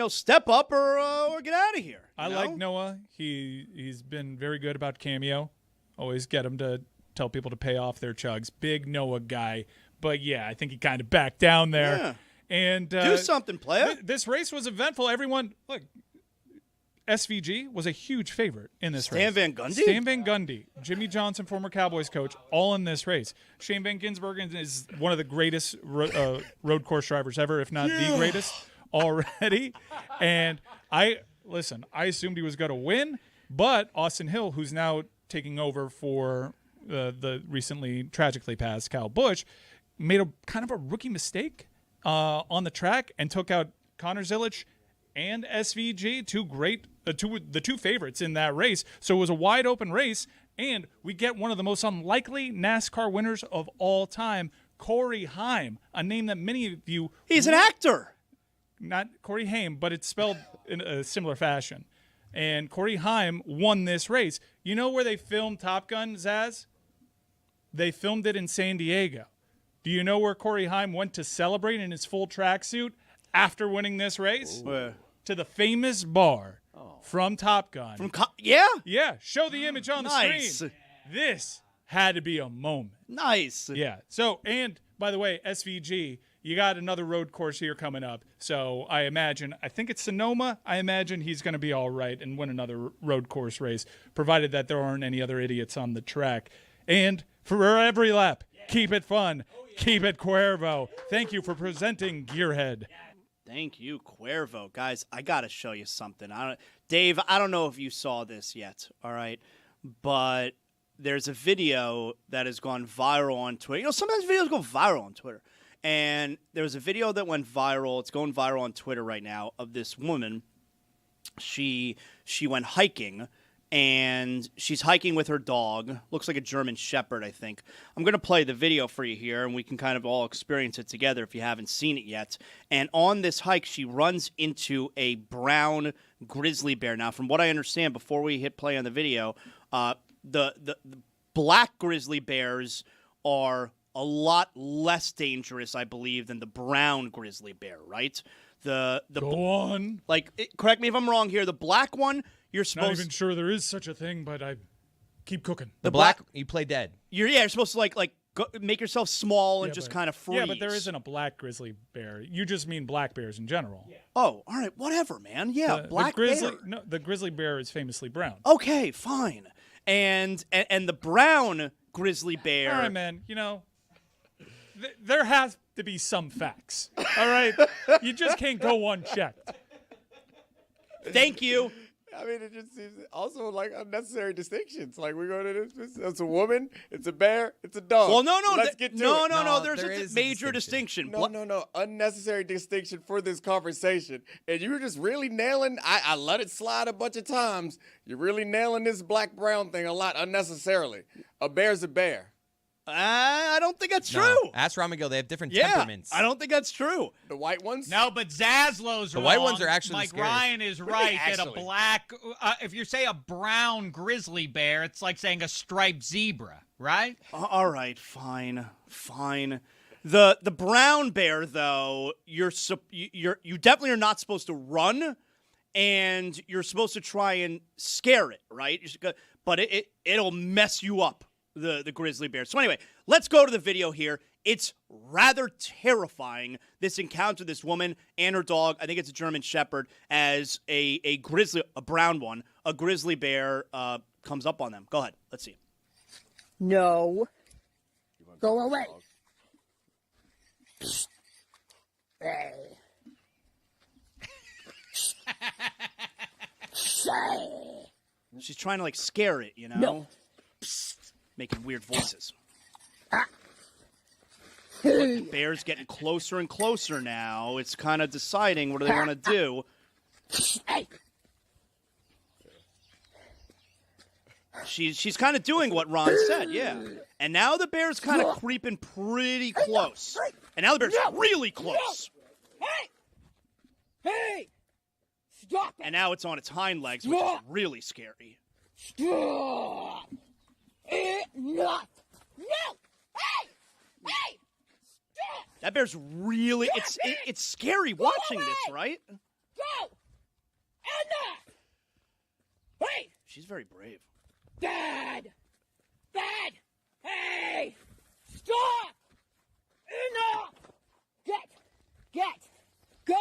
S3: step up or get out of here.
S5: I like Noah. He's been very good about Cameo. Always get him to tell people to pay off their chugs. Big Noah guy. But, yeah, I think he kind of backed down there.
S3: Yeah.
S5: And
S3: Do something, player.
S5: This race was eventful. Everyone, look, SVG was a huge favorite in this race.
S3: Stan Van Gundy?
S5: Stan Van Gundy, Jimmy Johnson, former Cowboys coach, all in this race. Shane Van Gisbergen is one of the greatest road course drivers ever, if not the greatest already. And I assumed he was going to win, but Austin Hill, who's now taking over for the recently tragically passed Kyle Busch, made a kind of a rookie mistake on the track and took out Connor Zilic and SVG, the two favorites in that race. So it was a wide open race, and we get one of the most unlikely NASCAR winners of all time, Corey Haim, a name that many of you...
S3: He's an actor.
S5: Not Corey Haim, but it's spelled in a similar fashion. And Corey Haim won this race. You know where they filmed Top Gun, Zaz? They filmed it in San Diego. Do you know where Corey Haim went to celebrate in his full tracksuit after winning this race?
S3: Where?
S5: To the famous bar from Top Gun.
S3: Yeah?
S5: Yeah. Show the image on the
S3: Nice.
S5: screen. This had to be a moment.
S3: Nice.
S5: Yeah. So, and by the way, SVG, you got another road course here coming up. So I think it's Sonoma. I imagine he's going to be all right and win another road course race, provided that there aren't any other idiots on the track. And for every lap, keep it fun. Keep it Cuervo. Thank you for presenting Gearhead.
S3: Thank you, Cuervo. Guys, I got to show you something. Dave, I don't know if you saw this yet, all right? But there's a video that has gone viral on Twitter. You know, sometimes videos go viral on Twitter. And there was a video that went viral. It's going viral on Twitter right now of this woman. She went hiking, and she's hiking with her dog. Looks like a German Shepherd, I think. I'm going to play the video for you here, and we can kind of all experience it together if you haven't seen it yet. And on this hike, she runs into a brown grizzly bear. Now, from what I understand, before we hit play on the video, the black grizzly bears are a lot less dangerous, I believe, than the brown grizzly bear, right? Go
S5: on.
S3: Correct me if I'm wrong here. The black one, you're supposed...
S5: Not even sure there is such a thing, but I keep cooking.
S10: The black, you play dead.
S3: You're supposed to make yourself small and just kind of freeze.
S5: Yeah, but there isn't a black grizzly bear. You just mean black bears in general. Yeah.
S3: Oh, all right, whatever, man. Yeah, black bear.
S5: No, the grizzly bear is famously brown.
S3: Okay, fine. And the brown grizzly bear...
S5: All right, man, there has to be some facts, all right? You just can't go unchecked.
S3: Thank you.
S2: I mean, it just seems also like unnecessary distinctions. Like, we go to this, it's a woman, it's a bear, it's a dog.
S3: Well, no.
S2: Let's get to it.
S3: No, there's a major distinction.
S2: No. Unnecessary distinction for this conversation. And you were just really nailing, I let it slide a bunch of times. You're really nailing this black-brown thing a lot unnecessarily. A bear's a bear.
S3: I don't think that's true.
S10: Ask Ron McGill. They have different temperaments.
S3: I don't think that's true.
S2: The white ones?
S4: No, but Zaslow's
S10: the
S4: wrong.
S10: white ones are actually
S4: Mike
S10: scary.
S4: Ryan is right that a black, if you say a brown grizzly bear, it's like saying a striped zebra, right?
S3: All right, fine. The brown bear, though, you definitely are not supposed to run, and you're supposed to try and scare it, right? But it'll mess you up. The grizzly bear. So anyway, let's go to the video here. It's rather terrifying, this encounter, this woman and her dog, I think it's a German Shepherd, as a brown one, a grizzly bear comes up on them. Go ahead. Let's see.
S24: No. Go away. Hey.
S3: She's trying to scare it,
S24: No.
S3: Making weird voices. The bear's getting closer and closer now. It's kind of deciding what do they want to do. She's kind of doing what Ron said, yeah. And now the bear's kind of creeping pretty close. And now the bear's really close.
S24: Hey! Stop it!
S3: And now it's on its hind legs, which is really scary.
S24: Stop! Enough! No! Hey! Hey! Stop!
S3: That bear's really... It's scary watching this, right?
S24: Go! Enough! Hey!
S3: She's very brave.
S24: Dad! Dad! Hey! Stop! Enough! Get Go.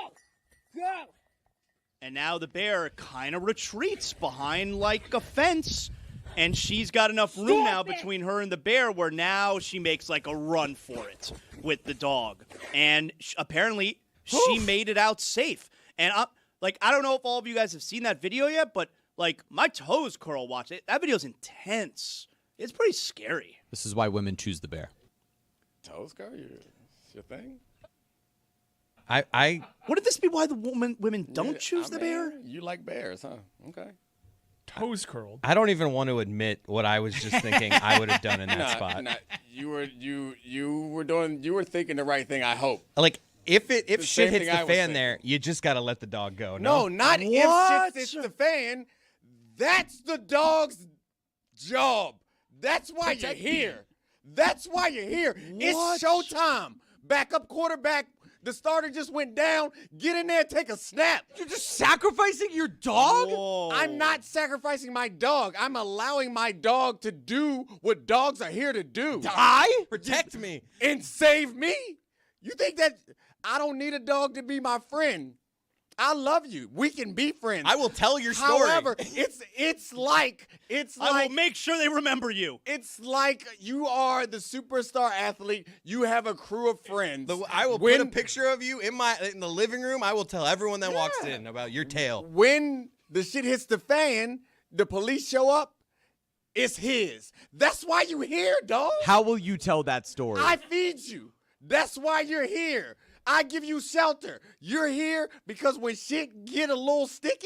S3: And now the bear kind of retreats behind like a fence. And she's got enough room now between her and the bear where now she makes like a run for it with the dog. And apparently she made it out safe. And I don't know if all of you guys have seen that video yet, but like my toes curl watching it. That video's intense. It's pretty scary.
S10: This is why women choose the bear.
S2: Toes curl? It's your thing?
S3: Wouldn't this be why the women don't choose the bear?
S2: You like bears, huh? Okay.
S5: Toes curled.
S9: I don't even want to admit what I was just thinking I would have done in that spot.
S2: You were thinking the right thing, I hope.
S9: Like if shit hits the
S2: was
S9: fan there, you just got to let the dog go.
S2: No, not if shit hits the fan. That's the dog's job. That's why you're here. That's why you're here. It's showtime. Backup quarterback. The starter just went down. Get in there, take a snap.
S10: You're just sacrificing your dog?
S3: Whoa.
S2: I'm not sacrificing my dog. I'm allowing my dog to do what dogs are here to do.
S9: Protect me.
S2: And save me? You think that I don't need a dog to be my friend? I love you. We can be friends.
S9: I will tell your story.
S2: However, it's like
S3: I will make sure they remember you.
S2: It's like you are the superstar athlete. You have a crew of friends.
S9: I will put a picture of you in the living room. I will tell everyone that walks in about your tail.
S2: When the shit hits the fan, the police show up. It's his. That's why you here, dog.
S10: How will you tell that story?
S2: I feed you. That's why you're here. I give you shelter. You're here because when shit get a little sticky,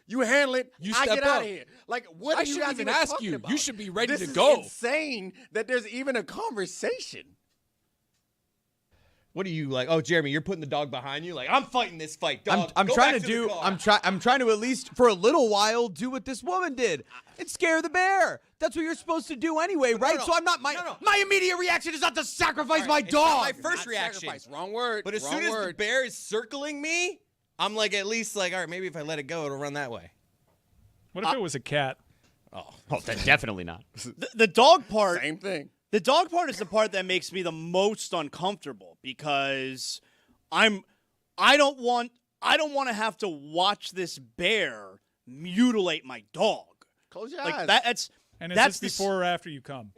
S2: you handle it. I get out of here. Like, what
S6: I
S2: are you
S6: shouldn't
S2: guys
S6: even
S2: even
S6: ask
S2: talking
S6: you.
S2: about?
S6: You should be ready
S2: This
S6: to
S2: is
S6: go.
S2: Insane that there's even a conversation.
S9: What are you like? Oh, Jeremy, you're putting the dog behind you. Like, I'm fighting this fight, dog.
S10: I'm
S9: Go
S10: trying
S9: back
S10: to
S9: the
S10: do.
S9: car.
S10: I'm trying to at least for a little while do what this woman did and scare the bear. That's what you're supposed to do anyway, right?
S9: no.
S10: So I'm not. My immediate reaction is not to sacrifice my
S9: It's not
S10: dog.
S9: my first reaction.
S2: Sacrifice. Wrong word.
S9: But as
S2: Wrong
S9: soon as
S2: word.
S9: the bear is circling me, I'm like at least like, all right, maybe if I let it go, it'll run that way.
S5: What if it was a cat?
S10: Oh, then definitely not.
S3: The dog part.
S2: Same thing.
S3: The dog part is the part that makes me the most uncomfortable because I don't want to have to watch this bear mutilate my dog.
S2: Close your
S3: Like
S2: eyes.
S3: that's
S5: And is
S3: that's
S5: this before or after you come?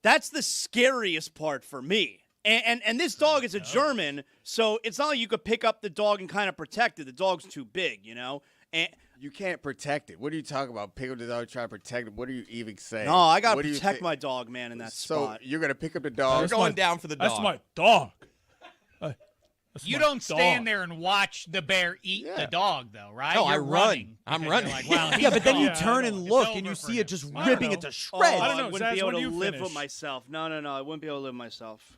S3: That's the scariest part for me. And this dog is a German, so it's not like you could pick up the dog and kind of protect it. The dog's too big, you know? And
S2: you can't protect it. What are you talking about? Pick up the dog, try to protect it. What are you even saying?
S3: no, I got
S2: What
S3: to
S2: do you
S3: protect
S2: think?
S3: my dog, man, in that
S2: So
S3: spot.
S2: you're gonna pick up the dog.
S9: You're going down for the dog.
S5: That's my dog.
S4: You don't stand there and watch the bear eat the dog, though, right?
S9: No, I
S4: You're
S9: run.
S4: running.
S9: I'm
S4: Because
S9: running.
S4: you're like, well,
S10: Yeah, but then you
S5: Yeah,
S10: turn
S5: I
S10: and
S5: know.
S10: look
S4: It's
S10: and you
S4: over
S10: see
S4: for
S10: it just
S4: him.
S10: ripping it to
S3: Oh,
S10: shreds.
S5: I don't know.
S3: I wouldn't
S5: Zaz,
S3: be able
S5: when
S3: to
S5: do you
S3: live
S5: finish?
S3: with myself. No, I wouldn't be able to live with myself.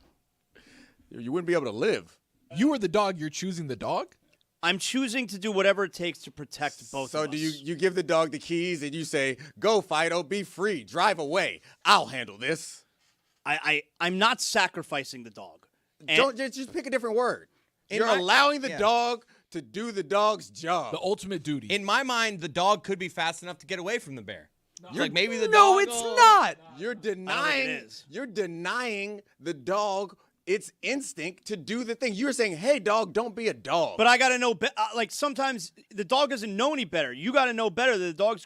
S2: You wouldn't be able to live.
S6: You are the dog. You're choosing the dog?
S3: I'm choosing to do whatever it takes to protect both
S2: So
S3: of
S2: do
S3: us.
S2: you give the dog the keys and you say, "Go, Fido, be free, drive away. I'll handle this."
S3: I'm not sacrificing the dog. And
S2: Don't just pick a different word.
S9: In
S2: You're
S9: my-
S2: allowing the
S9: yeah.
S2: dog to do the dog's job.
S6: The ultimate duty.
S9: In my mind, the dog could be fast enough to get away from the bear. It's like maybe the
S10: No,
S9: dog.
S10: it's not.
S2: You're denying. You're denying the dog its instinct to do the thing. You're saying, "Hey, dog, don't be a dog."
S3: But I gotta know. Like sometimes the dog doesn't know any better. You gotta know better that the dog's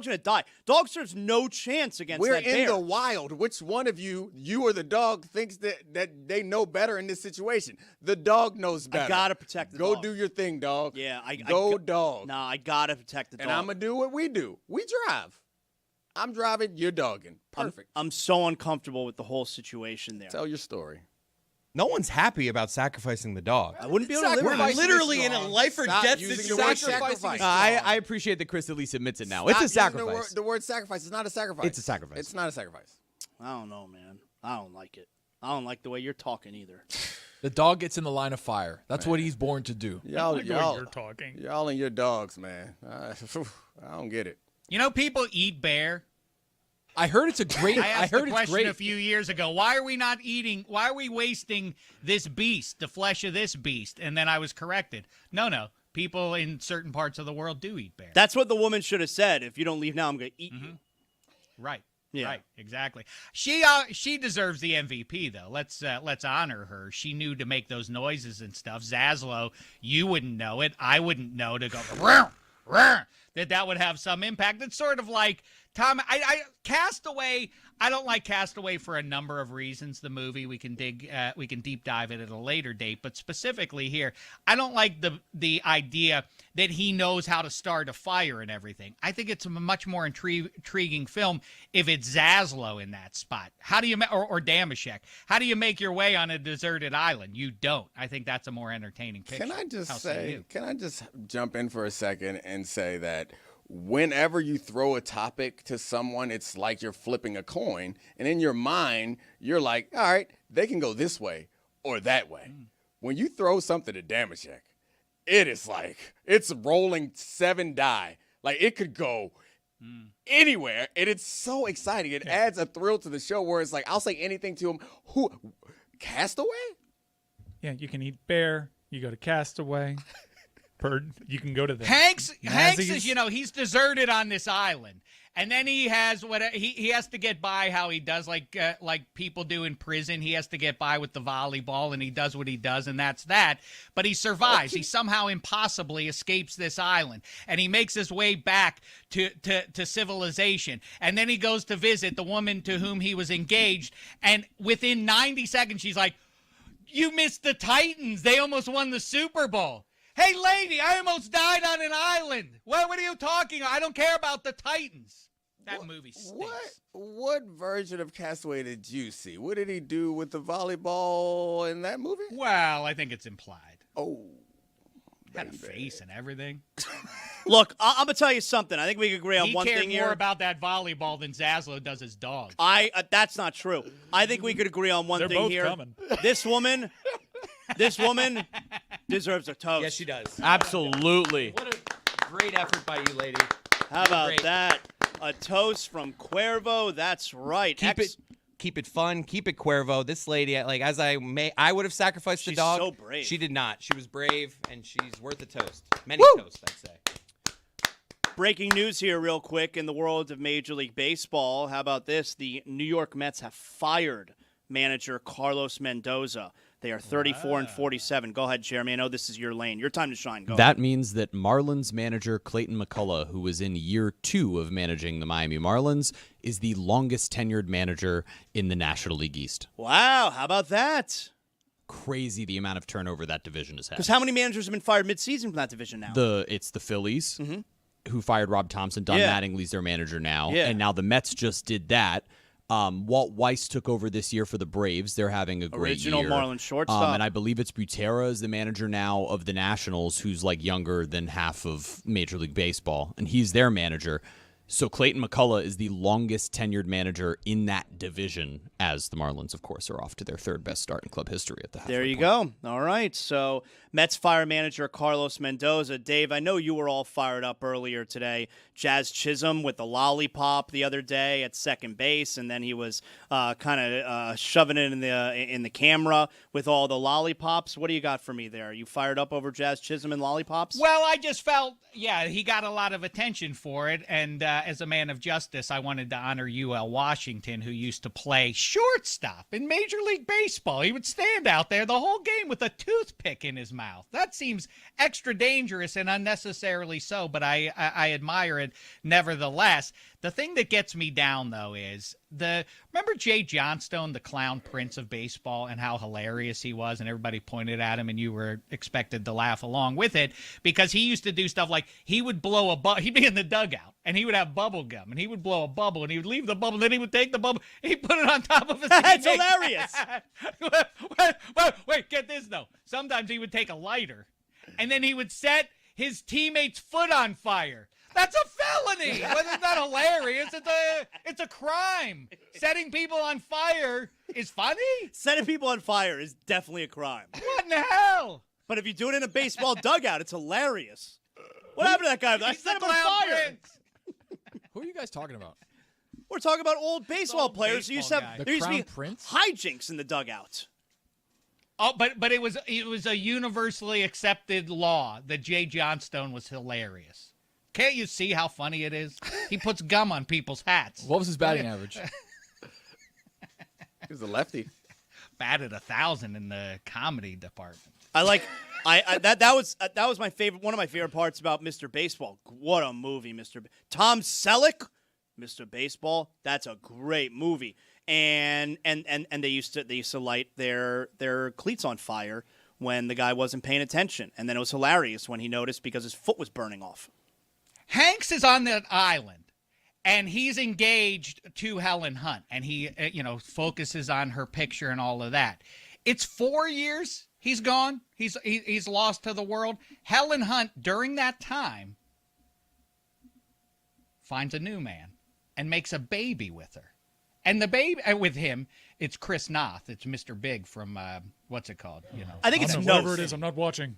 S3: gonna die. Dog serves no chance against
S2: we're
S3: that
S2: in
S3: bear.
S2: the wild. Which one of you or the dog, thinks that they know better in this situation? The dog knows better.
S3: I gotta protect the
S2: Go
S3: dog.
S2: do your thing, dog.
S3: Yeah,
S2: Go, dog.
S3: Nah, I gotta protect the dog.
S2: And I'm gonna do what we do. We drive. I'm driving. You're dogging. Perfect.
S3: I'm so uncomfortable with the whole situation there.
S2: Tell your story.
S9: No one's happy about sacrificing the dog.
S3: I wouldn't be able to live with
S9: We're
S3: myself.
S9: literally in a life or
S2: Stop
S9: death
S2: using the
S9: situation.
S2: word sacrifice.
S10: I appreciate that Chris at least admits it now. It's a
S2: Stop using
S10: sacrifice.
S2: The word sacrifice is not a sacrifice.
S10: It's a sacrifice.
S2: It's not a sacrifice.
S3: I don't know, man. I don't like it. I don't like the way you're talking either.
S6: The dog gets in the line of fire. That's what he's born to do.
S2: Y'all,
S5: You're talking.
S2: y'all and your dogs, man. I don't get it.
S4: You know, people eat bear.
S6: I heard it's a great.
S4: I asked
S6: heard
S4: the
S6: it's
S4: question
S6: great.
S4: a few years ago. Why are we not eating? Why are we wasting this beast, the flesh of this beast? And then I was corrected. No. People in certain parts of the world do eat bear.
S3: That's what the woman should have said. If you don't leave now, I'm gonna eat you.
S4: Right.
S3: Yeah.
S4: Right, exactly. She deserves the MVP though. Let's honor her. She knew to make those noises and stuff. Zaslow, you wouldn't know it. I wouldn't know to go "Rrr, rrr," that would have some impact. It's sort of like Tom. Castaway. I don't like Castaway for a number of reasons. The movie we can deep dive it at a later date, but specifically here, I don't like the idea that he knows how to start a fire and everything. I think it's a much more intriguing film if it's Zaslow in that spot. How do you or Damashek? How do you make your way on a deserted island? You don't. I think that's a more entertaining picture.
S2: Can I just
S4: How say you?
S2: Can I just jump in for a second and say that whenever you throw a topic to someone, it's like you're flipping a coin. And in your mind, you're like, all right, they can go this way or that way. When you throw something to Damashek, it is like it's rolling 7 die. Like it could go anywhere. And it's so exciting. It adds a thrill to the show where it's like, I'll say anything to him. Who? Castaway?
S5: Yeah, you can eat bear. You go to Castaway. Bird. You can go to the
S4: Hanks
S5: Nazis.
S4: is, he's deserted on this island, and then he has he has to get by how he does, like people do in prison. He has to get by with the volleyball, and he does what he does, and that's that. But he survives. He somehow impossibly escapes this island, and he makes his way back to civilization. And then he goes to visit the woman to whom he was engaged, and within 90 seconds, she's like, "You missed the Titans. They almost won the Super Bowl." Hey, lady, I almost died on an island. What are you talking about? I don't care about the Titans. That movie stinks.
S2: What version of Castaway did you see? What did he do with the volleyball in that movie?
S4: Well, I think it's implied.
S2: Oh.
S4: Had a face and everything.
S3: Look, I'm going to tell you something. I think we can agree on one thing here.
S4: He cared more about that volleyball than Zaslow does his dog.
S3: That's not true. I think we could agree on one thing here.
S5: They're both coming.
S3: This woman deserves a toast.
S9: Yes, she does.
S10: Absolutely.
S9: What a great effort by you, lady.
S3: How about that? A toast from Cuervo. That's right.
S9: Keep it fun. Keep it Cuervo. This lady, I would have sacrificed the dog.
S3: She's so brave.
S9: She did not. She was brave, and she's worth a toast. Many toasts, I'd say.
S3: Breaking news here real quick in the world of Major League Baseball. How about this? The New York Mets have fired manager Carlos Mendoza. They are 34-47. Go ahead, Jeremy. I know this is your lane. Your time to shine. Go
S10: That
S3: ahead.
S10: means that Marlins manager Clayton McCullough, who was in year 2 of managing the Miami Marlins, is the longest tenured manager in the National League East.
S3: Wow, how about that?
S10: Crazy the amount of turnover that division has had.
S3: Because how many managers have been fired midseason from that division now?
S10: It's the Phillies, who fired Rob Thompson. Don Mattingly's their manager now.
S3: Yeah.
S10: And now the Mets just did that. Walt Weiss took over this year for the Braves. They're having a great
S3: Original
S10: year.
S3: Marlins shortstop.
S10: And I believe it's Butera is the manager now of the Nationals, who's like younger than half of Major League Baseball, and he's their manager. So Clayton McCullough is the longest tenured manager in that division, as the Marlins, of course, are off to their 3rd best start in club history at the halfway
S3: There you
S10: point.
S3: go. All right. So Mets fire manager Carlos Mendoza. Dave, I know you were all fired up earlier today. Jazz Chisholm with the lollipop the other day at second base, and then he was kind of shoving it in the camera with all the lollipops. What do you got for me there? Are you fired up over Jazz Chisholm and lollipops?
S4: Well, I just felt, he got a lot of attention for it, and as a man of justice, I wanted to honor UL Washington, who used to play shortstop in Major League Baseball. He would stand out there the whole game with a toothpick in his mouth. That seems extra dangerous and unnecessarily so, but I admire it nevertheless. The thing that gets me down, though, is remember Jay Johnstone, the clown prince of baseball, and how hilarious he was, and everybody pointed at him, and you were expected to laugh along with it, because he used to do stuff like he would blow he'd be in the dugout, and he would have bubble gum, and he would blow a bubble, and he would leave the bubble, and then he would take the bubble, and he'd put it on top of his
S3: That's hilarious.
S4: Wait, get this, though. Sometimes he would take a lighter, and then he would set his teammate's foot on fire. That's a felony. Well, it's not hilarious. It's a crime. Setting people on fire is funny.
S3: Setting people on fire is definitely a crime.
S4: What in the hell?
S3: But if you do it in a baseball dugout, it's hilarious. What happened to that guy? I set him on fire.
S6: Who are you guys talking about?
S3: We're talking about old baseball players. There used to be
S6: Prince?
S3: hijinks in the dugout.
S4: Oh, but it was a universally accepted law that Jay Johnstone was hilarious. Can't you see how funny it is? He puts gum on people's hats.
S6: What was his batting average?
S2: He was a lefty.
S4: Batted 1,000 in the comedy department.
S3: I like that was my favorite, one of my favorite parts about Mr. Baseball. What a movie, Tom Selleck, Mr. Baseball. That's a great movie. And they used to light their cleats on fire when the guy wasn't paying attention. And then it was hilarious when he noticed because his foot was burning off.
S4: Hanks is on that island, and he's engaged to Helen Hunt, and he, focuses on her picture and all of that. It's 4 years he's gone. He's lost to the world. Helen Hunt, during that time, finds a new man and makes a baby with her. And the baby with him, it's Chris Noth. It's Mr. Big from what's it called?
S3: I think it's
S5: whatever it is. I'm not watching.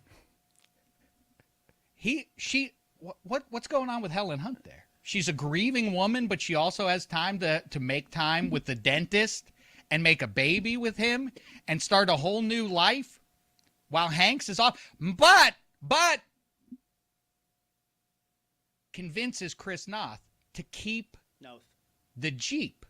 S4: What's going on with Helen Hunt there? She's a grieving woman, but she also has time to make time with the dentist and make a baby with him and start a whole new life while Hanks is off. But convinces Chris Noth to keep the Jeep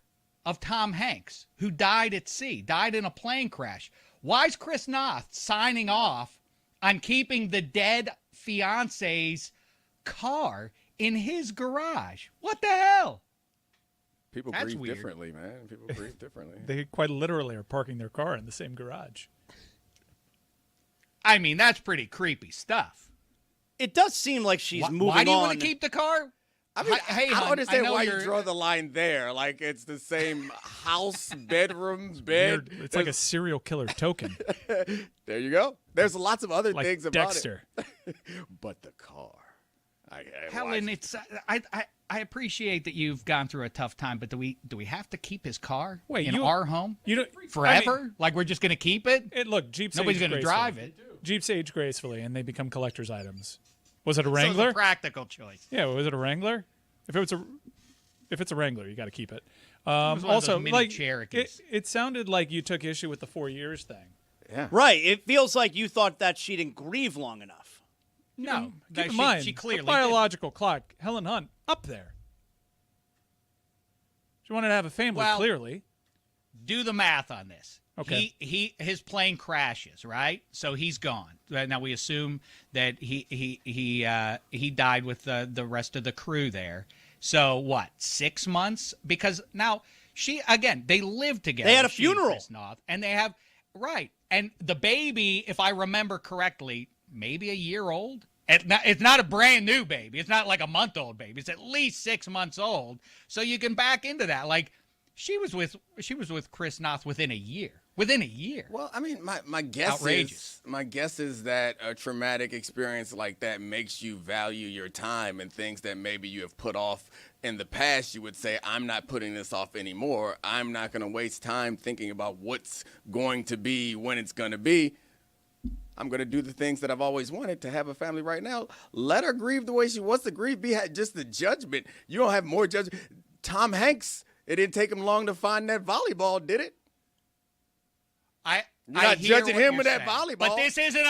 S4: of Tom Hanks, who died at sea, died in a plane crash. Why is Chris Noth signing off on keeping the dead fiance's car in his garage? What the hell?
S2: People
S4: That's
S2: grieve
S4: weird.
S2: differently, man. People grieve differently.
S5: They quite literally are parking their car in the same garage.
S4: I mean, that's pretty creepy stuff.
S3: It does seem like she's moving on.
S4: Why do you want to keep the car?
S2: I mean,
S4: Hey,
S2: I
S4: hon,
S2: don't understand
S4: know
S2: why you
S4: you're-
S2: draw the line there. Like, it's the same house, bedrooms, bed.
S5: It's like a serial killer token.
S2: There you go. There's lots of other
S5: Like
S2: things
S5: Dexter.
S2: about it. But the car.
S4: Helen, it's I appreciate that you've gone through a tough time, but do we have to keep his car in our home?
S5: You don't
S4: forever? Like we're just going to keep it?
S5: Look, Jeeps.
S4: Nobody's
S5: age
S4: going to
S5: gracefully.
S4: drive it.
S5: Jeeps age gracefully, and they become collector's items. Was it a
S4: So it's
S5: Wrangler?
S4: a practical choice.
S5: Yeah, was it a Wrangler? If it's a Wrangler, you got to keep it.
S4: was one of
S5: Also,
S4: those mini
S5: like
S4: Cherokees.
S5: it sounded like you took issue with the 4 years thing.
S2: Yeah.
S3: Right. It feels like you thought that she didn't grieve long enough.
S4: No,
S5: Keep in mind,
S4: she clearly
S5: the biological clock. Helen Hunt up there. She wanted to have a family.
S4: Well,
S5: clearly,
S4: do the math on this.
S5: Okay.
S4: His plane crashes, right? So he's gone. Now we assume that he died with the rest of the crew there. So what? 6 months? Because now they live together.
S3: They had a
S4: she and
S3: funeral.
S4: Chris Noth, and they have and the baby, if I remember correctly, maybe a year old. It's not a brand new baby. It's not like a month-old baby. It's at least 6 months old. So you can back into that. Like she was with Chris Noth within a year. Within a year.
S2: Well, I mean, my guess is that a traumatic experience like that makes you value your time and things that maybe you have put off in the past. You would say, I'm not putting this off anymore. I'm not going to waste time thinking about what's going to be when it's going to be. I'm going to do the things that I've always wanted to have a family right now. Let her grieve the way she wants to grieve. Be just the judgment. You don't have more judgment. Tom Hanks, it didn't take him long to find that volleyball, did it? You're not judging him with that volleyball.
S4: But this isn't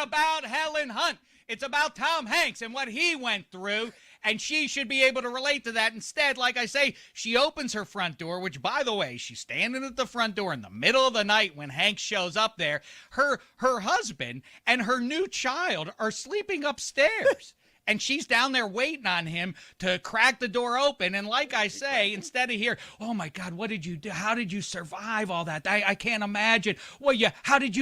S4: about Helen Hunt. It's about Tom Hanks and what he went through, and she should be able to relate to that. Instead, like I say, she opens her front door, which, by the way, she's standing at the front door in the middle of the night when Hanks shows up there. Her husband and her new child are sleeping upstairs. And she's down there waiting on him to crack the door open. And like I say, instead of here, oh my God, what did you do? How did you survive all that? I can't imagine. Well, yeah,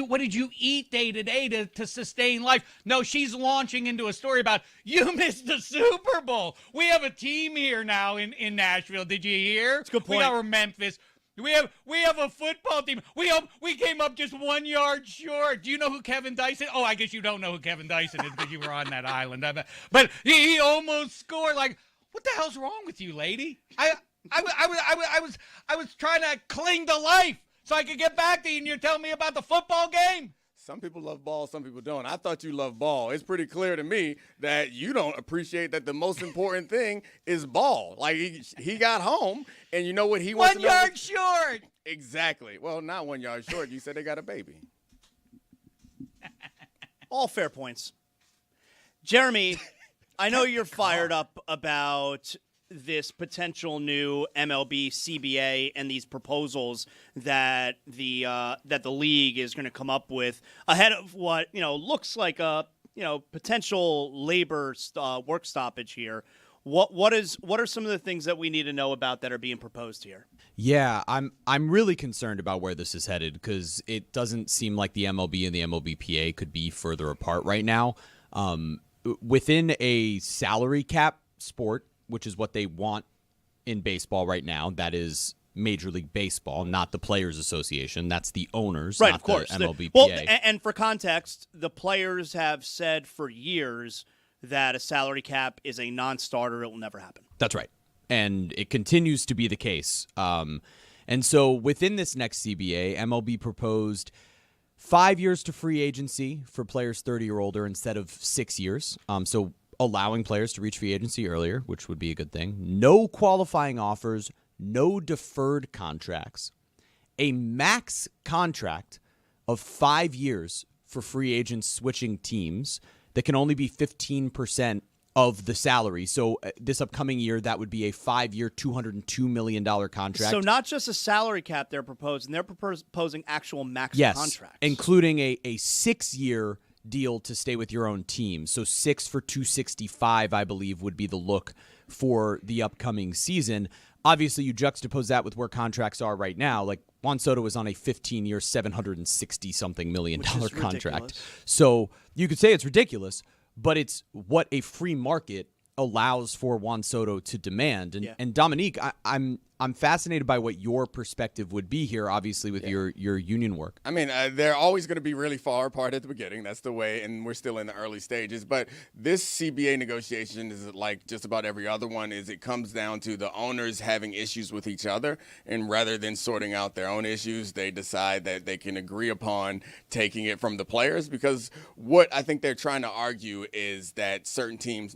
S4: what did you eat day to day to sustain life? No, she's launching into a story about, you missed the Super Bowl. We have a team here now in Nashville. Did you hear?
S3: That's a good point.
S4: We got Memphis. We have a football team. We came up just 1 yard short. Do you know who Kevin Dyson? Oh, I guess you don't know who Kevin Dyson is because you were on that island. But he almost scored. Like, what the hell's wrong with you, lady? I was trying to cling to life so I could get back to you, and you're telling me about the football game.
S2: Some people love ball, some people don't. I thought you loved ball. It's pretty clear to me that you don't appreciate that the most important thing is ball. Like, he got home, and you know what he wants to know?
S4: 1 yard short.
S2: Exactly. Well, not 1 yard short. You said they got a baby.
S3: All fair points. Jeremy, I know you're fired up about this potential new MLB CBA and these proposals that the league is going to come up with ahead of what looks like a potential labor work stoppage here. What are some of the things that we need to know about that are being proposed here?
S10: Yeah, I'm really concerned about where this is headed because it doesn't seem like the MLB and the MLBPA could be further apart right now. Within a salary cap sport, which is what they want in baseball right now, that is Major League Baseball, not the Players Association. That's the owners,
S3: right?
S10: Not
S3: Of course,
S10: the MLBPA.
S3: Well, and for context, the players have said for years that a salary cap is a non-starter. It will never happen.
S10: That's right. And it continues to be the case. And so within this next CBA, MLB proposed 5 years to free agency for players 30 or older instead of 6 years. So allowing players to reach free agency earlier, which would be a good thing. No qualifying offers, no deferred contracts. A max contract of 5 years for free agents switching teams that can only be 15% of the salary. So this upcoming year, that would be a 5-year, $202 million contract.
S3: So not just a salary cap they're proposing, they're proposing actual max contracts.
S10: Including a 6-year deal to stay with your own team. So 6 for $265, I believe, would be the look for the upcoming season. Obviously, you juxtapose that with where contracts are right now. Like Juan Soto is on a 15-year, $760-something million contract.
S3: Ridiculous.
S10: So you could say it's ridiculous, but it's what a free market allows for Juan Soto to demand. And Dominique, I'm fascinated by what your perspective would be here, obviously, with your union work.
S2: I mean, they're always going to be really far apart at the beginning. That's the way, and we're still in the early stages. But this CBA negotiation is like just about every other one. It comes down to the owners having issues with each other, and rather than sorting out their own issues, they decide that they can agree upon taking it from the players. Because what I think they're trying to argue is that certain teams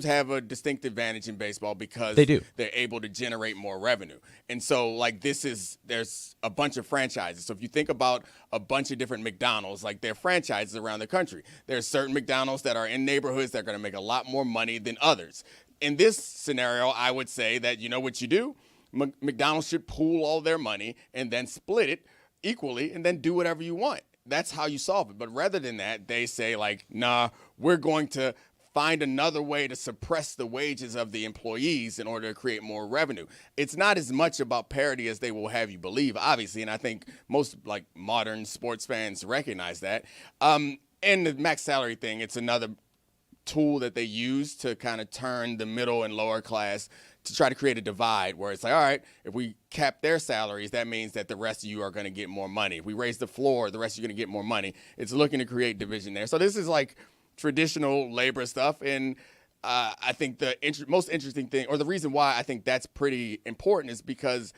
S2: have a distinct advantage in baseball because they're able to generate more revenue. And so like there's a bunch of franchises. So if you think about a bunch of different McDonald's, like they're franchises around the country, there's certain McDonald's that are in neighborhoods that are going to make a lot more money than others. In this scenario, I would say that you know what you do? McDonald's should pool all their money and then split it equally and then do whatever you want. That's how you solve it. But rather than that, they say like, nah, we're going to find another way to suppress the wages of the employees in order to create more revenue. It's not as much about parity as they will have you believe, obviously, and I think most like modern sports fans recognize that. And the max salary thing, it's another tool that they use to kind of turn the middle and lower class to try to create a divide where it's like, all right, if we cap their salaries, that means that the rest of you are going to get more money. If we raise the floor, the rest of you are going to get more money. It's looking to create division there. So this is like traditional labor stuff, and I think the most interesting thing, or the reason why I think that's pretty important, is because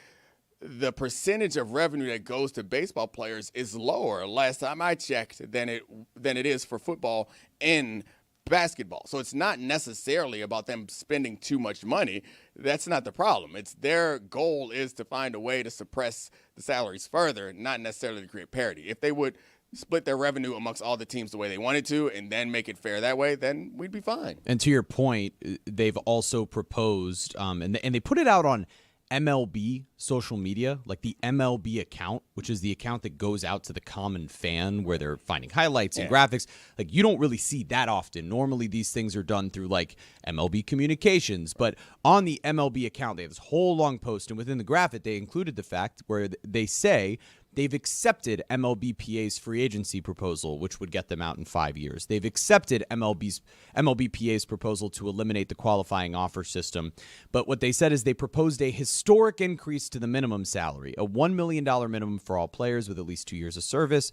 S2: the percentage of revenue that goes to baseball players is lower last time I checked than it is for football and basketball. So it's not necessarily about them spending too much money. That's not the problem. It's their goal is to find a way to suppress the salaries further, not necessarily to create parity. If they would split their revenue amongst all the teams the way they wanted to and then make it fair that way, then we'd be fine.
S10: And to your point, they've also proposed, and they put it out on MLB social media, like the MLB account, which is the account that goes out to the common fan where they're finding highlights and graphics. Like you don't really see that often. Normally these things are done through like MLB communications, but on the MLB account, they have this whole long post, and within the graphic, they included the fact where they say they've accepted MLBPA's free agency proposal, which would get them out in 5 years. They've accepted MLBPA's proposal to eliminate the qualifying offer system. But what they said is they proposed a historic increase to the minimum salary, a $1 million minimum for all players with at least 2 years of service,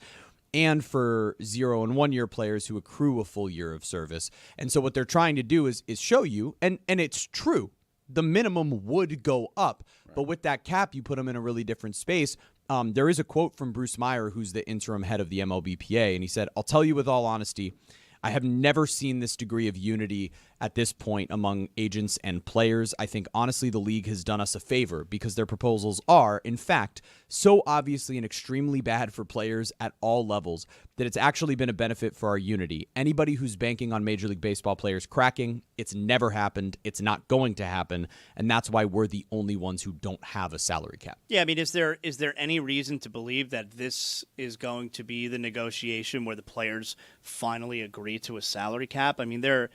S10: and for 0 and 1 year players who accrue a full year of service. And so what they're trying to do is show you, and it's true, the minimum would go up. But with that cap, you put them in a really different space. There is a quote from Bruce Meyer, who's the interim head of the MLBPA, and he said, "I'll tell you with all honesty, I have never seen this degree of unity at this point among agents and players. I think, honestly, the league has done us a favor because their proposals are, in fact, so obviously and extremely bad for players at all levels that it's actually been a benefit for our unity. Anybody who's banking on Major League Baseball players cracking, it's never happened. It's not going to happen. And that's why we're the only ones who don't have a salary cap.
S3: Yeah, I mean, is there any reason to believe that this is going to be the negotiation where the players finally agree to a salary cap? I mean, they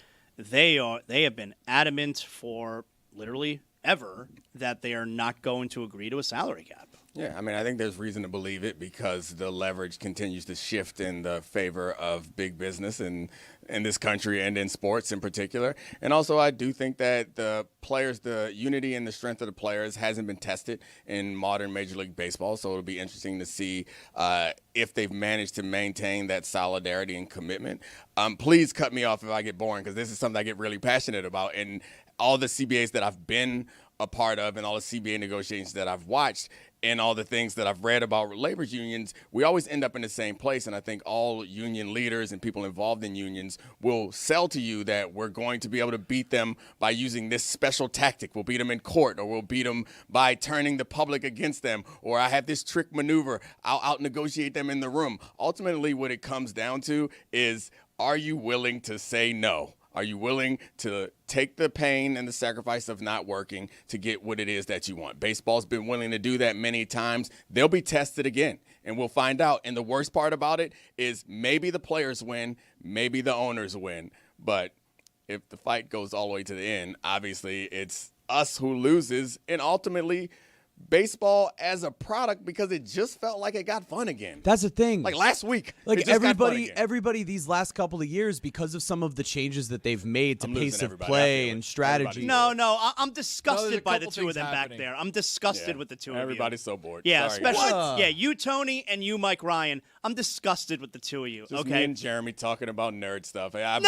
S3: have been adamant for literally ever that they are not going to agree to a salary cap.
S2: Yeah, I mean, I think there's reason to believe it because the leverage continues to shift in the favor of big business in this country and in sports in particular. And also, I do think that the players, the unity and the strength of the players hasn't been tested in modern Major League Baseball. So it'll be interesting to see if they've managed to maintain that solidarity and commitment. Please cut me off if I get boring because this is something I get really passionate about. And all the CBAs that I've been a part of and all the CBA negotiations that I've watched and all the things that I've read about labor unions, we always end up in the same place. And I think all union leaders and people involved in unions will sell to you that we're going to be able to beat them by using this special tactic. We'll beat them in court, or we'll beat them by turning the public against them, or I have this trick maneuver. I'll out-negotiate them in the room. Ultimately, what it comes down to is, are you willing to say no? Are you willing to take the pain and the sacrifice of not working to get what it is that you want? Baseball's been willing to do that many times. They'll be tested again, and we'll find out. And the worst part about it is maybe the players win, maybe the owners win. But if the fight goes all the way to the end, obviously it's us who loses, and ultimately baseball as a product, because it just felt like it got fun again.
S10: That's the thing.
S2: Like last week,
S10: like everybody these last couple of years, because of some of the changes that they've made to pace of play and strategy.
S3: No, I'm disgusted by the two of them back there. I'm disgusted with the two of you.
S2: Everybody's so bored.
S3: Yeah,
S2: Sorry,
S3: especially you, Tony, and you, Mike Ryan. I'm disgusted with the two of you.
S2: Just
S3: okay,
S2: me and Jeremy talking about nerd stuff. I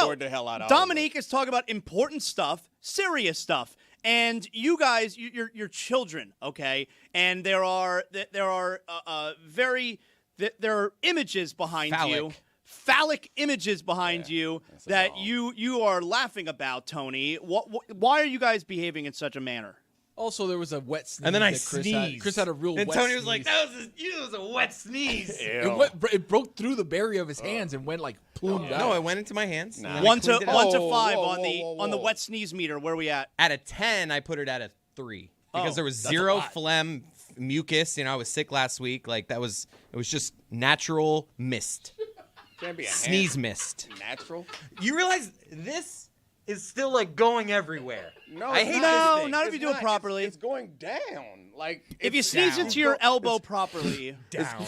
S2: bored the hell out of
S3: Dominique is talking about important stuff, serious stuff. And you guys, you're children, okay? And there are images behind you, phallic images behind you that you are laughing about, Tony. Why are you guys behaving in such a manner?
S6: Also, there was a wet sneeze.
S9: And then I
S6: that
S9: sneezed.
S6: Chris had a real
S9: and
S6: wet
S9: Tony
S6: sneeze.
S9: was like, that was a wet sneeze.
S6: It broke through the barrier of his hands and went like plumed out.
S9: No, it went into my hands.
S3: Nah. 1 to 5 on the wet sneeze meter. Where are we at?
S9: At a 10, I put it at a 3 because there was zero phlegm, mucus. I was sick last week. Like it was just natural mist.
S2: Can't be a
S9: sneeze mist.
S2: Natural.
S23: You realize this is still like going everywhere.
S2: No,
S23: I hate
S3: no,
S23: this thing.
S3: not if you do it properly.
S2: It's going down. Like
S3: if you sneeze into your elbow properly,
S2: down.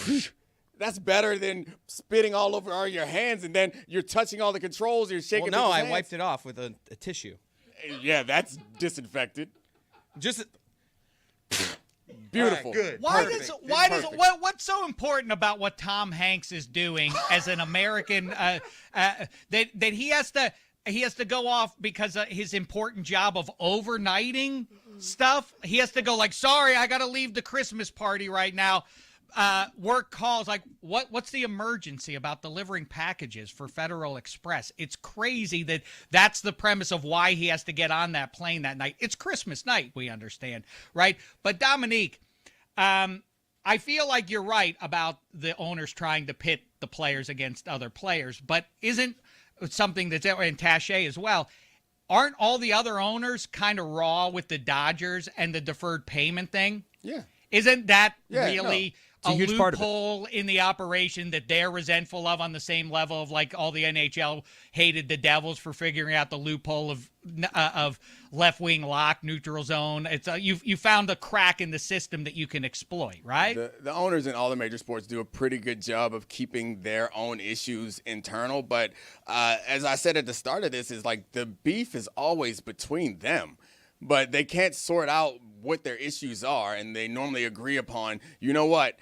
S2: That's better than spitting all over your hands and then you're touching all the controls. You're shaking.
S9: Well, no, I
S2: hands.
S9: wiped it off with a tissue.
S2: Yeah, that's disinfected.
S9: Just
S2: beautiful.
S23: Good.
S4: What's so important about what Tom Hanks is doing as an American that he has to go off because of his important job of overnighting stuff? He has to go like, sorry, I got to leave the Christmas party right now. Work calls. Like, what's the emergency about delivering packages for Federal Express? It's crazy that's the premise of why he has to get on that plane that night. It's Christmas night, we understand, right? But Dominique, I feel like you're right about the owners trying to pit the players against other players, but isn't something that's in Taché as well. Aren't all the other owners kind of raw with the Dodgers and the deferred payment thing?
S2: Yeah.
S4: Isn't that really
S10: a huge part of it.
S4: loophole in the operation that they're resentful of on the same level of like all the NHL hated the Devils for figuring out the loophole of left-wing lock, neutral zone? It's you found a crack in the system that you can exploit, right?
S2: The owners in all the major sports do a pretty good job of keeping their own issues internal. But as I said at the start of this, is like the beef is always between them. But they can't sort out what their issues are, and they normally agree upon, you know what,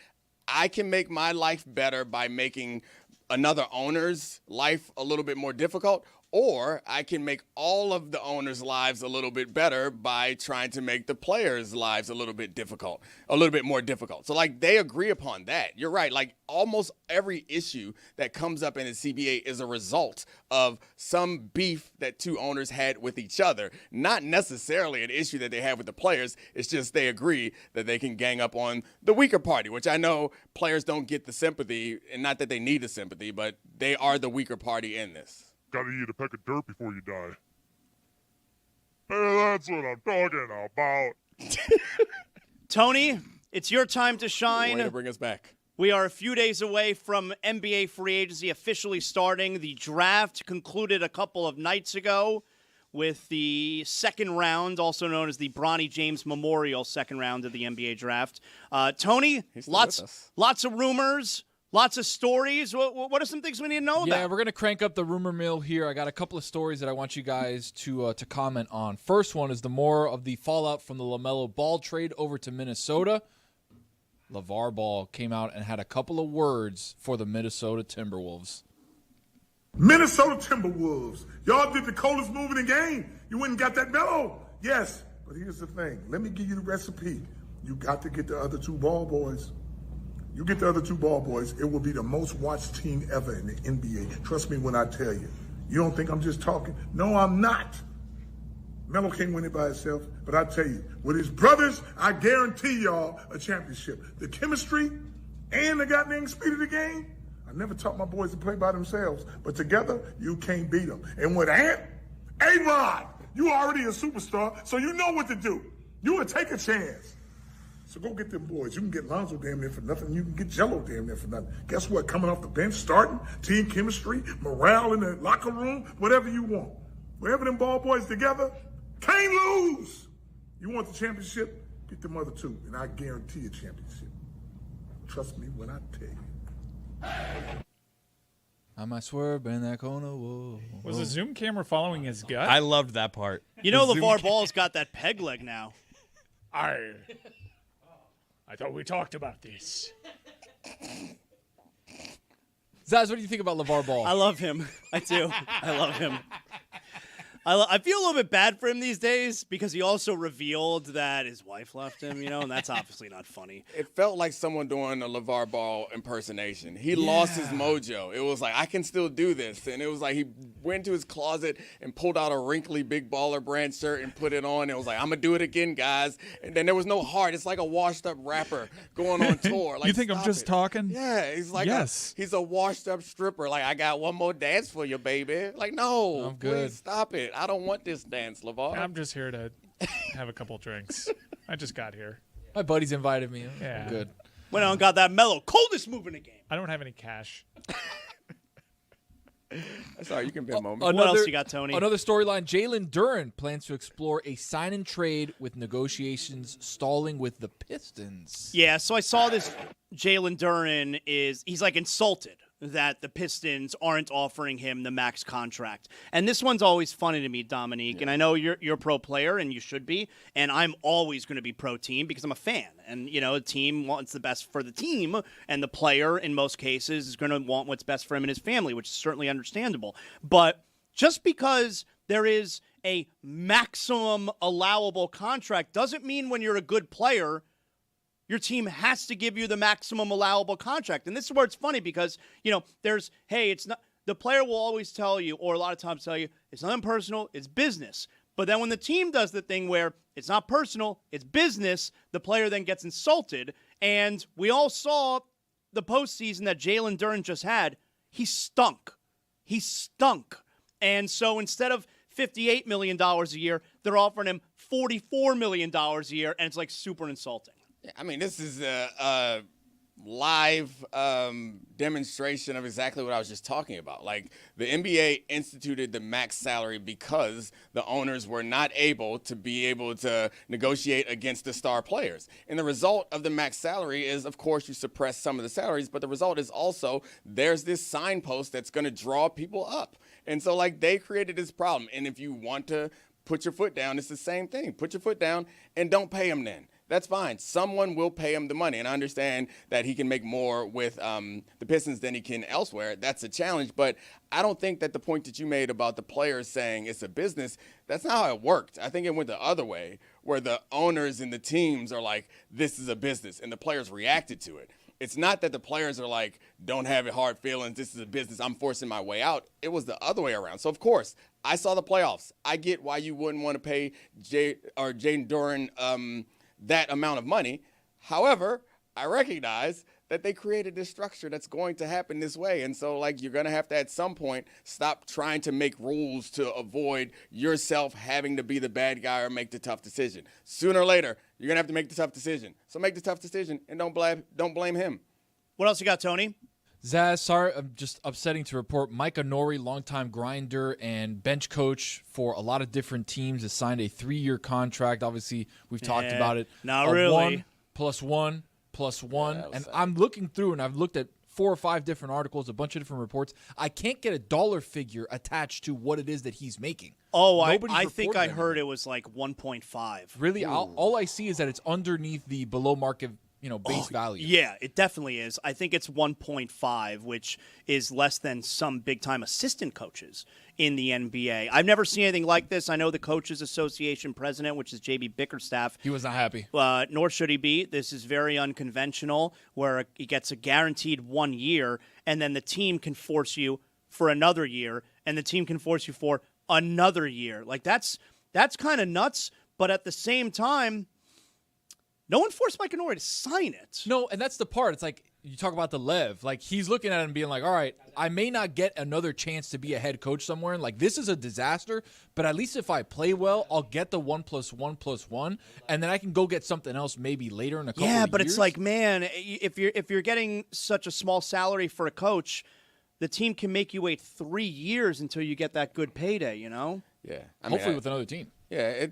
S2: I can make my life better by making another owner's life a little bit more difficult, or I can make all of the owners' lives a little bit better by trying to make the players' lives a little bit more difficult. So, like, they agree upon that. You're right. Like, almost every issue that comes up in the CBA is a result of some beef that two owners had with each other, not necessarily an issue that they have with the players. It's just they agree that they can gang up on the weaker party, which I know players don't get the sympathy, and not that they need the sympathy. sympathy, but they are the weaker party in this.
S7: Gotta eat a peck of dirt before you die. Hey, that's what I'm talking about.
S3: Tony, it's your time to shine.
S2: Way to bring us back.
S3: We are a few days away from NBA free agency officially starting. The draft concluded a couple of nights ago with the second round, also known as the Bronny James Memorial second round of the NBA draft. Tony, lots of rumors, lots of stories. What are some things we need to know about?
S6: Yeah, we're going to crank up the rumor mill here. I got a couple of stories that I want you guys to comment on. First one is the more of the fallout from the LaMelo Ball trade over to Minnesota. LeVar Ball came out and had a couple of words for the Minnesota Timberwolves.
S7: Minnesota Timberwolves. Y'all did the coldest move in the game. You went and got that Melo. Yes, but here's the thing. Let me give you the recipe. You got to get the other two ball boys. You get the other two ball boys, it will be the most watched team ever in the NBA. Trust me when I tell you. You don't think I'm just talking? No, I'm not. Melo can't win it by himself, but I tell you, with his brothers, I guarantee y'all a championship. The chemistry and the goddamn speed of the game, I never taught my boys to play by themselves, but together, you can't beat them. And with Ant, A-Rod, you already a superstar, so you know what to do. You would take a chance. So go get them boys. You can get Lonzo damn near for nothing. You can get Jello damn near for nothing. Guess what? Coming off the bench, starting, team chemistry, morale in the locker room, whatever you want. Wherever them ball boys together, can't lose. You want the championship? Get them other two, and I guarantee a championship. Trust me when I tell you.
S6: I might swerve in that corner. Whoa.
S5: Was the Zoom camera following his gut?
S9: I loved that part.
S3: You know LeVar Ball's got that peg leg now.
S5: I thought we talked about this.
S6: Zaz, what do you think about LeVar Ball?
S3: I love him. I do. I love him. I feel a little bit bad for him these days because he also revealed that his wife left him, and that's obviously not funny.
S2: It felt like someone doing a LeVar Ball impersonation. He lost his mojo. It was like, I can still do this. And it was like he went to his closet and pulled out a wrinkly Big Baller Brand shirt and put it on. It was like, I'm going to do it again, guys. And then there was no heart. It's like a washed-up rapper going on tour. Like,
S5: you think I'm just talking?
S2: Yeah, he's like he's a washed-up stripper. Like, I got one more dance for you, baby. Like, no,
S6: I'm good.
S2: Please stop it. I don't want this dance, LeVar.
S5: I'm just here to have a couple drinks. I just got here.
S6: My buddies invited me.
S5: Yeah.
S6: I'm good.
S3: Went on and got that Melo. Coldest move in the game.
S5: I don't have any cash.
S2: Sorry, you can be a moment.
S3: What else you got, Tony?
S6: Another storyline. Jalen Duren plans to explore a sign-and trade with negotiations stalling with the Pistons.
S3: Yeah, so I saw this. Jalen Duren he's like insulted that the Pistons aren't offering him the max contract. And this one's always funny to me, Dominique. And I know you're a pro player, and you should be. And I'm always going to be pro team because I'm a fan. And, a team wants the best for the team. And the player, in most cases, is going to want what's best for him and his family, which is certainly understandable. But just because there is a maximum allowable contract doesn't mean when you're a good player your team has to give you the maximum allowable contract. And this is where it's funny because, it's not, the player will always tell you, or a lot of times tell you, it's not personal, it's business. But then when the team does the thing where it's not personal, it's business, the player then gets insulted. And we all saw the postseason that Jalen Duren just had. He stunk. He stunk. And so instead of $58 million a year, they're offering him $44 million a year, and it's like super insulting.
S2: I mean, this is a live demonstration of exactly what I was just talking about. Like, the NBA instituted the max salary because the owners were not able to negotiate against the star players. And the result of the max salary is, of course, you suppress some of the salaries, but the result is also there's this signpost that's going to draw people up. And so, they created this problem. And if you want to put your foot down, it's the same thing. Put your foot down and don't pay them then. That's fine. Someone will pay him the money. And I understand that he can make more with the Pistons than he can elsewhere. That's a challenge. But I don't think that the point that you made about the players saying it's a business, that's not how it worked. I think it went the other way, where the owners and the teams are like, this is a business, and the players reacted to it. It's not that the players are like, don't have hard feelings, this is a business, I'm forcing my way out. It was the other way around. So, of course, I saw the playoffs. I get why you wouldn't want to pay Jalen Duren that amount of money. However, I recognize that they created this structure that's going to happen this way. And so, like, you're going to have to, at some point, stop trying to make rules to avoid yourself having to be the bad guy or make the tough decision. Sooner or later, you're going to have to make the tough decision. So make the tough decision and don't blame him.
S3: What else you got, Tony?
S6: Zaz, sorry, I'm just upsetting to report. Mike Honori, longtime grinder and bench coach for a lot of different teams, has signed a 3-year contract. Obviously, we've talked about it.
S3: Not really.
S6: 1+1+1. And I'm looking through, and I've looked at 4 or 5 different articles, a bunch of different reports. I can't get a dollar figure attached to what it is that he's making.
S3: Oh, I think I heard it was like 1.5.
S6: Really? All I see is that it's underneath the below market base value.
S3: Yeah, it definitely is. I think it's 1.5, which is less than some big-time assistant coaches in the NBA. I've never seen anything like this. I know the Coaches Association president, which is J.B. Bickerstaff.
S6: He was not happy.
S3: Nor should he be. This is very unconventional, where he gets a guaranteed 1 year, and then the team can force you for another year, and the team can force you for another year. Like, that's kind of nuts, but at the same time, no one forced Mike Honori to sign it.
S6: No, and that's the part. It's like you talk about the Lev. Like, he's looking at it and being like, all right, I may not get another chance to be a head coach somewhere. And like, this is a disaster, but at least if I play well, I'll get the 1+1+1, and then I can go get something else maybe later in a couple of years.
S3: Yeah, but it's like, man, if you're getting such a small salary for a coach, the team can make you wait 3 years until you get that good payday,
S2: Yeah.
S6: Hopefully with another team.
S2: Yeah,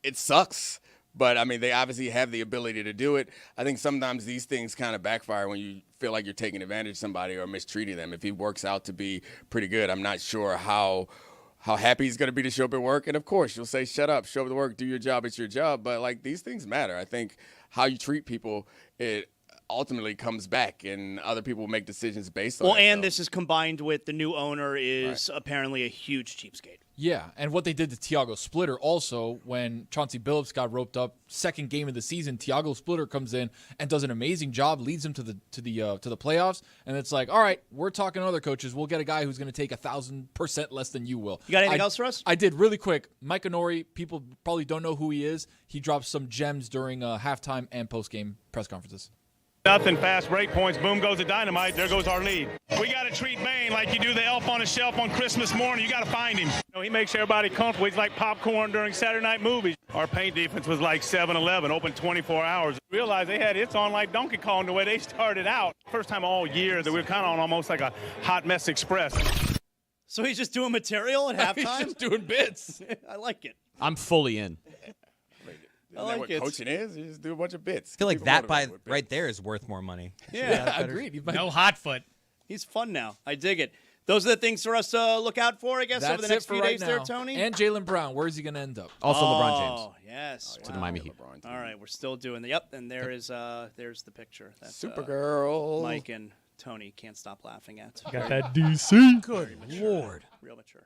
S2: it sucks. But, I mean, they obviously have the ability to do it. I think sometimes these things kind of backfire when you feel like you're taking advantage of somebody or mistreating them. If he works out to be pretty good, I'm not sure how happy he's going to be to show up at work. And, of course, you'll say, shut up, show up at work, do your job, it's your job. But, like, these things matter. I think how you treat people, it ultimately comes back, and other people make decisions based on it.
S3: Well, and this is combined with the new owner is apparently a huge cheapskate.
S6: Yeah, and what they did to Thiago Splitter also, when Chauncey Billups got roped up, second game of the season, Thiago Splitter comes in and does an amazing job, leads them to the playoffs, and it's like, all right, we're talking to other coaches. We'll get a guy who's going to take 1,000% less than you will.
S3: You got anything else for us?
S6: I did really quick. Mike Honori, people probably don't know who he is. He dropped some gems during halftime and post-game press conferences.
S1: Nothing, fast break points, boom goes the dynamite, there goes our lead. We got to treat Bane like you do the elf on a shelf on Christmas morning. You got to find him. He makes everybody comfortable. He's like popcorn during Saturday night movies. Our paint defense was like 7-Eleven, open 24 hours. Realized they had hits on like Donkey Kong the way they started out. First time all year that we were kind of on almost like a hot mess express.
S3: So he's just doing material at halftime?
S6: He's just doing bits.
S3: I like it.
S10: I'm fully in.
S2: Isn't that what coaching is? You just do a bunch of bits.
S9: I feel like that right there is worth more money.
S3: Yeah,
S6: agreed.
S4: No hot foot.
S3: He's fun now. I dig it. Those are the things for us to look out for, I guess,
S6: That's
S3: over the next
S6: it for
S3: few
S6: right
S3: days
S6: now.
S3: there, Tony.
S6: And Jaylen Brown, where is he going to end up?
S10: Also LeBron James.
S3: Oh, yes.
S10: To the Miami Heat.
S3: All right, we're still doing the and there's the picture. That's
S2: Supergirl.
S3: Mike and Tony can't stop laughing at.
S5: Got that DC.
S3: Good Lord. Real mature.